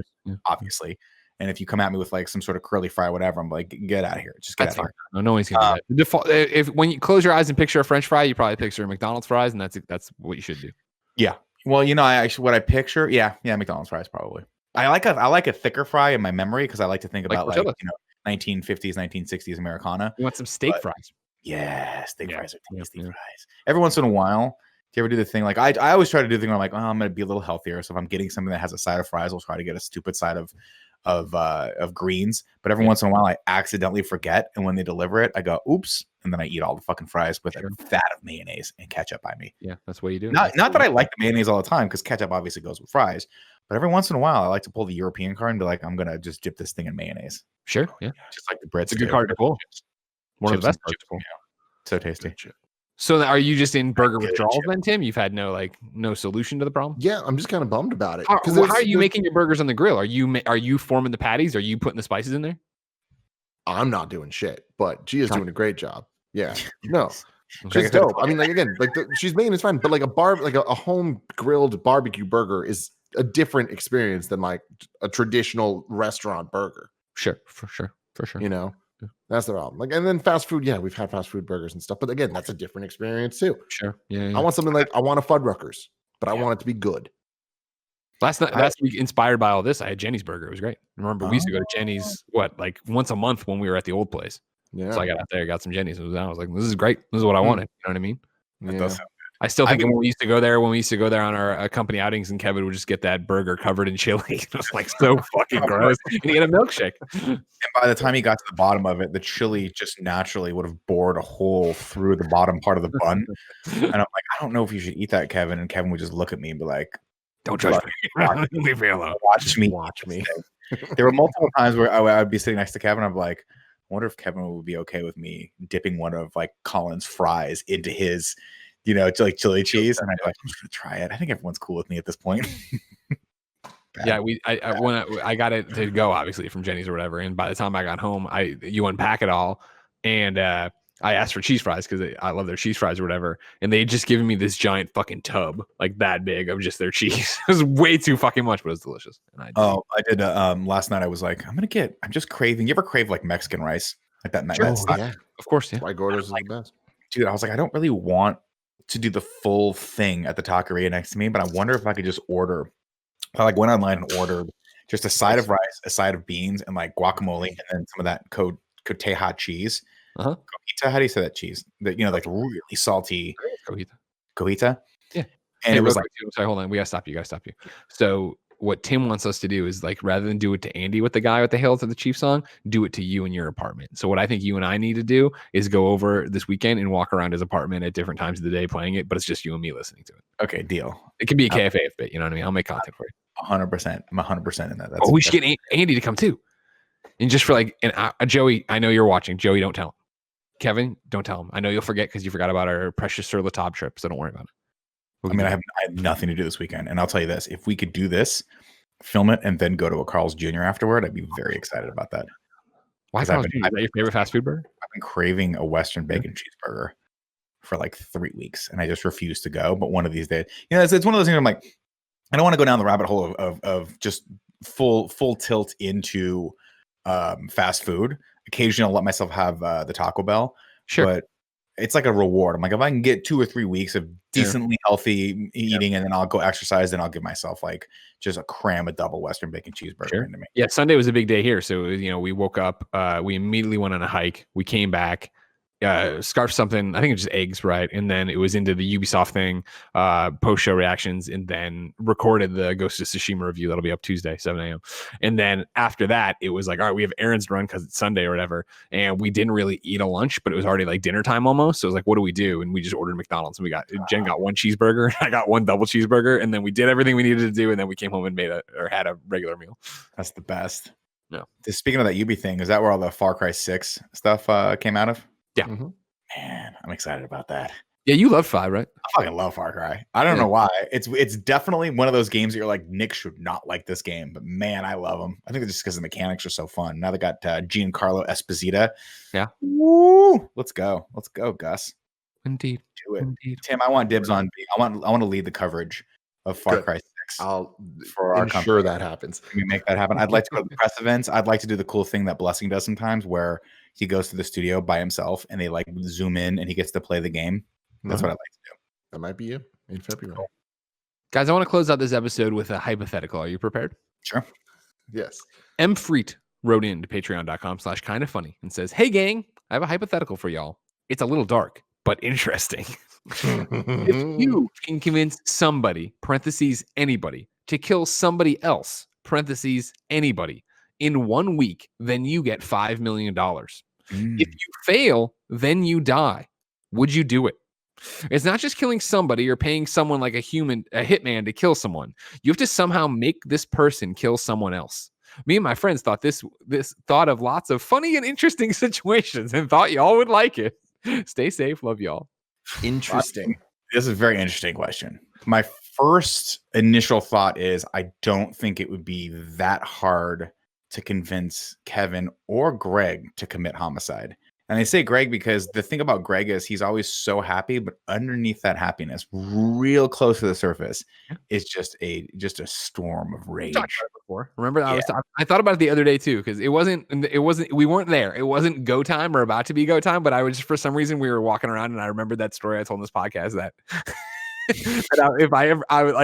[SPEAKER 2] obviously. And if you come at me with like some sort of curly fry, whatever, I'm like, get out of here. Just get out of here.
[SPEAKER 1] No one's gonna do that. The default, when you close your eyes and picture a French fry, you probably picture McDonald's fries, and that's what you should do.
[SPEAKER 2] Yeah. Well, what I picture, McDonald's fries probably. I like a thicker fry in my memory because I like to think about like 1950s, 1960s Americana.
[SPEAKER 1] You want some steak fries?
[SPEAKER 2] Yeah, steak fries are tasty fries. Every once in a while, do you ever do the thing like I always try to do the thing where I'm like, I'm gonna be a little healthier. So if I'm getting something that has a side of fries, I'll try to get a stupid side of greens, but every once in a while I accidentally forget, and when they deliver it I go oops, and then I eat all the fucking fries with a vat of mayonnaise and ketchup by me.
[SPEAKER 1] Yeah, that's what you do.
[SPEAKER 2] Not that I like the mayonnaise all the time because ketchup obviously goes with fries, but every once in a while I like to pull the European card and be like, I'm gonna just dip this thing in mayonnaise.
[SPEAKER 1] Sure. Yeah,
[SPEAKER 2] just like the breads.
[SPEAKER 1] It's a good card to pull. One of the best cards to pull.
[SPEAKER 2] So tasty.
[SPEAKER 1] So are you just in burger withdrawals then, Tim? You've had no solution to the problem?
[SPEAKER 4] Yeah, I'm just kind of bummed about it.
[SPEAKER 1] How are you making your burgers on the grill? Are you forming the patties? Are you putting the spices in there?
[SPEAKER 4] I'm not doing shit, but Gia's doing a great job. Yeah, no, she's dope. I mean, like again, like she's making it fine, but like a home grilled barbecue burger is a different experience than like a traditional restaurant burger.
[SPEAKER 1] Sure, for sure.
[SPEAKER 4] You know. That's the problem. Like, and then fast food. Yeah, we've had fast food burgers and stuff, but again, that's a different experience too.
[SPEAKER 1] Sure. Yeah.
[SPEAKER 4] I want something like I want a Fuddruckers, but I want it to be good.
[SPEAKER 1] Last week, inspired by all this, I had Jenny's burger. It was great. Remember, we used to go to Jenny's like once a month when we were at the old place. Yeah. So I got out there, got some Jenny's, and I was like, "This is great. This is what I wanted." You know what I mean?
[SPEAKER 2] That does sound
[SPEAKER 1] I still think when we used to go there on our company outings, and Kevin would just get that burger covered in chili. It was like so fucking gross. And he had a milkshake.
[SPEAKER 2] And by the time he got to the bottom of it, the chili just naturally would have bored a hole through the bottom part of the bun. And I'm like, I don't know if you should eat that, Kevin. And Kevin would just look at me and be like,
[SPEAKER 1] "Don't judge me. Leave me alone.
[SPEAKER 2] Watch me." There were multiple times where I would be sitting next to Kevin. I'm like, I wonder if Kevin would be okay with me dipping one of like Colin's fries into his, to like chili cheese. And I'm like, I'm just gonna try it. I think everyone's cool with me at this point.
[SPEAKER 1] Yeah, when I got it to go, obviously from Jenny's or whatever, and by the time I got home, you unpack it all, and I asked for cheese fries because I love their cheese fries or whatever, and they had just given me this giant fucking tub like that big of just their cheese. It was way too fucking much, but it was delicious. And
[SPEAKER 2] I did last night. I was like, I'm just craving. You ever crave like Mexican rice, like that?
[SPEAKER 4] Sure. Yeah,
[SPEAKER 1] of course. Yeah,
[SPEAKER 4] White Gordos is the best.
[SPEAKER 2] Dude, I was like, I don't really want to do the full thing at the taqueria next to me, but I wonder if I could just order. I like went online and ordered just a side of rice, a side of beans, and like guacamole, and then some of that coteja cheese. Cojita, how do you say that cheese? That like really salty. Cojita.
[SPEAKER 1] Yeah.
[SPEAKER 2] And it was like,
[SPEAKER 1] sorry, hold on, we gotta stop you. So what Tim wants us to do is like rather than do it to Andy with the guy with the Hail to the Chief song, do it to you in your apartment. So what I think you and I need to do is go over this weekend and walk around his apartment at different times of the day playing it, but it's just you and me listening to it.
[SPEAKER 2] Okay, deal.
[SPEAKER 1] It can be a KFA bit, you know what I mean? I'll make content for you.
[SPEAKER 2] 100%. I'm 100% in that.
[SPEAKER 1] We should get Andy to come too. And just for like, and Joey, I know you're watching. Joey, don't tell him. Kevin, don't tell him. I know you'll forget because you forgot about our precious Sur La Table trip, so don't worry about it.
[SPEAKER 2] I have nothing to do this weekend, and I'll tell you this: if we could do this, film it, and then go to a Carl's Jr. afterward, I'd be very excited about that.
[SPEAKER 1] Why Carl's Jr.? Is that your favorite fast food burger?
[SPEAKER 2] I've been craving a Western bacon cheeseburger for like 3 weeks, and I just refuse to go. But one of these days, it's one of those things. I'm like, I don't want to go down the rabbit hole of just full tilt into fast food. Occasionally, I'll let myself have the Taco Bell, but it's like a reward. I'm like, if I can get 2 or 3 weeks of decently healthy eating, and then I'll go exercise, then I'll give myself like just a double Western bacon cheeseburger into me.
[SPEAKER 1] Yeah, Sunday was a big day here. So, we woke up, we immediately went on a hike. We came back, scarfed something. I think it was just eggs, right? And then it was into the Ubisoft thing, post-show reactions, and then recorded the Ghost of Tsushima review. That'll be up Tuesday, 7 a.m. And then after that, it was like, all right, we have errands to run because it's Sunday or whatever. And we didn't really eat a lunch, but it was already like dinner time almost. So it was like, what do we do? And we just ordered McDonald's. And Jen got one cheeseburger. I got one double cheeseburger. And then we did everything we needed to do. And then we came home and had a regular meal.
[SPEAKER 2] That's the best.
[SPEAKER 1] No.
[SPEAKER 2] Speaking of that Ubi thing, is that where all the Far Cry 6 stuff came out of?
[SPEAKER 1] Yeah.
[SPEAKER 2] Mm-hmm. Man, I'm excited about that.
[SPEAKER 1] Yeah, you love 5, right?
[SPEAKER 2] I fucking love Far Cry. I don't know why. It's definitely one of those games that you're like, Nick should not like this game, but man, I love them. I think it's just because the mechanics are so fun. Now they got Giancarlo Esposito.
[SPEAKER 1] Yeah.
[SPEAKER 2] Woo! Let's go, Gus.
[SPEAKER 1] Indeed.
[SPEAKER 2] Do it.
[SPEAKER 1] Indeed.
[SPEAKER 2] Tim, I want dibs on. I want to lead the coverage of Far Cry 6.
[SPEAKER 4] I'll
[SPEAKER 2] for our
[SPEAKER 4] ensure
[SPEAKER 2] company.
[SPEAKER 4] that happens.
[SPEAKER 2] Can we make that happen? I'd like to go to the press events. I'd like to do the cool thing that Blessing does sometimes, where he goes to the studio by himself and they like zoom in and he gets to play the game. That's what I'd like to do.
[SPEAKER 4] That might be you in February.
[SPEAKER 1] Guys, I want to close out this episode with a hypothetical. Are you prepared?
[SPEAKER 2] Sure.
[SPEAKER 4] Yes.
[SPEAKER 1] M. Freet wrote in to patreon.com/kindafunny and says, hey gang, I have a hypothetical for y'all. It's a little dark, but interesting. If you can convince somebody, parentheses, anybody, to kill somebody else, parentheses, anybody, in 1 week, then you get $5 million. If you fail, then you die. Would you do it? It's not just killing somebody or paying someone like a hitman to kill someone. You have to somehow make this person kill someone else. Me and my friends thought this thought of lots of funny and interesting situations and thought y'all would like it. Stay safe. Love y'all.
[SPEAKER 4] Interesting.
[SPEAKER 2] This is a very interesting question. My first initial thought is I don't think it would be that hard to convince Kevin or Greg to commit homicide. And I say Greg because the thing about Greg is he's always so happy, but underneath that happpiness, real close to the surface, is just a storm of rage.
[SPEAKER 1] Remember, I thought about it the other day too, because it wasn't. We weren't there. It wasn't go time or about to be go time, but I was just, for some reason, we were walking around, and I remembered that story I told in this podcast that.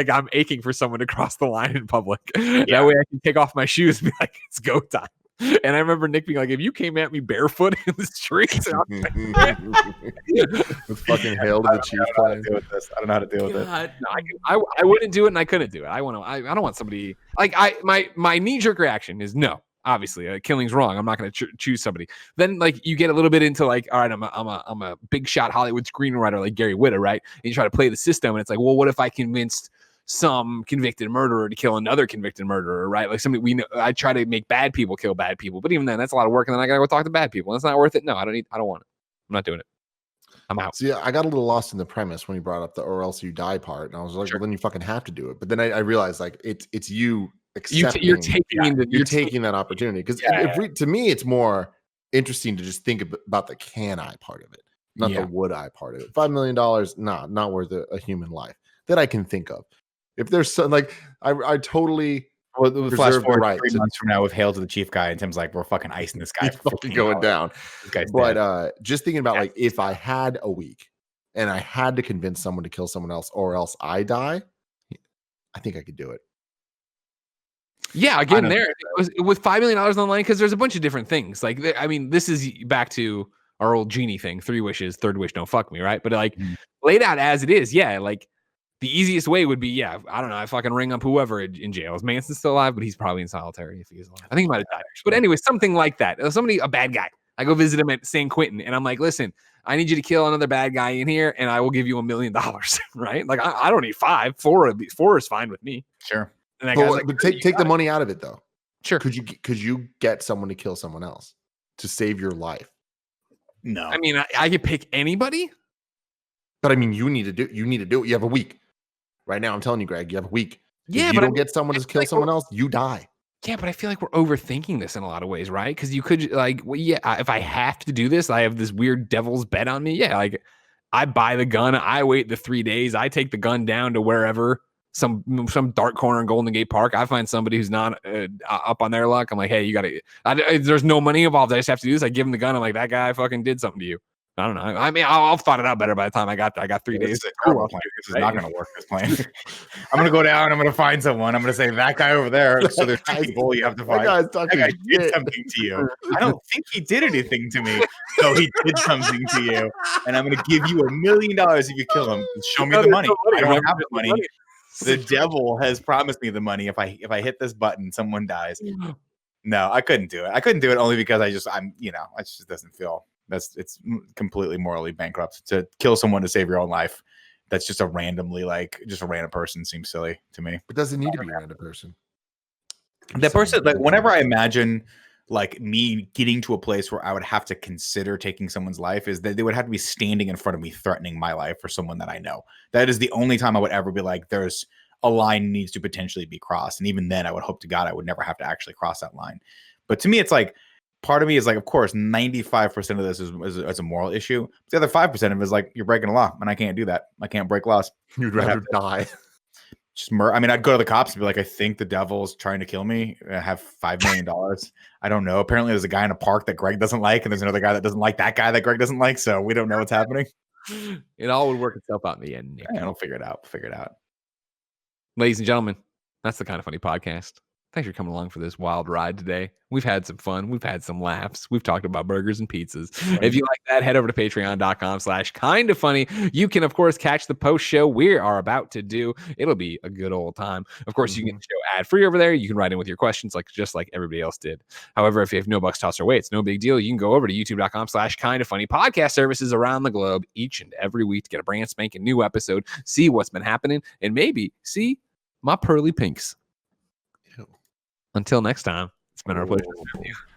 [SPEAKER 1] I'm aching for someone to cross the line in public. That way I can take off my shoes and be like, it's go time. And I remember Nick being like, if you came at me barefoot in the streets,
[SPEAKER 4] with fucking Hail to the Chief playing.
[SPEAKER 2] I don't know how to deal with this.
[SPEAKER 3] God.
[SPEAKER 1] No, I wouldn't do it, and I couldn't do it. I don't want somebody like my knee jerk reaction is no. Obviously, killing's wrong. I'm not going to choose somebody. Then, like, you get a little bit into like, all right, I'm a big shot Hollywood screenwriter like Gary Whitta, right? And you try to play the system, and it's like, well, what if I convinced some convicted murderer to kill another convicted murderer, right? Like somebody we know. I try to make bad people kill bad people, but even then, that's a lot of work, and then I got to go talk to bad people. That's not worth it. No, I don't want it. I'm not doing it. I'm out.
[SPEAKER 4] See, I got a little lost in the premise when you brought up the "or else you die" part, and I was like,
[SPEAKER 1] Sure.
[SPEAKER 4] well, then you fucking have to do it. But then I realized like it's you.
[SPEAKER 1] You're taking
[SPEAKER 4] that opportunity because to me it's more interesting to just think about the can I part of it, not the would I part of it. $5 million, not worth a human life that I can think of. If there's some like I totally
[SPEAKER 2] flash forward 3 months from now with Hail to the Chief guy, and Tim's like, we're fucking icing this guy.
[SPEAKER 4] He's fucking going down.
[SPEAKER 2] This guy's
[SPEAKER 4] but
[SPEAKER 2] dead.
[SPEAKER 4] just thinking about like if I had a week and I had to convince someone to kill someone else or else I die, I think I could do it.
[SPEAKER 1] Yeah, again, there it was with $5 million on the line because there's a bunch of different things. Like, I mean, this is back to our old genie thing: 3 wishes, third wish, don't fuck me, right? But like laid out as it is, yeah. Like the easiest way would be, I don't know, I fucking ring up whoever in jail. Is Manson still alive? But he's probably in solitary if he's alive. I think he might have died. But anyway, something like that. A bad guy. I go visit him at San Quentin, and I'm like, listen, I need you to kill another bad guy in here, and I will give you $1 million, right? Like I don't need 5. 4 is fine with me.
[SPEAKER 2] Sure.
[SPEAKER 1] And that guy's like,
[SPEAKER 4] but take the money out of it though.
[SPEAKER 1] Sure.
[SPEAKER 4] Could you get someone to kill someone else to save your life?
[SPEAKER 2] No.
[SPEAKER 1] I mean, I could pick anybody.
[SPEAKER 4] But I mean, you need to do it. You have a week. Right now, I'm telling you, Greg, you have a week.
[SPEAKER 1] Yeah,
[SPEAKER 4] if you don't get someone to kill someone else, you die.
[SPEAKER 1] Yeah, but I feel like we're overthinking this in a lot of ways, right? Because you could like, well, yeah, if I have to do this, I have this weird devil's bet on me. Yeah, like I buy the gun, I wait the 3 days, I take the gun down to wherever, some dark corner in Golden Gate Park. I find somebody who's not up on their luck. I'm like, hey, you got to. There's no money involved. I just have to do this. I give him the gun. I'm like, that guy fucking did something to you. I don't know. I mean, I'll thought it out better by the time I got there. I got 3 days.
[SPEAKER 2] This is not going to work, this plan. I'm going to go down. I'm going to find someone. I'm going to say, that guy over there. So there's 2 people you have to find.
[SPEAKER 4] That
[SPEAKER 2] guy did something to you. I don't think he did anything to me. So he did something to you. And I'm going to give you $1 million if you kill him. Show me the money. I don't have the money. The devil has promised me the money. If I hit this button, someone dies. No, I couldn't do it. I couldn't do it only because it just doesn't feel. It's completely morally bankrupt to kill someone to save your own life. That's just a random person seems silly to me.
[SPEAKER 4] It doesn't need to be a random person.
[SPEAKER 2] That person, like whenever I imagine like me getting to a place where I would have to consider taking someone's life, is that they would have to be standing in front of me threatening my life for someone that I know. That is the only time I would ever be like, there's a line needs to potentially be crossed. And even then I would hope to God I would never have to actually cross that line. But to me, it's like, part of me is like, of course, 95% of this is a moral issue. The other 5% of it is like, you're breaking a law, and I can't do that. I can't break laws.
[SPEAKER 4] You'd rather die.
[SPEAKER 2] Just I mean, I'd go to the cops and be like, I think the devil's trying to kill me. I have $5 million. I don't know. Apparently, there's a guy in a park that Greg doesn't like, and there's another guy that doesn't like that guy that Greg doesn't like. So we don't know what's happening.
[SPEAKER 1] It all would work itself out in the end, Nick.
[SPEAKER 2] Yeah, I'll figure it out.
[SPEAKER 1] Ladies and gentlemen, that's the Kind of Funny podcast. Thanks for coming along for this wild ride today. We've had some fun. We've had some laughs. We've talked about burgers and pizzas. If you like that, head over to patreon.com/kindoffunny. You can, of course, catch the post show we are about to do. It'll be a good old time. Of course, you can get the show ad free over there. You can write in with your questions just like everybody else did. However, if you have no bucks tossed our way, it's no big deal. You can go over to youtube.com/kindoffunny. Podcast services around the globe each and every week to get a brand spanking new episode, see what's been happening, and maybe see my pearly pinks. Until next time, it's been our pleasure to have you.